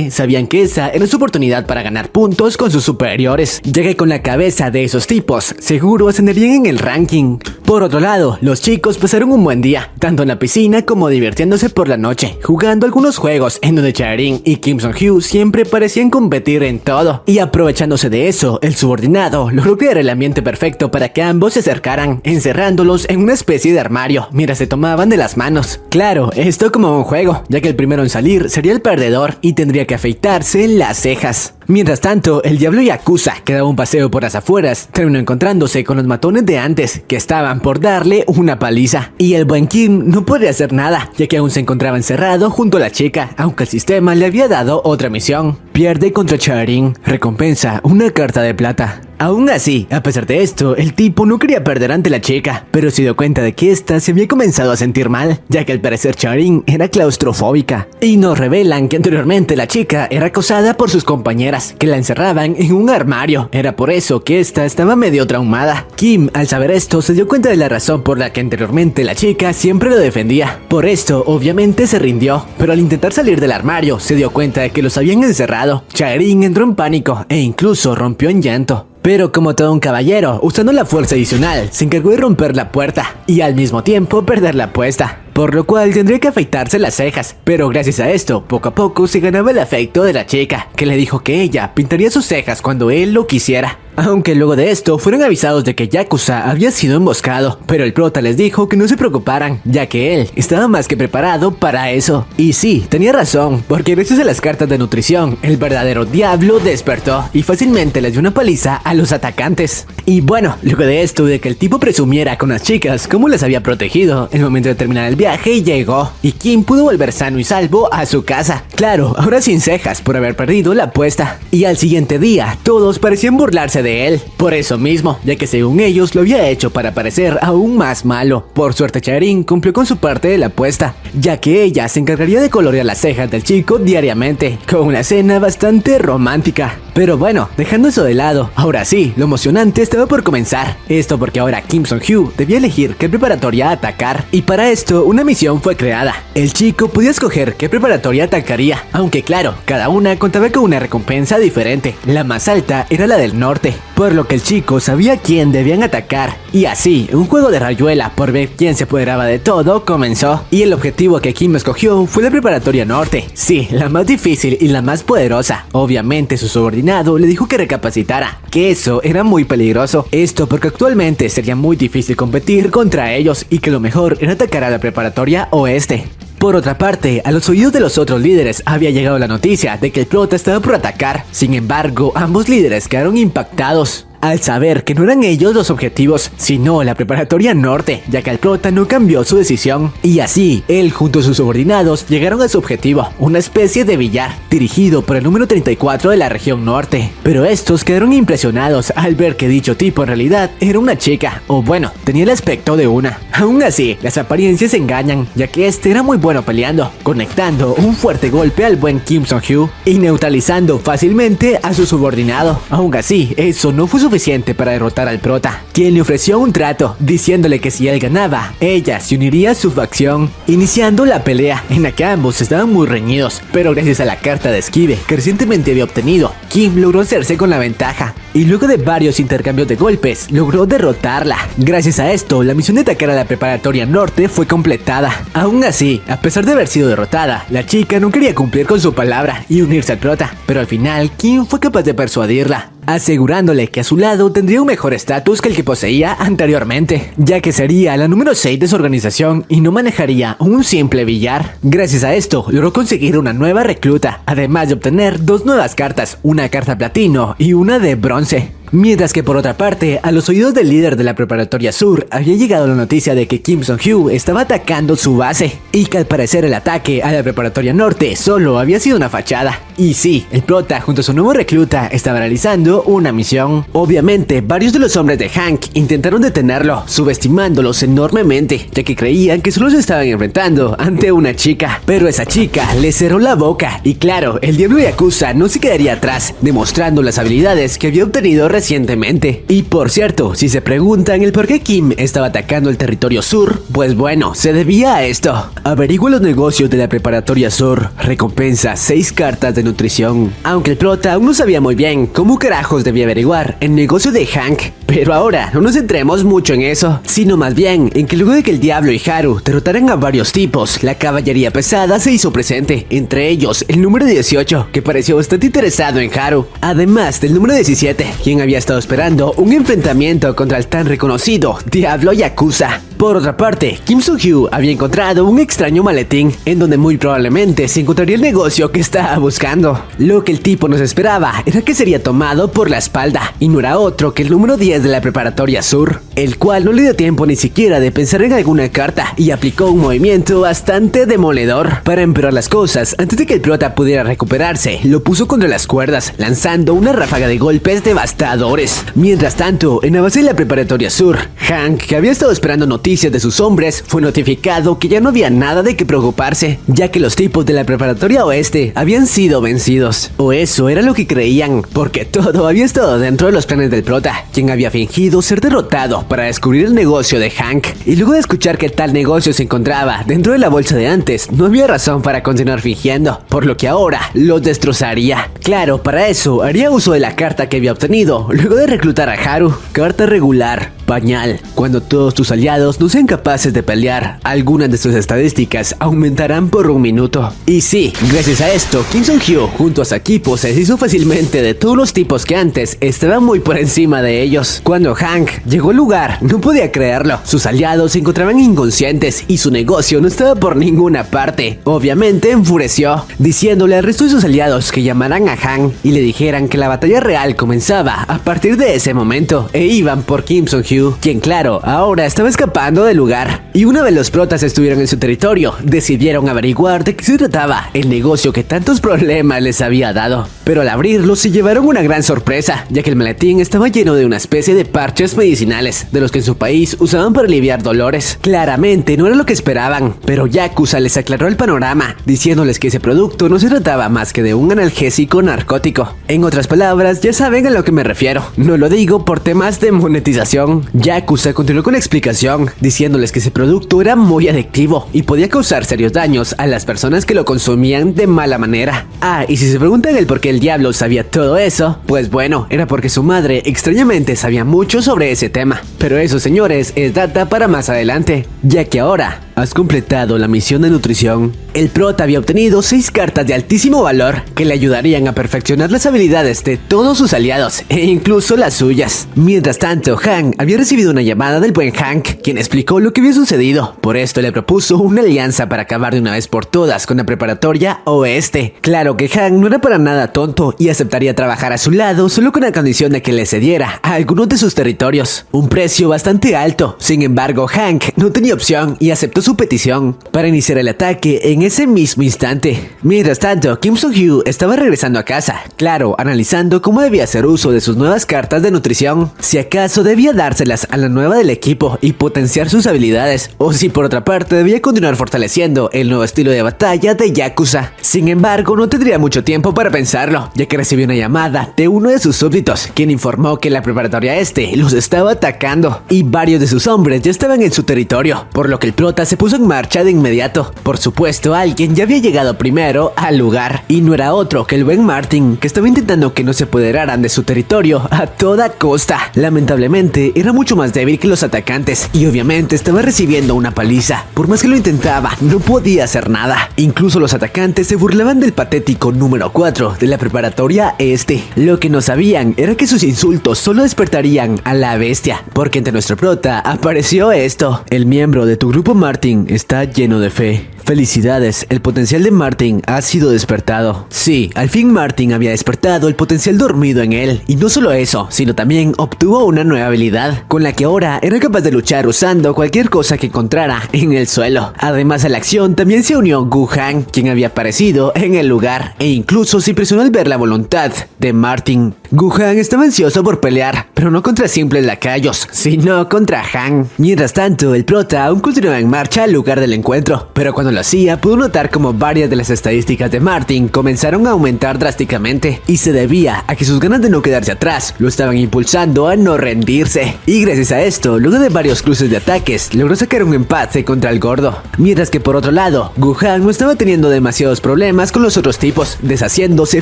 sabían que esa era su oportunidad para ganar puntos con sus superiores, ya que con la cabeza de esos tipos, seguro ascenderían en el ranking. Por otro lado, los chicos pasaron un buen día, tanto en la piscina como divirtiéndose por la noche, jugando algunos juegos en donde Chaerin y Kim Sung-Hyo siempre parecían competir en todo. Y aprovechándose de eso, el subordinado logró crear el ambiente perfecto para que ambos se acercaran, encerrándolos en una especie de armario mientras se tomaban de las manos. Claro, esto como un juego, ya que el primero en salir sería el perdedor y tendría que afeitarse las cejas. Mientras tanto, el diablo Yakuza, que daba un paseo por las afueras, terminó encontrándose con los matones de antes, que estaban por darle una paliza. Y el buen Kim no podría hacer nada, ya que aún se encontraba encerrado junto a la chica, aunque el sistema le había dado otra misión. Pierde contra Chaerin, recompensa una carta de plata. Aún así, a pesar de esto, el tipo no quería perder ante la chica, pero se dio cuenta de que ésta se había comenzado a sentir mal, ya que al parecer Chaerin era claustrofóbica. Y nos revelan que anteriormente la chica era acosada por sus compañeras, que la encerraban en un armario. Era por eso que ésta estaba medio traumada. Kim, al saber esto, se dio cuenta de la razón por la que anteriormente la chica siempre lo defendía. Por esto, obviamente se rindió, pero al intentar salir del armario, se dio cuenta de que los habían encerrado. Chaerin entró en pánico e incluso rompió en llanto. Pero como todo un caballero, usando la fuerza adicional, se encargó de romper la puerta y al mismo tiempo perder la apuesta. Por lo cual tendría que afeitarse las cejas, pero gracias a esto, poco a poco se ganaba el afecto de la chica, que le dijo que ella pintaría sus cejas cuando él lo quisiera. Aunque luego de esto fueron avisados de que Yakuza había sido emboscado, pero el prota les dijo que no se preocuparan, ya que él estaba más que preparado para eso. Y sí, tenía razón, porque gracias a las cartas de nutrición, el verdadero diablo despertó y fácilmente les dio una paliza a los atacantes. Y bueno, luego de esto de que el tipo presumiera con las chicas cómo les había protegido, el momento de terminar el viaje llegó, y Kim pudo volver sano y salvo a su casa. Claro, ahora sin cejas por haber perdido la apuesta. Y al siguiente día, todos parecían burlarse de él, por eso mismo, ya que según ellos lo había hecho para parecer aún más malo. Por suerte Chaerin cumplió con su parte de la apuesta, ya que ella se encargaría de colorear las cejas del chico diariamente, con una escena bastante romántica. Pero bueno, dejando eso de lado, ahora sí, lo emocionante estaba por comenzar. Esto porque ahora Kim Sung-Hyo debía elegir qué preparatoria atacar, y para esto una misión fue creada. El chico podía escoger qué preparatoria atacaría, aunque claro, cada una contaba con una recompensa diferente. La más alta era la del norte, por lo que el chico sabía quién debían atacar. Y así, un juego de rayuela por ver quién se apoderaba de todo comenzó. Y el objetivo que Kim escogió fue la preparatoria norte. Sí, la más difícil y la más poderosa. Obviamente su subordinado le dijo que recapacitara, que eso era muy peligroso. Esto porque actualmente sería muy difícil competir contra ellos y que lo mejor era atacar a la preparatoria oeste. Por otra parte, a los oídos de los otros líderes había llegado la noticia de que el prota estaba por atacar. Sin embargo, ambos líderes quedaron impactados al saber que no eran ellos los objetivos, sino la preparatoria norte, ya que el prota no cambió su decisión. Y así, él junto a sus subordinados llegaron a su objetivo, una especie de billar, dirigido por el número 34 de la región norte. Pero estos quedaron impresionados al ver que dicho tipo en realidad era una chica, o bueno, tenía el aspecto de una. Aún así, las apariencias engañan, ya que este era muy bueno peleando, conectando un fuerte golpe al buen Kim Sung-Hyo y neutralizando fácilmente a su subordinado. Aún así, eso no fue suficiente para derrotar al prota, quien le ofreció un trato, diciéndole que si él ganaba, ella se uniría a su facción, iniciando la pelea en la que ambos estaban muy reñidos, pero gracias a la carta de esquive que recientemente había obtenido, Kim logró hacerse con la ventaja, y luego de varios intercambios de golpes, logró derrotarla. Gracias a esto, la misión de atacar a la preparatoria norte fue completada. Aún así, a pesar de haber sido derrotada, la chica no quería cumplir con su palabra y unirse al prota, pero al final, Kim fue capaz de persuadirla, asegurándole que a su lado tendría un mejor estatus que el que poseía anteriormente, ya que sería la número 6 de su organización y no manejaría un simple billar. Gracias a esto, logró conseguir una nueva recluta, además de obtener 2 nuevas cartas, una carta platino y una de bronce. Mientras que por otra parte, a los oídos del líder de la preparatoria sur había llegado la noticia de que Kim Sung-Hyo estaba atacando su base y que al parecer el ataque a la preparatoria norte solo había sido una fachada. Y sí, el prota junto a su nuevo recluta estaba realizando una misión. Obviamente, varios de los hombres de Hank intentaron detenerlo, subestimándolos enormemente, ya que creían que solo se estaban enfrentando ante una chica. Pero esa chica le cerró la boca y claro, el diablo Yakuza no se quedaría atrás, demostrando las habilidades que había obtenido recientemente. Y por cierto, si se preguntan el por qué Kim estaba atacando el territorio sur, pues bueno, se debía a esto. Averigua los negocios de la preparatoria sur, recompensa 6 cartas de nutrición. Aunque el prota aún no sabía muy bien cómo carajos debía averiguar el negocio de Hank. Pero ahora no nos centremos mucho en eso, sino más bien en que luego de que el diablo y Haru derrotaran a varios tipos, la caballería pesada se hizo presente, entre ellos el número 18, que pareció bastante interesado en Haru, además del número 17, quien había estado esperando un enfrentamiento contra el tan reconocido diablo Yakuza. Por otra parte, Kim Soo-hyo había encontrado un extraño maletín en donde muy probablemente se encontraría el negocio que estaba buscando. Lo que el tipo nos esperaba era que sería tomado por la espalda, y no era otro que el número 10 de la preparatoria sur, el cual no le dio tiempo ni siquiera de pensar en alguna carta y aplicó un movimiento bastante demoledor. Para empeorar las cosas, antes de que el prota pudiera recuperarse, lo puso contra las cuerdas, lanzando una ráfaga de golpes devastadores. Mientras tanto, en la base de la preparatoria sur, Hank, que había estado esperando noticias de sus hombres, fue notificado que ya no había nada de qué preocuparse, ya que los tipos de la preparatoria oeste habían sido vencidos. O eso era lo que creían, porque todo había estado dentro de los planes del prota, quien había fingido ser derrotado para descubrir el negocio de Hank. Y luego de escuchar que tal negocio se encontraba dentro de la bolsa de antes, no había razón para continuar fingiendo, por lo que ahora los destrozaría. Claro, para eso haría uso de la carta que había obtenido luego de reclutar a Haru. Carta regular. Pañal. Cuando todos tus aliados no sean capaces de pelear, algunas de sus estadísticas aumentarán por 1 minuto. Y sí, gracias a esto, Kim Soo-hyo junto a su equipo se deshizo fácilmente de todos los tipos que antes estaban muy por encima de ellos. Cuando Hank llegó al lugar, no podía creerlo. Sus aliados se encontraban inconscientes y su negocio no estaba por ninguna parte. Obviamente enfureció, diciéndole al resto de sus aliados que llamaran a Hank y le dijeran que la batalla real comenzaba a partir de ese momento e iban por Kim Soo-hyo, quien claro, ahora estaba escapando del lugar. Y una vez los protas estuvieron en su territorio, decidieron averiguar de qué se trataba el negocio que tantos problemas les había dado. Pero al abrirlo se llevaron una gran sorpresa, ya que el maletín estaba lleno de una especie de parches medicinales, de los que en su país usaban para aliviar dolores. Claramente no era lo que esperaban, pero Yakuza les aclaró el panorama, diciéndoles que ese producto no se trataba más que de un analgésico narcótico. En otras palabras, ya saben a lo que me refiero. No lo digo por temas de monetización. Yakuza continuó con la explicación, diciéndoles que ese producto era muy adictivo y podía causar serios daños a las personas que lo consumían de mala manera. Ah, y si se preguntan el por qué el diablo sabía todo eso, pues bueno, era porque su madre extrañamente sabía mucho sobre ese tema. Pero eso, señores, es data para más adelante, ya que ahora has completado la misión de nutrición. El prota había obtenido 6 cartas de altísimo valor que le ayudarían a perfeccionar las habilidades de todos sus aliados e incluso las suyas. Mientras tanto, Hank había recibido una llamada del buen Hank, quien explicó lo que había sucedido. Por esto le propuso una alianza para acabar de una vez por todas con la preparatoria oeste. Claro que Hank no era para nada tonto y aceptaría trabajar a su lado solo con la condición de que le cediera a algunos de sus territorios. Un precio bastante alto. Sin embargo, Hank no tenía opción y aceptó su petición para iniciar el ataque en ese mismo instante. Mientras tanto, Kim Soo-hyo estaba regresando a casa, claro, analizando cómo debía hacer uso de sus nuevas cartas de nutrición, si acaso debía dárselas a la nueva del equipo y potenciar sus habilidades, o si por otra parte debía continuar fortaleciendo el nuevo estilo de batalla de Yakuza. Sin embargo, no tendría mucho tiempo para pensarlo, ya que recibió una llamada de uno de sus súbditos, quien informó que la preparatoria este los estaba atacando y varios de sus hombres ya estaban en su territorio, por lo que el prota se puso en marcha de inmediato. Por supuesto, alguien ya había llegado primero al lugar, y no era otro que el buen Martin, que estaba intentando que no se apoderaran de su territorio a toda costa. Lamentablemente, era mucho más débil que los atacantes, y obviamente estaba recibiendo una paliza. Por más que lo intentaba, no podía hacer nada. Incluso los atacantes se burlaban del patético número 4 de la preparatoria este. Lo que no sabían era que sus insultos solo despertarían a la bestia, porque entre nuestro prota apareció esto. El miembro de tu grupo Martin Martin está lleno de fe. Felicidades, el potencial de Martin ha sido despertado. Sí, al fin Martin había despertado el potencial dormido en él. Y no solo eso, sino también obtuvo una nueva habilidad, con la que ahora era capaz de luchar usando cualquier cosa que encontrara en el suelo. Además a la acción también se unió Gu-Han, quien había aparecido en el lugar, e incluso se impresionó al ver la voluntad de Martin. Gu-Han estaba ansioso por pelear, pero no contra simples lacayos, sino contra Han. Mientras tanto, el prota aún continuaba en marcha al lugar del encuentro, pero cuando lo hacía, pudo notar como varias de las estadísticas de Martin comenzaron a aumentar drásticamente, y se debía a que sus ganas de no quedarse atrás lo estaban impulsando a no rendirse. Y gracias a esto, luego de varios cruces de ataques, logró sacar un empate contra el gordo. Mientras que por otro lado, Gu-Han no estaba teniendo demasiados problemas con los otros tipos, deshaciéndose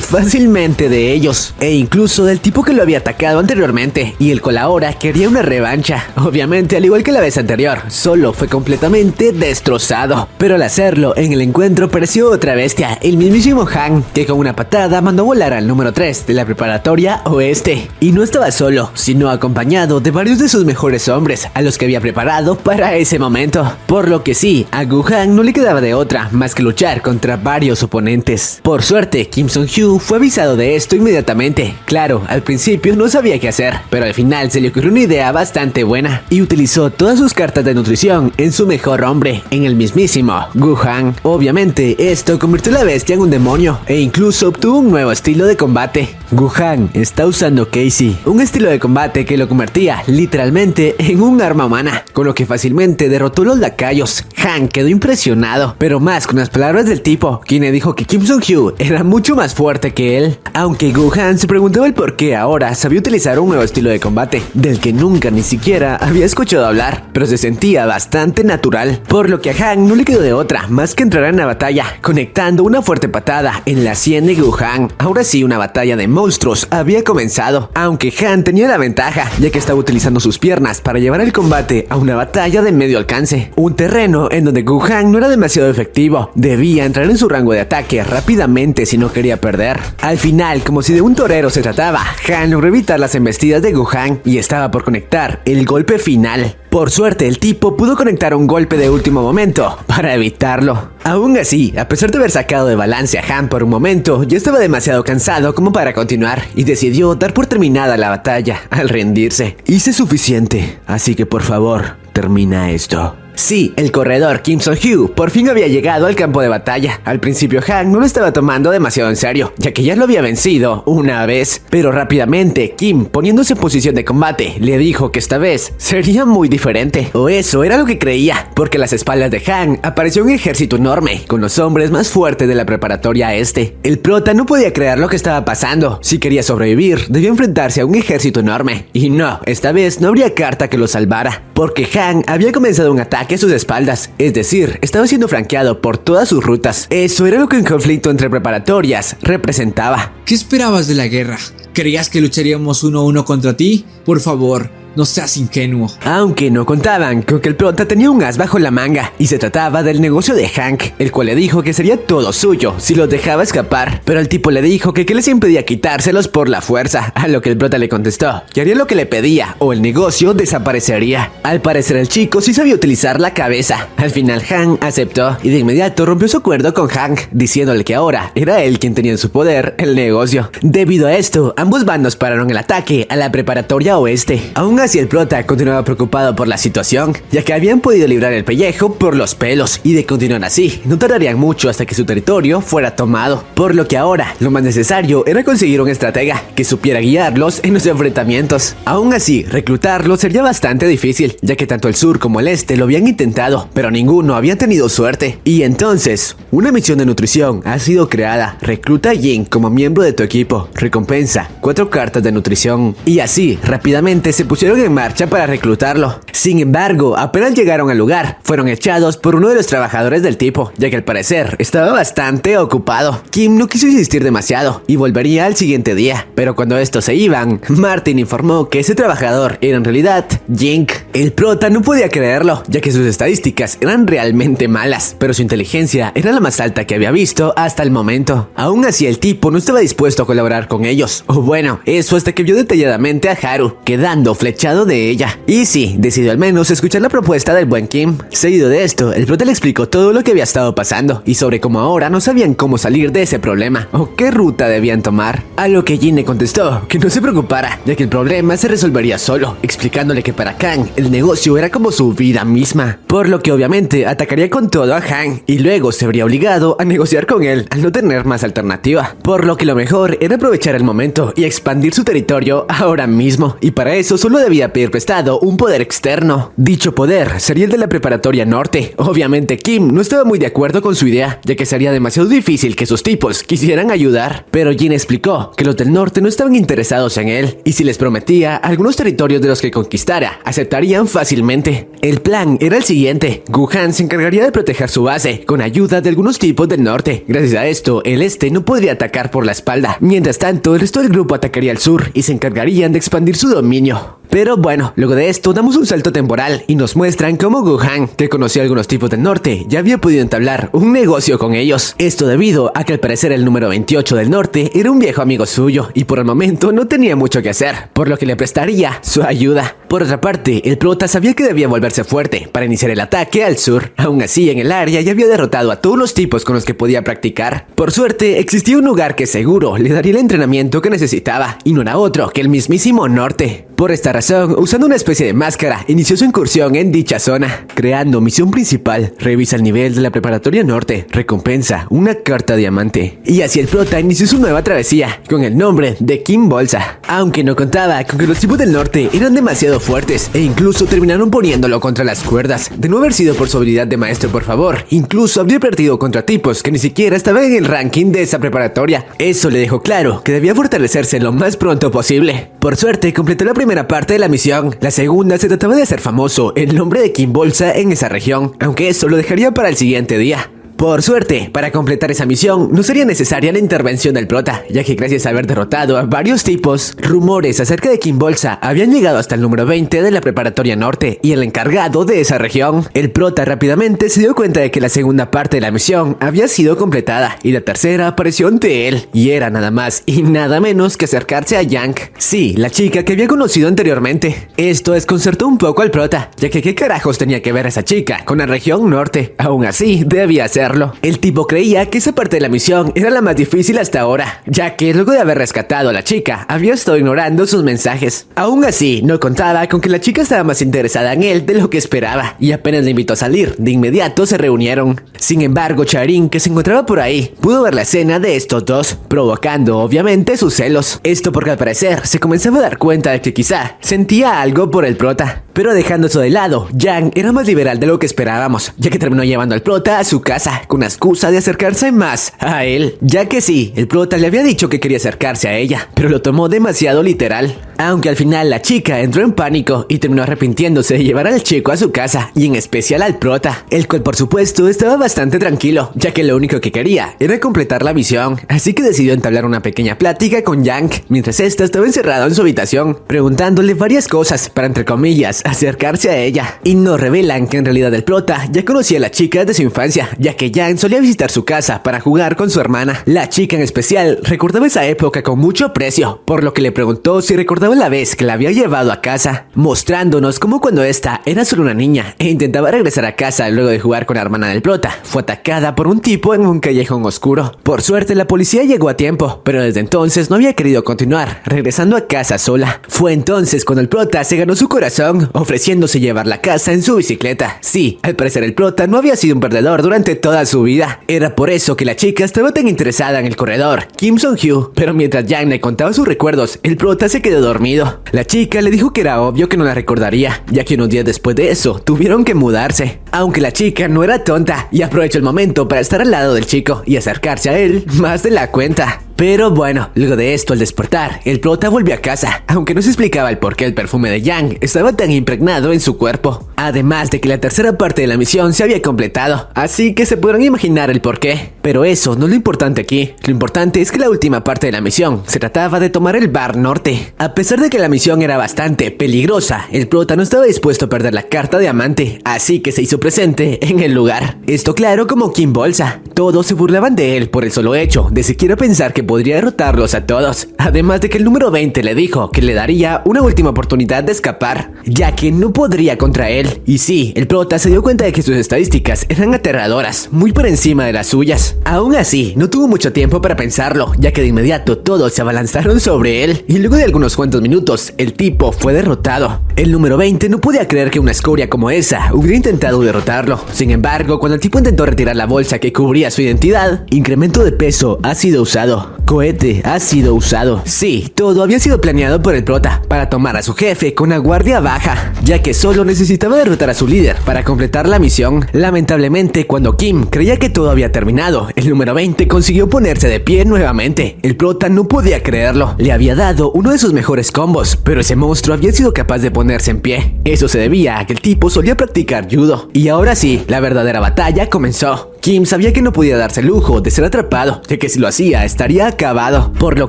fácilmente de ellos, e incluso del tipo que lo había atacado anteriormente, y el cual ahora quería una revancha. Obviamente, al igual que la vez anterior, solo fue completamente destrozado, pero al hacerlo en el encuentro apareció otra bestia, el mismísimo Han, que con una patada mandó volar al número 3 de la preparatoria oeste. Y no estaba solo, sino acompañado de varios de sus mejores hombres, a los que había preparado para ese momento. Por lo que sí, a Gu-Han no le quedaba de otra más que luchar contra varios oponentes. Por suerte, Kim Sung-Hyu fue avisado de esto inmediatamente. Claro, al principio no sabía qué hacer, pero al final se le ocurrió una idea bastante buena, y utilizó todas sus cartas de nutrición en su mejor hombre, en el mismísimo Gu-Han. Obviamente, esto convirtió a la bestia en un demonio, e incluso obtuvo un nuevo estilo de combate. Gu-Han está usando Casey, un estilo de combate que lo convertía literalmente en un arma humana, con lo que fácilmente derrotó a los lacayos. Han quedó impresionado, pero más con las palabras del tipo, quien le dijo que Kim Sung-Hyu era mucho más fuerte que él. Aunque Gu-Han se preguntaba el por qué ahora sabía utilizar un nuevo estilo de combate, del que nunca ni siquiera había escuchado hablar, pero se sentía bastante natural, por lo que a Han no le quedó de otra más que entrar en la batalla, conectando una fuerte patada en la sien de Gu-Han. Ahora sí, una batalla de monstruos había comenzado, aunque Han tenía la ventaja, ya que estaba utilizando sus piernas para llevar el combate a una batalla de medio alcance, un terreno en donde Gu-Han no era demasiado efectivo. Debía entrar en su rango de ataque rápidamente si no quería perder. Al final, como si de un torero se trataba, Han logró evitar las embestidas de Gu-Han y estaba por conectar el golpe final. Por suerte, el tipo pudo conectar un golpe de último momento para evitarlo. Aún así, a pesar de haber sacado de balance a Han por un momento, ya estaba demasiado cansado como para continuar y decidió dar por terminada la batalla al rendirse. Hice suficiente, así que por favor, termina esto. Sí, el corredor Kim Sung-Hyu por fin había llegado al campo de batalla. Al principio Han no lo estaba tomando demasiado en serio, ya que ya lo había vencido una vez. Pero rápidamente Kim, poniéndose en posición de combate, le dijo que esta vez sería muy diferente. O eso era lo que creía, porque a las espaldas de Han apareció un ejército enorme, con los hombres más fuertes de la preparatoria este. El prota no podía creer lo que estaba pasando. Si quería sobrevivir, debía enfrentarse a un ejército enorme. Y no, esta vez no habría carta que lo salvara, porque Han había comenzado un ataque a sus espaldas, es decir, estaba siendo franqueado por todas sus rutas. Eso era lo que un conflicto entre preparatorias representaba. ¿Qué esperabas de la guerra? ¿Creías que lucharíamos 1-1 contra ti? Por favor, no seas ingenuo. Aunque no contaban con que el prota tenía un as bajo la manga, y se trataba del negocio de Hank, el cual le dijo que sería todo suyo si los dejaba escapar. Pero el tipo le dijo que les impedía quitárselos por la fuerza, a lo que el prota le contestó que haría lo que le pedía o el negocio desaparecería. Al parecer el chico sí sabía utilizar la cabeza. Al final Hank aceptó y de inmediato rompió su acuerdo con Hank, diciéndole que ahora era él quien tenía en su poder el negocio. Debido a esto, ambos bandos pararon el ataque a la preparatoria oeste. Aún así el prota continuaba preocupado por la situación, ya que habían podido librar el pellejo por los pelos, y de continuar así, no tardarían mucho hasta que su territorio fuera tomado. Por lo que ahora, lo más necesario era conseguir un estratega que supiera guiarlos en los enfrentamientos. Aún así, reclutarlos sería bastante difícil, ya que tanto el sur como el este lo habían intentado, pero ninguno había tenido suerte. Y entonces, una misión de nutrición ha sido creada. Recluta a Jin como miembro de tu equipo. Recompensa: 4 cartas de nutrición. Y así, rápidamente se pusieron en marcha para reclutarlo. Sin embargo, apenas llegaron al lugar, fueron echados por uno de los trabajadores del tipo, ya que al parecer estaba bastante ocupado. Kim no quiso insistir demasiado y volvería al siguiente día, pero cuando estos se iban, Martin informó que ese trabajador era en realidad Jink. El prota no podía creerlo, ya que sus estadísticas eran realmente malas, pero su inteligencia era la más alta que había visto hasta el momento. Aún así, el tipo no estaba dispuesto a colaborar con ellos, o bueno, eso hasta que vio detalladamente a Haru, quedando flechado aprovechado de ella. Y sí, decidió al menos escuchar la propuesta del buen Kim. Seguido de esto, el prota le explicó todo lo que había estado pasando y sobre cómo ahora no sabían cómo salir de ese problema o qué ruta debían tomar. A lo que Jin le contestó que no se preocupara, ya que el problema se resolvería solo, explicándole que para Kang el negocio era como su vida misma, por lo que obviamente atacaría con todo a Han y luego se vería obligado a negociar con él al no tener más alternativa, por lo que lo mejor era aprovechar el momento y expandir su territorio ahora mismo, y para eso solo debía pedir prestado un poder externo. Dicho poder sería el de la preparatoria norte. Obviamente Kim no estaba muy de acuerdo con su idea, ya que sería demasiado difícil que sus tipos quisieran ayudar, pero Jin explicó que los del norte no estaban interesados en él, y si les prometía algunos territorios de los que conquistara, aceptarían fácilmente. El plan era el siguiente: Wuhan se encargaría de proteger su base, con ayuda de algunos tipos del norte. Gracias a esto, el este no podría atacar por la espalda. Mientras tanto, el resto del grupo atacaría al sur y se encargarían de expandir su dominio. Pero bueno, luego de esto damos un salto temporal y nos muestran cómo Wuhan, que conocía a algunos tipos del norte, ya había podido entablar un negocio con ellos. Esto debido a que al parecer el número 28 del norte era un viejo amigo suyo y por el momento no tenía mucho que hacer, por lo que le prestaría su ayuda. Por otra parte, el prota sabía que debía volverse fuerte para iniciar el ataque al sur. Aún así, en el área ya había derrotado a todos los tipos con los que podía practicar. Por suerte, existía un lugar que seguro le daría el entrenamiento que necesitaba, y no era otro que el mismísimo norte. Por esta razón, usando una especie de máscara, inició su incursión en dicha zona, creando misión principal: revisa el nivel de la preparatoria norte, recompensa una carta diamante. Y así el prota inició su nueva travesía, con el nombre de Kim Bolsa. Aunque no contaba con que los tipos del norte eran demasiado fuertes, e incluso terminaron poniéndolo contra las cuerdas. De no haber sido por su habilidad de maestro, por favor, incluso habría perdido contra tipos que ni siquiera estaban en el ranking de esa preparatoria. Eso le dejó claro que debía fortalecerse lo más pronto posible. Por suerte, completó la primera parte de la misión. La segunda se trataba de hacer famoso el nombre de Kim Bolsa en esa región, aunque eso lo dejaría para el siguiente día. Por suerte, para completar esa misión no sería necesaria la intervención del prota, ya que gracias a haber derrotado a varios tipos, rumores acerca de Kim Bolsa habían llegado hasta el número 20 de la preparatoria norte y el encargado de esa región. El prota rápidamente se dio cuenta de que la segunda parte de la misión había sido completada y la tercera apareció ante él, y era nada más y nada menos que acercarse a Yang. Sí, la chica que había conocido anteriormente. Esto desconcertó un poco al prota, ya que qué carajos tenía que ver esa chica con la región norte. Aún así, debía ser. El tipo creía que esa parte de la misión era la más difícil hasta ahora, ya que luego de haber rescatado a la chica, había estado ignorando sus mensajes. Aún así, no contaba con que la chica estaba más interesada en él de lo que esperaba, y apenas le invitó a salir, de inmediato se reunieron. Sin embargo, Charin, que se encontraba por ahí, pudo ver la escena de estos dos, provocando obviamente sus celos. Esto porque al parecer se comenzaba a dar cuenta de que quizá sentía algo por el prota. Pero dejando eso de lado, Yang era más liberal de lo que esperábamos, ya que terminó llevando al prota a su casa, con la excusa de acercarse más a él, ya que sí, el prota le había dicho que quería acercarse a ella, pero lo tomó demasiado literal. Aunque al final la chica entró en pánico y terminó arrepintiéndose de llevar al chico a su casa, y en especial al prota, el cual por supuesto estaba bastante tranquilo, ya que lo único que quería era completar la misión, así que decidió entablar una pequeña plática con Yang, mientras ésta estaba encerrada en su habitación, preguntándole varias cosas para, entre comillas, acercarse a ella. Y nos revelan que en realidad el prota ya conocía a la chica desde su infancia, ya que Yang solía visitar su casa para jugar con su hermana. La chica en especial recordaba esa época con mucho aprecio, por lo que le preguntó si recordaba la vez que la había llevado a casa, mostrándonos cómo cuando esta era solo una niña e intentaba regresar a casa luego de jugar con la hermana del prota, fue atacada por un tipo en un callejón oscuro. Por suerte la policía llegó a tiempo, pero desde entonces no había querido continuar, regresando a casa sola. Fue entonces cuando el prota se ganó su corazón, ofreciéndose llevar la casa en su bicicleta. Sí, al parecer el prota no había sido un perdedor durante toda su vida. Era por eso que la chica estaba tan interesada en el corredor, Kim Song-hyo, pero mientras Yang le contaba sus recuerdos, el prota se quedó dormido. La chica le dijo que era obvio que no la recordaría, ya que unos días después de eso tuvieron que mudarse. Aunque la chica no era tonta y aprovechó el momento para estar al lado del chico y acercarse a él más de la cuenta. Pero bueno, luego de esto, al despertar, el prota volvió a casa, aunque no se explicaba el por qué el perfume de Yang estaba tan impregnado en su cuerpo. Además de que la tercera parte de la misión se había completado, así que se podrán imaginar el por qué. Pero eso no es lo importante aquí. Lo importante es que la última parte de la misión se trataba de tomar el bar norte. A pesar de que la misión era bastante peligrosa, el prota no estaba dispuesto a perder la carta diamante, así que se hizo presente en el lugar. Esto claro como Kim Bolsa. Todos se burlaban de él por el solo hecho de siquiera pensar que podría derrotarlos a todos, además de que el número 20 le dijo que le daría una última oportunidad de escapar, ya que no podría contra él. Y sí, el prota se dio cuenta de que sus estadísticas eran aterradoras, muy por encima de las suyas. Aún así, no tuvo mucho tiempo para pensarlo, ya que de inmediato todos se abalanzaron sobre él, y luego de algunos cuantos minutos, el tipo fue derrotado. El número 20 no podía creer que una escoria como esa hubiera intentado derrotarlo. Sin embargo, cuando el tipo intentó retirar la bolsa que cubría su identidad, incremento de peso ha sido usado. Cohete ha sido usado. Sí, todo había sido planeado por el prota para tomar a su jefe con la guardia baja, ya que solo necesitaba derrotar a su líder para completar la misión. Lamentablemente, cuando Kim creía que todo había terminado, el número 20 consiguió ponerse de pie nuevamente. El prota no podía creerlo. Le había dado uno de sus mejores combos, pero ese monstruo había sido capaz de ponerse en pie. Eso se debía a que el tipo solía practicar judo. Y ahora sí, la verdadera batalla comenzó. Kim sabía que no podía darse el lujo de ser atrapado, ya que si lo hacía estaría acabado, por lo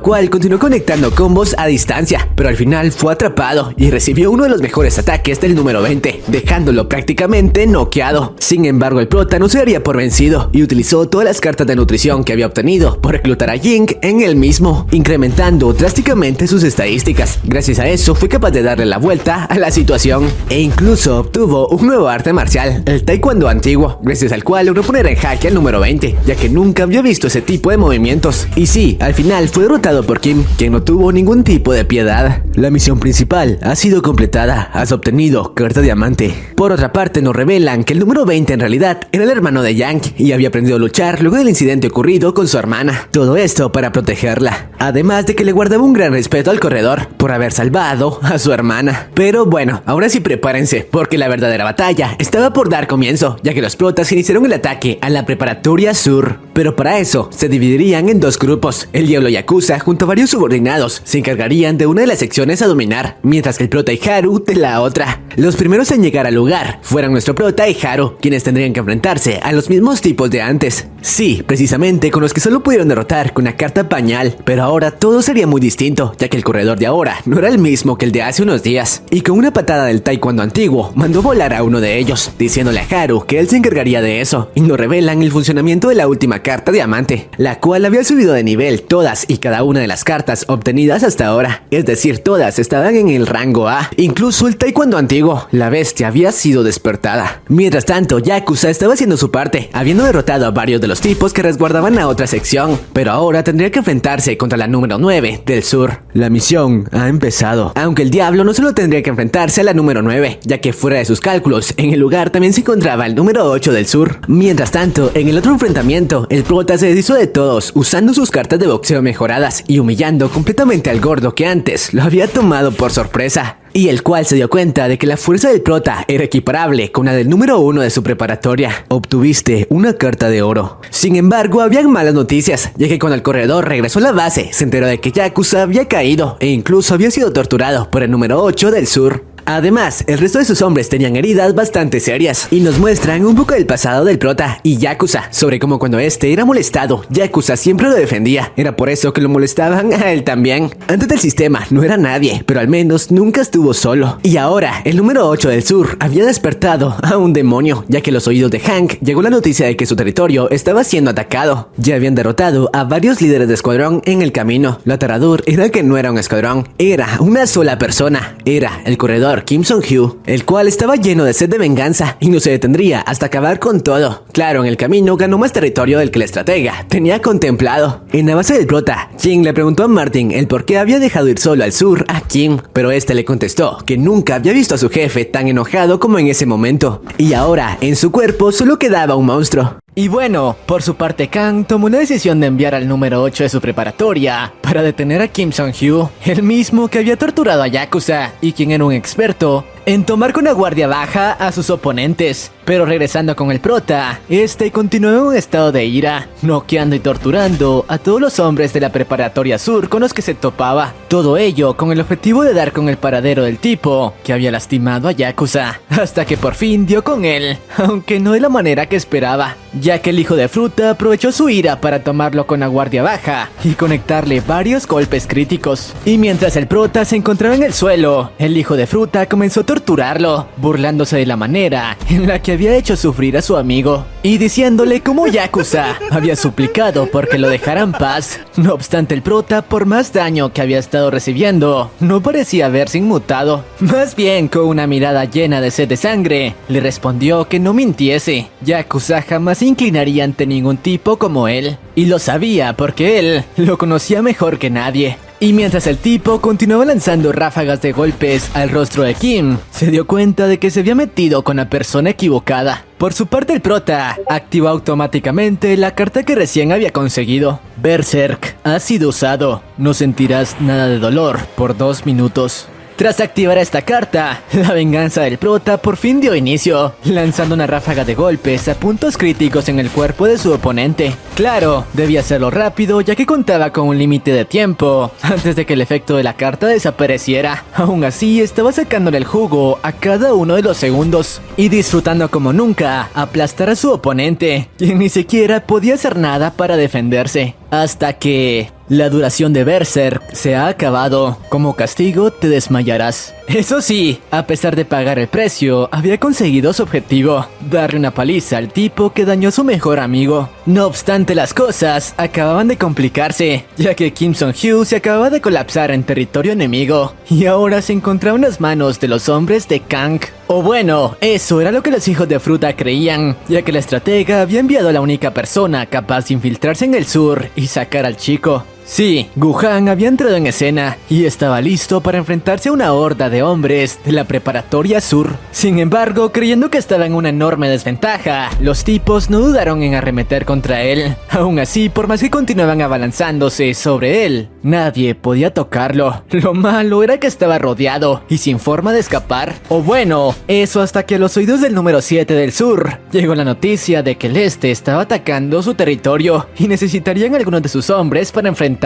cual continuó conectando combos a distancia, pero al final fue atrapado y recibió uno de los mejores ataques del número 20, dejándolo prácticamente noqueado. Sin embargo, el prota no se daría por vencido y utilizó todas las cartas de nutrición que había obtenido por reclutar a Jing en él mismo, incrementando drásticamente sus estadísticas. Gracias a eso fue capaz de darle la vuelta a la situación e incluso obtuvo un nuevo arte marcial, el taekwondo antiguo, gracias al cual logró poner en jaque al número 20, ya que nunca había visto ese tipo de movimientos. Y sí, al final fue derrotado por Kim, quien no tuvo ningún tipo de piedad. La misión principal ha sido completada, has obtenido carta diamante. Por otra parte, nos revelan que el número 20 en realidad era el hermano de Yang y había aprendido a luchar luego del incidente ocurrido con su hermana. Todo esto para protegerla, además de que le guardaba un gran respeto al corredor por haber salvado a su hermana. Pero bueno, ahora sí prepárense, porque la verdadera batalla estaba por dar comienzo, ya que los protas iniciaron el ataque a la preparatoria sur. Pero para eso se dividirían en dos grupos. El Diablo Yakuza junto a varios subordinados se encargarían de una de las secciones a dominar, mientras que el prota y Haru de la otra. Los primeros en llegar al lugar fueran nuestro prota y Haru, quienes tendrían que enfrentarse a los mismos tipos de antes. Sí, precisamente con los que solo pudieron derrotar con una carta pañal, pero ahora todo sería muy distinto, ya que el corredor de ahora no era el mismo que el de hace unos días, y con una patada del taekwondo antiguo mandó volar a uno de ellos, diciéndole a Haru que él se encargaría de eso, y nos revelan el funcionamiento de la última carta diamante, la cual había subido de nivel todas y cada una de las cartas obtenidas hasta ahora, es decir, todas estaban en el rango A, incluso el taekwondo antiguo. La bestia había sido despertada. Mientras tanto, Yakuza estaba haciendo su parte, habiendo derrotado a varios de los tipos que resguardaban a otra sección, pero ahora tendría que enfrentarse contra la número 9 del sur. La misión ha empezado, aunque el diablo no solo tendría que enfrentarse a la número 9, ya que fuera de sus cálculos, en el lugar también se encontraba el número 8 del sur. Mientras tanto, en el otro enfrentamiento, el prota se deshizo de todos, usando sus cartas de boxeo mejoradas y humillando completamente al gordo que antes lo había tomado por sorpresa, y el cual se dio cuenta de que la fuerza del prota era equiparable con la del número 1 de su preparatoria. Obtuviste una carta de oro. Sin embargo, habían malas noticias, ya que cuando el corredor regresó a la base, se enteró de que Yakuza había caído e incluso había sido torturado por el número 8 del sur. Además, el resto de sus hombres tenían heridas bastante serias y nos muestran un poco del pasado del prota y Yakuza, sobre cómo cuando este era molestado, Yakuza siempre lo defendía. Era por eso que lo molestaban a él también. Antes del sistema no era nadie, pero al menos nunca estuvo solo. Y ahora, el número 8 del sur había despertado a un demonio, ya que a los oídos de Hank llegó la noticia de que su territorio estaba siendo atacado. Ya habían derrotado a varios líderes de escuadrón en el camino. Lo aterrador era que no era un escuadrón, era una sola persona. Era el corredor Kim Song-hyo, el cual estaba lleno de sed de venganza y no se detendría hasta acabar con todo. Claro, en el camino ganó más territorio del que el estratega tenía contemplado. En la base del prota, Jing le preguntó a Martin el por qué había dejado ir solo al sur a Kim, pero este le contestó que nunca había visto a su jefe tan enojado como en ese momento, y ahora en su cuerpo solo quedaba un monstruo. Y bueno, por su parte Kang tomó la decisión de enviar al número 8 de su preparatoria para detener a Kim Song-hyo, el mismo que había torturado a Yakuza y quien era un experto en tomar con la guardia baja a sus oponentes. Pero regresando con el prota, este continuó en un estado de ira, noqueando y torturando a todos los hombres de la preparatoria sur con los que se topaba. Todo ello con el objetivo de dar con el paradero del tipo que había lastimado a Yakuza, hasta que por fin dio con él, aunque no de la manera que esperaba, ya que el hijo de fruta aprovechó su ira para tomarlo con la guardia baja y conectarle varios golpes críticos. Y mientras el prota se encontraba en el suelo, el hijo de fruta comenzó a torturarlo, burlándose de la manera en la que había hecho sufrir a su amigo y diciéndole cómo Yakuza había suplicado porque lo dejara en paz. No obstante, el prota, por más daño que había estado recibiendo, no parecía haberse inmutado. Más bien, con una mirada llena de sed de sangre, le respondió que no mintiese. Yakuza jamás se inclinaría ante ningún tipo como él, y lo sabía porque él lo conocía mejor que nadie. Y mientras el tipo continuaba lanzando ráfagas de golpes al rostro de Kim, se dio cuenta de que se había metido con la persona equivocada. Por su parte, el prota activó automáticamente la carta que recién había conseguido. Berserk ha sido usado. No sentirás nada de dolor por 2 minutos. Tras activar esta carta, la venganza del prota por fin dio inicio, lanzando una ráfaga de golpes a puntos críticos en el cuerpo de su oponente. Claro, debía hacerlo rápido ya que contaba con un límite de tiempo antes de que el efecto de la carta desapareciera. Aún así, estaba sacándole el jugo a cada uno de los segundos y disfrutando como nunca aplastar a su oponente, quien ni siquiera podía hacer nada para defenderse. Hasta que la duración de Berserk se ha acabado. Como castigo te desmayarás. Eso sí, a pesar de pagar el precio, había conseguido su objetivo, darle una paliza al tipo que dañó a su mejor amigo. No obstante, las cosas acababan de complicarse, ya que Kim Sung-hyo se acababa de colapsar en territorio enemigo y ahora se encontraba en las manos de los hombres de Kang. O bueno, eso era lo que los hijos de fruta creían, ya que la estratega había enviado a la única persona capaz de infiltrarse en el sur y sacar al chico. Sí, Gu-han había entrado en escena y estaba listo para enfrentarse a una horda de hombres de la preparatoria sur. Sin embargo, creyendo que estaba en una enorme desventaja, los tipos no dudaron en arremeter contra él. Aún así, por más que continuaban abalanzándose sobre él, nadie podía tocarlo. Lo malo era que estaba rodeado y sin forma de escapar. O bueno, eso hasta que a los oídos del número 7 del sur llegó la noticia de que el este estaba atacando su territorio y necesitarían algunos de sus hombres para enfrentarlos.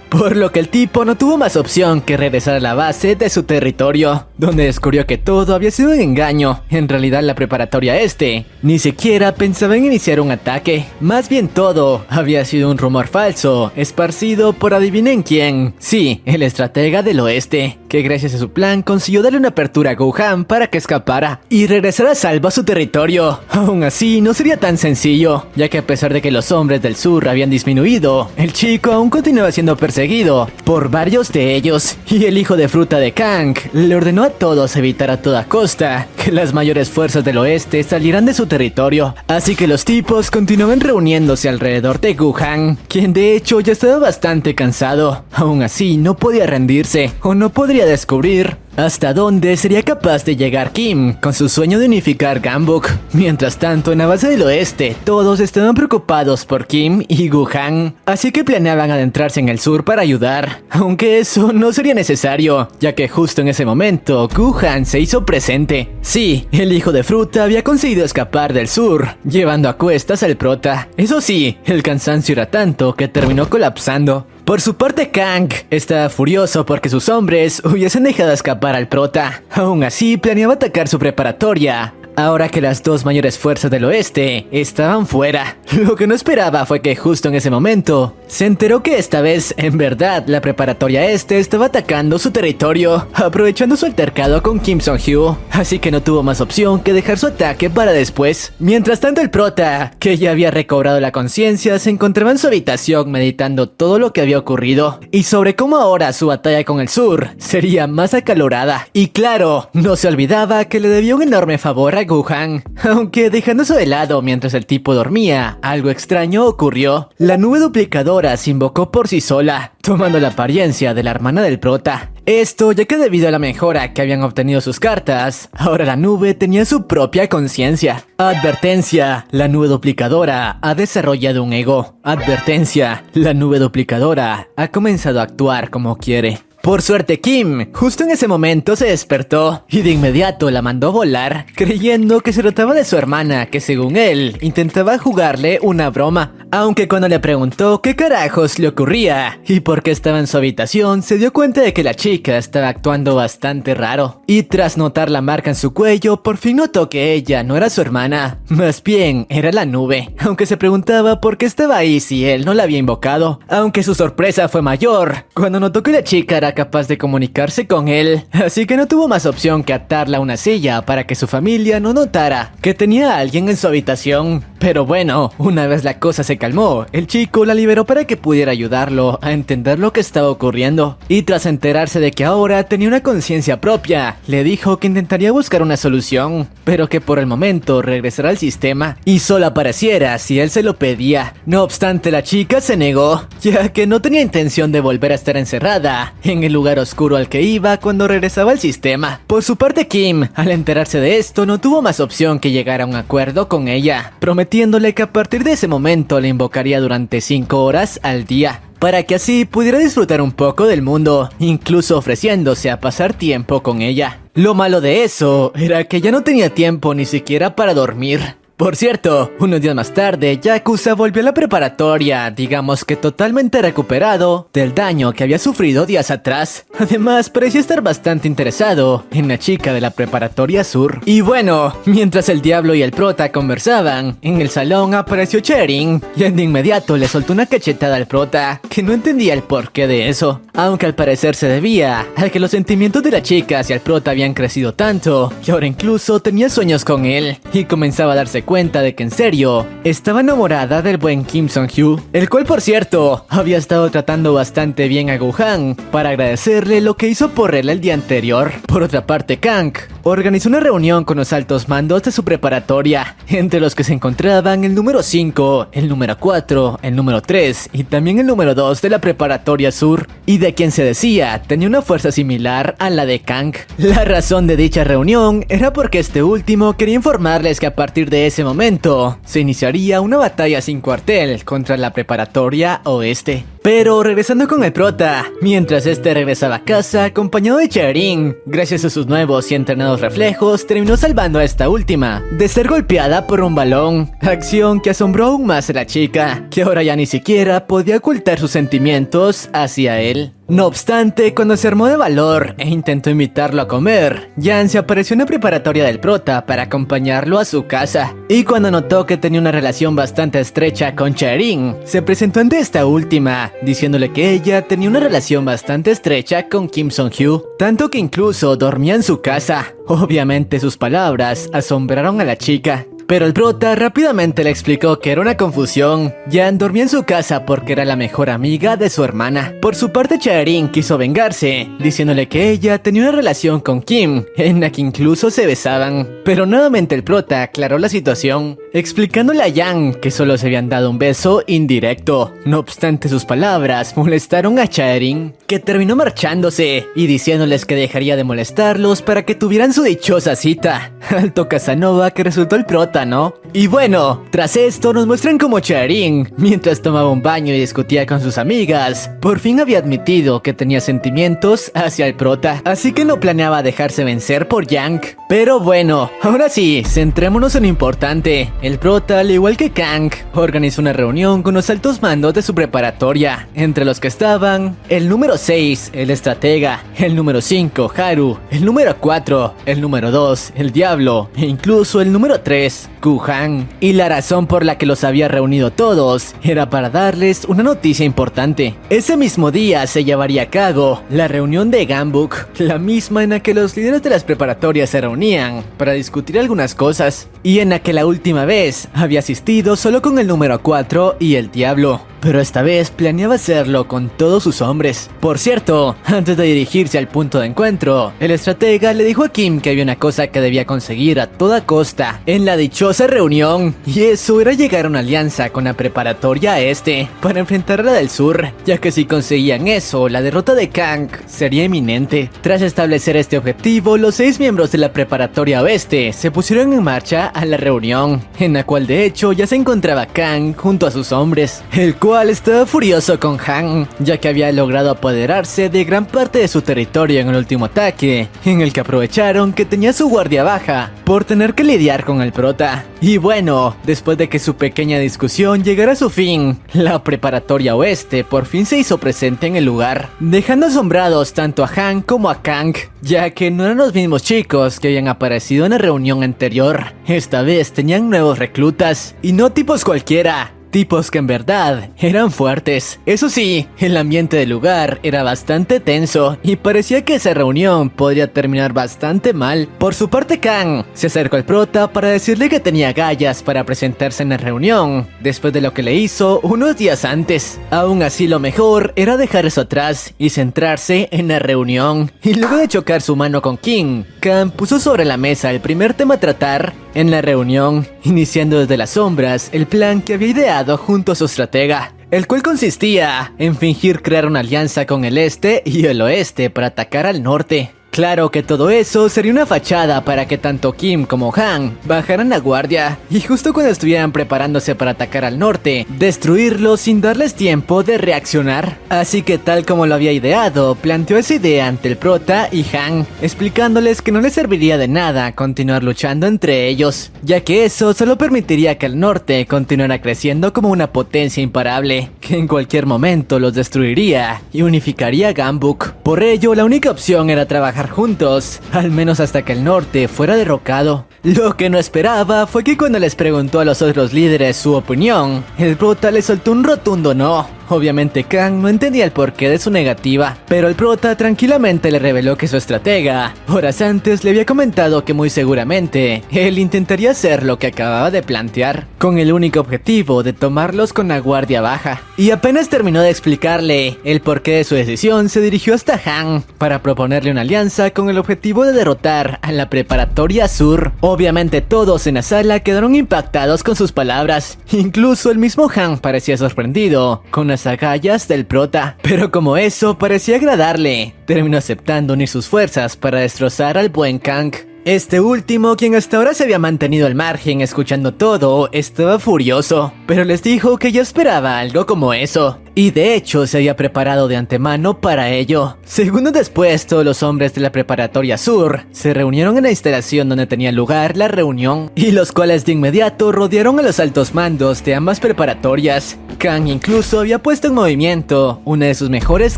Por lo que el tipo no tuvo más opción que regresar a la base de su territorio, donde descubrió que todo había sido un engaño. En realidad, la preparatoria este ni siquiera pensaba en iniciar un ataque. Más bien todo había sido un rumor falso, esparcido por adivinen quién. Sí, el estratega del oeste, que gracias a su plan consiguió darle una apertura a Gu-han para que escapara y regresara a salvo a su territorio. Aún así, no sería tan sencillo, ya que a pesar de que los hombres del sur habían disminuido, el chico aún continuaba siendo perseguido por varios de ellos, y el hijo de fruta de Kang le ordenó a todos evitar a toda costa que las mayores fuerzas del oeste salieran de su territorio. Así que los tipos continuaban reuniéndose alrededor de Gu-han, quien de hecho ya estaba bastante cansado. Aún así, no podía rendirse o no podría descubrir hasta dónde sería capaz de llegar Kim con su sueño de unificar Gambuk. Mientras tanto, en la base del oeste, todos estaban preocupados por Kim y Gu-han, así que planeaban adentrarse en el sur para ayudar, aunque eso no sería necesario, ya que justo en ese momento, Gu-han se hizo presente. Sí, el hijo de fruta había conseguido escapar del sur, llevando a cuestas al prota. Eso sí, el cansancio era tanto que terminó colapsando. Por su parte, Kang estaba furioso porque sus hombres hubiesen dejado escapar al prota. Aún así, planeaba atacar su preparatoria, ahora que las dos mayores fuerzas del oeste estaban fuera. Lo que no esperaba fue que justo en ese momento se enteró que esta vez, en verdad, la preparatoria este estaba atacando su territorio, aprovechando su altercado con Kim Sung-hyo, así que no tuvo más opción que dejar su ataque para después. Mientras tanto, el prota, que ya había recobrado la conciencia, se encontraba en su habitación meditando todo lo que había ocurrido y sobre cómo ahora su batalla con el sur sería más acalorada. Y claro, no se olvidaba que le debía un enorme favor a Gu-han, aunque dejándose de lado mientras el tipo dormía, algo extraño ocurrió. La nube duplicadora se invocó por sí sola, tomando la apariencia de la hermana del prota. Esto ya que debido a la mejora que habían obtenido sus cartas, ahora la nube tenía su propia conciencia. Advertencia, la nube duplicadora ha desarrollado un ego. Advertencia, la nube duplicadora ha comenzado a actuar como quiere. Por suerte, Kim justo en ese momento se despertó y de inmediato la mandó volar, creyendo que se trataba de su hermana, que según él intentaba jugarle una broma. Aunque cuando le preguntó qué carajos le ocurría y por qué estaba en su habitación, se dio cuenta de que la chica estaba actuando bastante raro. Y tras notar la marca en su cuello, por fin notó que ella no era su hermana, más bien era la nube. Aunque se preguntaba por qué estaba ahí si él no la había invocado. Aunque su sorpresa fue mayor cuando notó que la chica era era capaz de comunicarse con él, así que no tuvo más opción que atarla a una silla para que su familia no notara que tenía a alguien en su habitación. Pero bueno, una vez la cosa se calmó, el chico la liberó para que pudiera ayudarlo a entender lo que estaba ocurriendo. Y tras enterarse de que ahora tenía una conciencia propia, le dijo que intentaría buscar una solución, pero que por el momento regresará al sistema y solo apareciera si él se lo pedía. No obstante, la chica se negó, ya que no tenía intención de volver a estar encerrada en el lugar oscuro al que iba cuando regresaba al sistema. Por su parte, Kim, al enterarse de esto, no tuvo más opción que llegar a un acuerdo con ella, prometiéndole que a partir de ese momento le invocaría durante 5 horas al día, para que así pudiera disfrutar un poco del mundo, incluso ofreciéndose a pasar tiempo con ella. Lo malo de eso era que ya no tenía tiempo ni siquiera para dormir. Por cierto, unos días más tarde, Yakuza volvió a la preparatoria, digamos que totalmente recuperado del daño que había sufrido días atrás. Además, parecía estar bastante interesado en la chica de la preparatoria sur. Y bueno, mientras el diablo y el prota conversaban, en el salón apareció Cherin, y de inmediato le soltó una cachetada al prota, que no entendía el porqué de eso, aunque al parecer se debía a que los sentimientos de la chica hacia el prota habían crecido tanto, que ahora incluso tenía sueños con él, y comenzaba a darse cuenta de que en serio estaba enamorada del buen Kim Sung-hyo, el cual por cierto había estado tratando bastante bien a Go-han para agradecerle lo que hizo por él el día anterior. Por otra parte, Kang organizó una reunión con los altos mandos de su preparatoria, entre los que se encontraban el número 5, el número 4, el número 3 y también el número 2 de la preparatoria sur, y de quien se decía tenía una fuerza similar a la de Kang. La razón de dicha reunión era porque este último quería informarles que a partir de ese momento se iniciaría una batalla sin cuartel contra la preparatoria oeste. Pero regresando con el prota, mientras este regresaba a casa acompañado de Cherin, gracias a sus nuevos y entrenados reflejos, terminó salvando a esta última de ser golpeada por un balón, acción que asombró aún más a la chica, que ahora ya ni siquiera podía ocultar sus sentimientos hacia él. No obstante, cuando se armó de valor e intentó invitarlo a comer, Jan se apareció en la preparatoria del prota para acompañarlo a su casa. Y cuando notó que tenía una relación bastante estrecha con Cherin, se presentó ante esta última, diciéndole que ella tenía una relación bastante estrecha con Kim Sung-hyo, tanto que incluso dormía en su casa. Obviamente sus palabras asombraron a la chica, pero el prota rápidamente le explicó que era una confusión. Jan dormía en su casa porque era la mejor amiga de su hermana. Por su parte, Cherin quiso vengarse, diciéndole que ella tenía una relación con Kim, en la que incluso se besaban. Pero nuevamente el prota aclaró la situación, explicándole a Jan que solo se habían dado un beso indirecto. No obstante, sus palabras molestaron a Cherin, que terminó marchándose y diciéndoles que dejaría de molestarlos para que tuvieran su dichosa cita. Alto Casanova que resultó el prota, ¿no? Y bueno, tras esto nos muestran como Cherin, mientras tomaba un baño y discutía con sus amigas, por fin había admitido que tenía sentimientos hacia el prota, así que no planeaba dejarse vencer por Yang. Pero bueno, ahora sí, centrémonos en lo importante. El prota, al igual que Kang, organizó una reunión con los altos mandos de su preparatoria, entre los que estaban el número 6, el estratega, el número 5, Haru, el número 4, el número 2, el diablo, e incluso el número 3, Go-han. Y la razón por la que los había reunido todos era para darles una noticia importante. Ese mismo día se llevaría a cabo la reunión de Ganbuk, la misma en la que los líderes de las preparatorias se reunían para discutir algunas cosas, y en la que la última vez había asistido solo con el número 4 y el diablo. Pero esta vez planeaba hacerlo con todos sus hombres. Por cierto, antes de dirigirse al punto de encuentro, el estratega le dijo a Kim que había una cosa que debía conseguir a toda costa en la dichosa reunión, y eso era llegar a una alianza con la preparatoria este para enfrentar a la del sur, ya que si conseguían eso, la derrota de Kang sería inminente. Tras establecer este objetivo, los 6 miembros de la preparatoria oeste se pusieron en marcha a la reunión, en la cual de hecho ya se encontraba Kang junto a sus hombres, el cual estaba furioso con Han, ya que había logrado apoderarse de gran parte de su territorio en el último ataque, en el que aprovecharon que tenía su guardia baja por tener que lidiar con el prota. Y bueno, después de que su pequeña discusión llegara a su fin, la preparatoria oeste por fin se hizo presente en el lugar, dejando asombrados tanto a Han como a Kang, ya que no eran los mismos chicos que habían aparecido en la reunión anterior. Esta vez tenían nuevos reclutas, y no tipos cualquiera. tipos que en verdad eran fuertes. Eso sí, el ambiente del lugar era bastante tenso y parecía que esa reunión podría terminar bastante mal. Por su parte, Kang se acercó al prota para decirle que tenía agallas para presentarse en la reunión, después de lo que le hizo unos días antes. Aún así, lo mejor era dejar eso atrás y centrarse en la reunión. Y luego de chocar su mano con King, Kang puso sobre la mesa el primer tema a tratar en la reunión, iniciando desde las sombras el plan que había ideado junto a su estratega, el cual consistía en fingir crear una alianza con el este y el oeste para atacar al norte. Claro que todo eso sería una fachada para que tanto Kim como Han bajaran la guardia y justo cuando estuvieran preparándose para atacar al norte, destruirlo sin darles tiempo de reaccionar. Así que tal como lo había ideado, planteó esa idea ante el prota y Han, explicándoles que no les serviría de nada continuar luchando entre ellos, ya que eso solo permitiría que el norte continuara creciendo como una potencia imparable, que en cualquier momento los destruiría y unificaría Gambuk. Por ello, la única opción era trabajar juntos, al menos hasta que el norte fuera derrocado. Lo que no esperaba fue que cuando les preguntó a los otros líderes su opinión, el prota le soltó un rotundo no. Obviamente Kang no entendía el porqué de su negativa, pero el prota tranquilamente le reveló que su estratega horas antes le había comentado que muy seguramente él intentaría hacer lo que acababa de plantear, con el único objetivo de tomarlos con la guardia baja. Y apenas terminó de explicarle el porqué de su decisión, se dirigió hasta Han para proponerle una alianza con el objetivo de derrotar a la preparatoria sur. Obviamente todos en la sala quedaron impactados con sus palabras, incluso el mismo Han parecía sorprendido con las agallas del prota, pero como eso parecía agradarle, terminó aceptando unir sus fuerzas para destrozar al buen Kang. Este último, quien hasta ahora se había mantenido al margen escuchando todo, estaba furioso, pero les dijo que ya esperaba algo como eso, y de hecho se había preparado de antemano para ello. Segundos después, todos los hombres de la preparatoria sur se reunieron en la instalación donde tenía lugar la reunión, y los cuales de inmediato rodearon a los altos mandos de ambas preparatorias. Kang incluso había puesto en movimiento una de sus mejores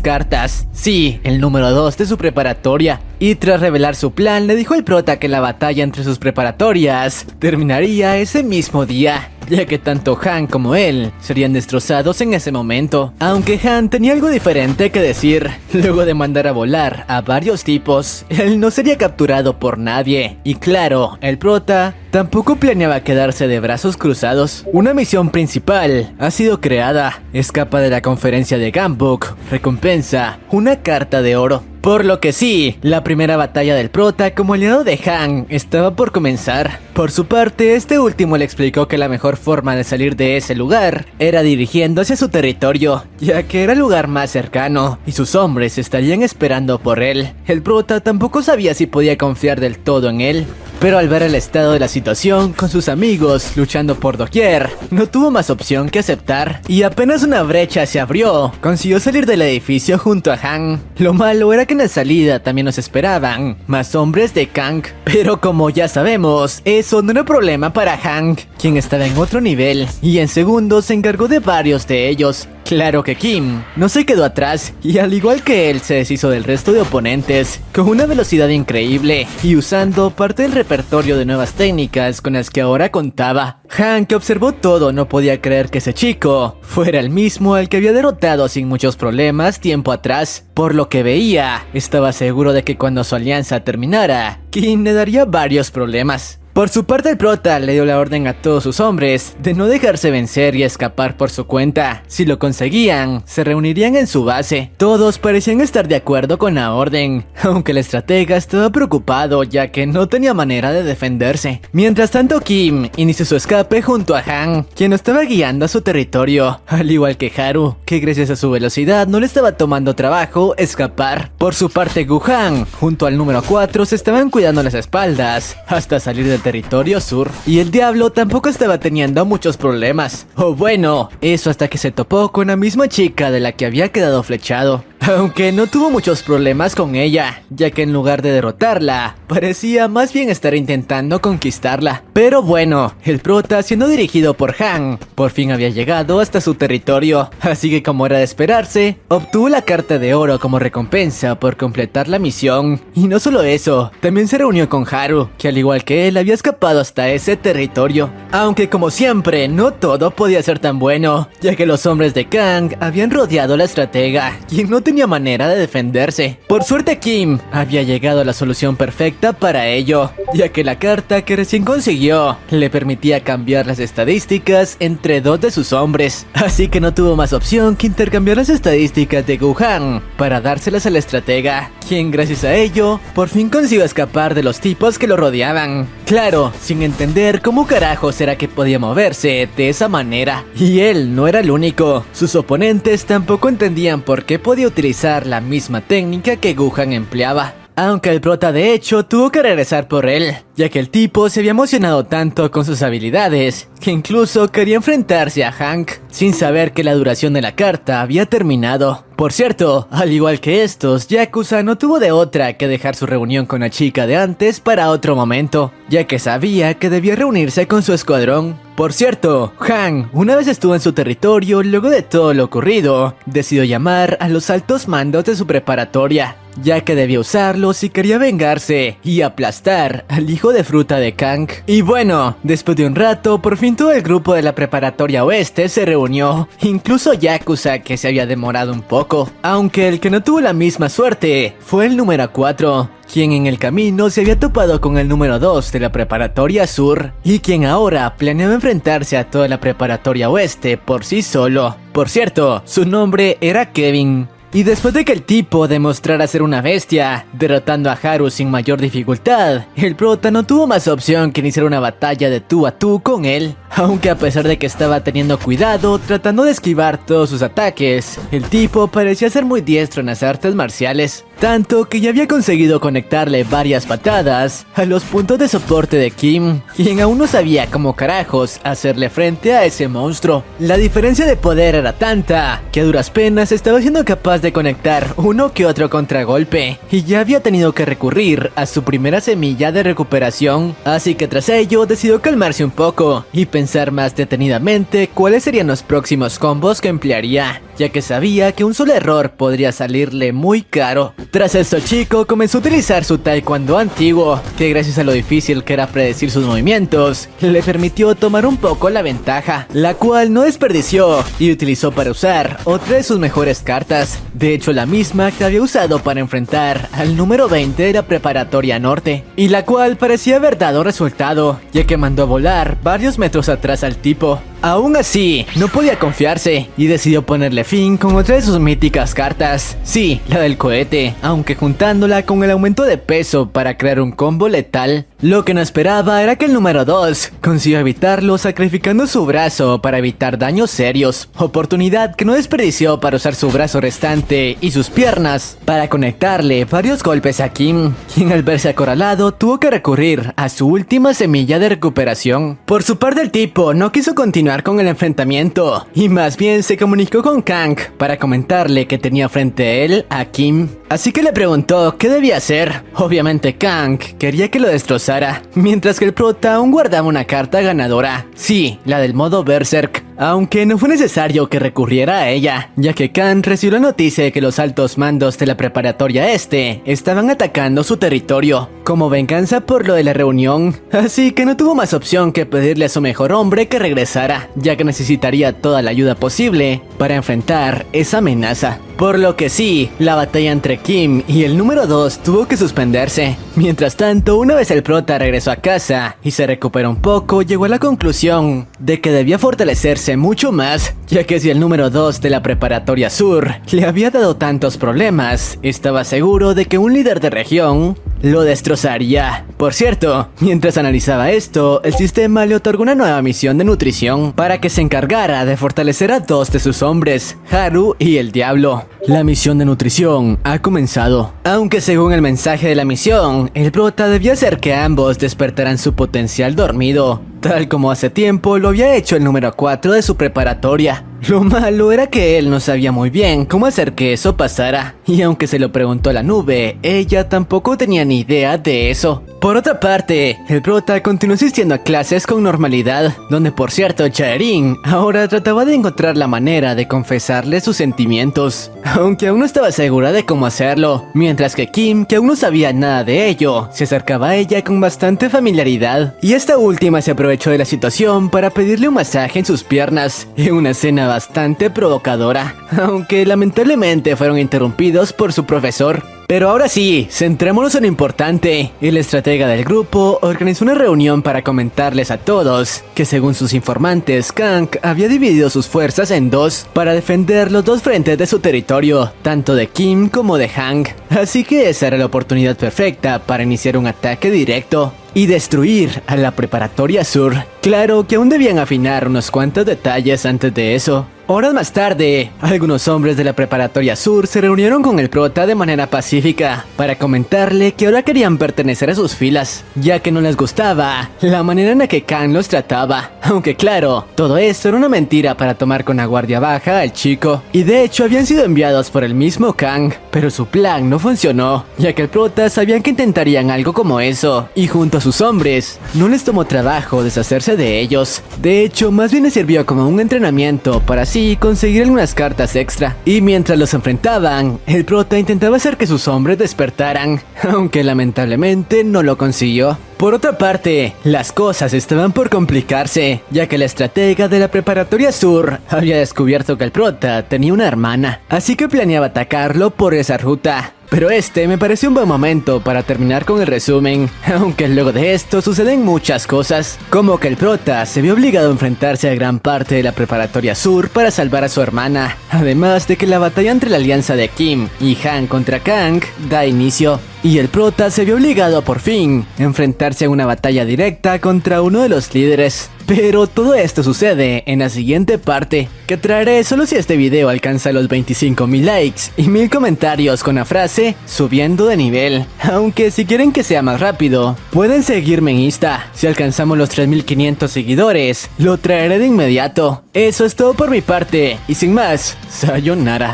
cartas, sí, el número 2 de su preparatoria, y tras revelar su plan le dijo al prota que la batalla entre sus preparatorias terminaría ese mismo día, ya que tanto Han como él serían destrozados en ese momento. Aunque Han tenía algo diferente que decir, luego de mandar a volar a varios tipos, él no sería capturado por nadie, y claro, el prota tampoco planeaba quedarse de brazos cruzados. Una misión principal ha sido creada: escapa de la conferencia de Gambuk, recompensa una carta de oro. Por lo que sí, la primera batalla del prota como aliado de Han estaba por comenzar. Por su parte, este último le explicó que la mejor forma de salir de ese lugar era dirigiendo hacia su territorio, ya que era el lugar más cercano y sus hombres estarían esperando por él. El prota tampoco sabía si podía confiar del todo en él, pero al ver el estado de la situación con sus amigos luchando por doquier, no tuvo más opción que aceptar, y apenas una brecha se abrió, consiguió salir del edificio junto a Han. Lo malo era que en la salida también nos esperaban más hombres de Kang, pero como ya sabemos, eso no era problema para Han, quien estaba en otro nivel, y en segundos se encargó de varios de ellos. Claro que Kim no se quedó atrás, y al igual que él se deshizo del resto de oponentes con una velocidad increíble y usando parte del repertorio de nuevas técnicas con las que ahora contaba. Han, que observó todo, no podía creer que ese chico fuera el mismo al que había derrotado sin muchos problemas tiempo atrás. Por lo que veía, estaba seguro de que cuando su alianza terminara, Kim le daría varios problemas. Por su parte, el prota le dio la orden a todos sus hombres de no dejarse vencer y escapar por su cuenta. Si lo conseguían, se reunirían en su base. Todos parecían estar de acuerdo con la orden, aunque el estratega estaba preocupado ya que no tenía manera de defenderse. Mientras tanto, Kim inició su escape junto a Han, quien lo estaba guiando a su territorio, al igual que Haru, que gracias a su velocidad no le estaba tomando trabajo escapar. Por su parte, Guhan, junto al número 4, se estaban cuidando las espaldas hasta salir del territorio sur, y el diablo tampoco estaba teniendo muchos problemas. O bueno, eso hasta que se topó con la misma chica de la que había quedado flechado. aunque no tuvo muchos problemas con ella, ya que en lugar de derrotarla, parecía más bien estar intentando conquistarla. Pero bueno, el prota, siendo dirigido por Han, por fin había llegado hasta su territorio, así que como era de esperarse, obtuvo la carta de oro como recompensa por completar la misión. Y no solo eso, también se reunió con Haru, que al igual que él había escapado hasta ese territorio. Aunque como siempre, no todo podía ser tan bueno, ya que los hombres de Kang habían rodeado a la estratega, quien no tenía manera de defenderse. Por suerte Kim había llegado a la solución perfecta para ello, ya que la carta que recién consiguió le permitía cambiar las estadísticas entre dos de sus hombres, así que no tuvo más opción que intercambiar las estadísticas de Guhan para dárselas a la estratega, quien gracias a ello por fin consiguió escapar de los tipos que lo rodeaban. Claro, sin entender cómo carajos era que podía moverse de esa manera. Y él no era el único, sus oponentes tampoco entendían por qué podía utilizar la misma técnica que Guhan empleaba. Aunque el prota de hecho tuvo que regresar por él, ya que el tipo se había emocionado tanto con sus habilidades, que incluso quería enfrentarse a Hank, sin saber que la duración de la carta había terminado. Por cierto, al igual que estos, Yakuza no tuvo de otra que dejar su reunión con la chica de antes para otro momento, ya que sabía que debía reunirse con su escuadrón. Por cierto, Han, una vez estuvo en su territorio, luego de todo lo ocurrido, decidió llamar a los altos mandos de su preparatoria, ya que debía usarlos si quería vengarse y aplastar al hijo de fruta de Kang. Y bueno, después de un rato, por fin todo el grupo de la preparatoria oeste se reunió, incluso Yakuza, que se había demorado un poco, aunque el que no tuvo la misma suerte fue el número 4, quien en el camino se había topado con el número 2 de la preparatoria sur, y quien ahora planeaba enfrentarse a toda la preparatoria oeste por sí solo. Por cierto, su nombre era Kevin. Y después de que el tipo demostrara ser una bestia, derrotando a Haru sin mayor dificultad, el prota no tuvo más opción que iniciar una batalla de tú a tú con él. Aunque a pesar de que estaba teniendo cuidado, tratando de esquivar todos sus ataques, el tipo parecía ser muy diestro en las artes marciales, tanto que ya había conseguido conectarle varias patadas a los puntos de soporte de Kim, quien aún no sabía cómo carajos hacerle frente a ese monstruo. La diferencia de poder era tanta que a duras penas estaba siendo capaz de conectar uno que otro contragolpe, y ya había tenido que recurrir a su primera semilla de recuperación, así que tras ello decidió calmarse un poco y pensar más detenidamente cuáles serían los próximos combos que emplearía, ya que sabía que un solo error podría salirle muy caro. Tras esto, Chico comenzó a utilizar su taekwondo antiguo, que gracias a lo difícil que era predecir sus movimientos, le permitió tomar un poco la ventaja, la cual no desperdició y utilizó para usar otra de sus mejores cartas, de hecho la misma que había usado para enfrentar al número 20 de la preparatoria norte, y la cual parecía haber dado resultado, ya que mandó a volar varios metros atrás al tipo. Aún así, no podía confiarse y decidió ponerle fin con otra de sus míticas cartas, sí, la del cohete, aunque juntándola con el aumento de peso para crear un combo letal. Lo que no esperaba era que el número 2 consiguió evitarlo sacrificando su brazo para evitar daños serios, oportunidad que no desperdició para usar su brazo restante y sus piernas para conectarle varios golpes a Kim, quien al verse acorralado tuvo que recurrir a su última semilla de recuperación. Por su parte, el tipo no quiso continuar con el enfrentamiento y más bien se comunicó con Kang para comentarle que tenía frente a él a Kim, así que le preguntó qué debía hacer. Obviamente Kang quería que lo destrozara, mientras que el prota aún guardaba una carta ganadora, sí, la del modo Berserk, aunque no fue necesario que recurriera a ella, ya que Kang recibió la noticia de que los altos mandos de la preparatoria este estaban atacando su territorio, como venganza por lo de la reunión, así que no tuvo más opción que pedirle a su mejor hombre que regresara, ya que necesitaría toda la ayuda posible para enfrentar esa amenaza. Por lo que sí, la batalla entre Kim y el número 2 tuvo que suspenderse. Mientras tanto, una vez el prota regresó a casa y se recuperó un poco, llegó a la conclusión de que debía fortalecerse mucho más, ya que si el número 2 de la preparatoria sur le había dado tantos problemas, estaba seguro de que un líder de región lo destrozaría. Por cierto, mientras analizaba esto, el sistema le otorgó una nueva misión de nutrición para que se encargara de fortalecer a dos de sus hombres, Haru y el Diablo. La misión de nutrición ha comenzado. Aunque según el mensaje de la misión, el prota debía hacer que ambos despertaran su potencial dormido tal como hace tiempo lo había hecho el número 4 de su preparatoria. Lo malo era que él no sabía muy bien cómo hacer que eso pasara, y aunque se lo preguntó a la nube, ella tampoco tenía ni idea de eso. Por otra parte, el prota continuó asistiendo a clases con normalidad, donde por cierto Chaerin ahora trataba de encontrar la manera de confesarle sus sentimientos, aunque aún no estaba segura de cómo hacerlo, mientras que Kim, que aún no sabía nada de ello, se acercaba a ella con bastante familiaridad, y esta última se aprovechó de la situación para pedirle un masaje en sus piernas, en una escena bastante provocadora, aunque lamentablemente fueron interrumpidos por su profesor. Pero ahora sí, centrémonos en lo importante. El estratega del grupo organizó una reunión para comentarles a todos que según sus informantes, Kang había dividido sus fuerzas en dos para defender los dos frentes de su territorio, tanto de Kim como de Hang. Así que esa era la oportunidad perfecta para iniciar un ataque directo y destruir a la preparatoria sur. Claro que aún debían afinar unos cuantos detalles antes de eso. Horas más tarde, algunos hombres de la preparatoria sur se reunieron con el prota de manera pacífica para comentarle que ahora querían pertenecer a sus filas, ya que no les gustaba la manera en la que Kang los trataba. Aunque claro, todo esto era una mentira para tomar con la guardia baja al chico, y de hecho habían sido enviados por el mismo Kang, pero su plan no funcionó, ya que el prota sabían que intentarían algo como eso, y junto a sus hombres, no les tomó trabajo deshacerse de ellos. De hecho, más bien les sirvió como un entrenamiento para así conseguir algunas cartas extra. Y mientras los enfrentaban, el prota intentaba hacer que sus hombres despertaran, aunque lamentablemente no lo consiguió. Por otra parte, las cosas estaban por complicarse, ya que la estratega de la preparatoria sur había descubierto que el prota tenía una hermana, así que planeaba atacarlo por esa ruta. Pero este me pareció un buen momento para terminar con el resumen, aunque luego de esto suceden muchas cosas, como que el prota se vio obligado a enfrentarse a gran parte de la preparatoria sur para salvar a su hermana, además de que la batalla entre la alianza de Kim y Han contra Kang da inicio, y el prota se vio obligado a por fin enfrentarse a una batalla directa contra uno de los líderes. Pero todo esto sucede en la siguiente parte, que traeré solo si este video alcanza los 25,000 likes y 1000 comentarios con la frase subiendo de nivel. Aunque si quieren que sea más rápido, pueden seguirme en Insta. Si alcanzamos los 3500 seguidores, lo traeré de inmediato. Eso es todo por mi parte, y sin más, sayonara.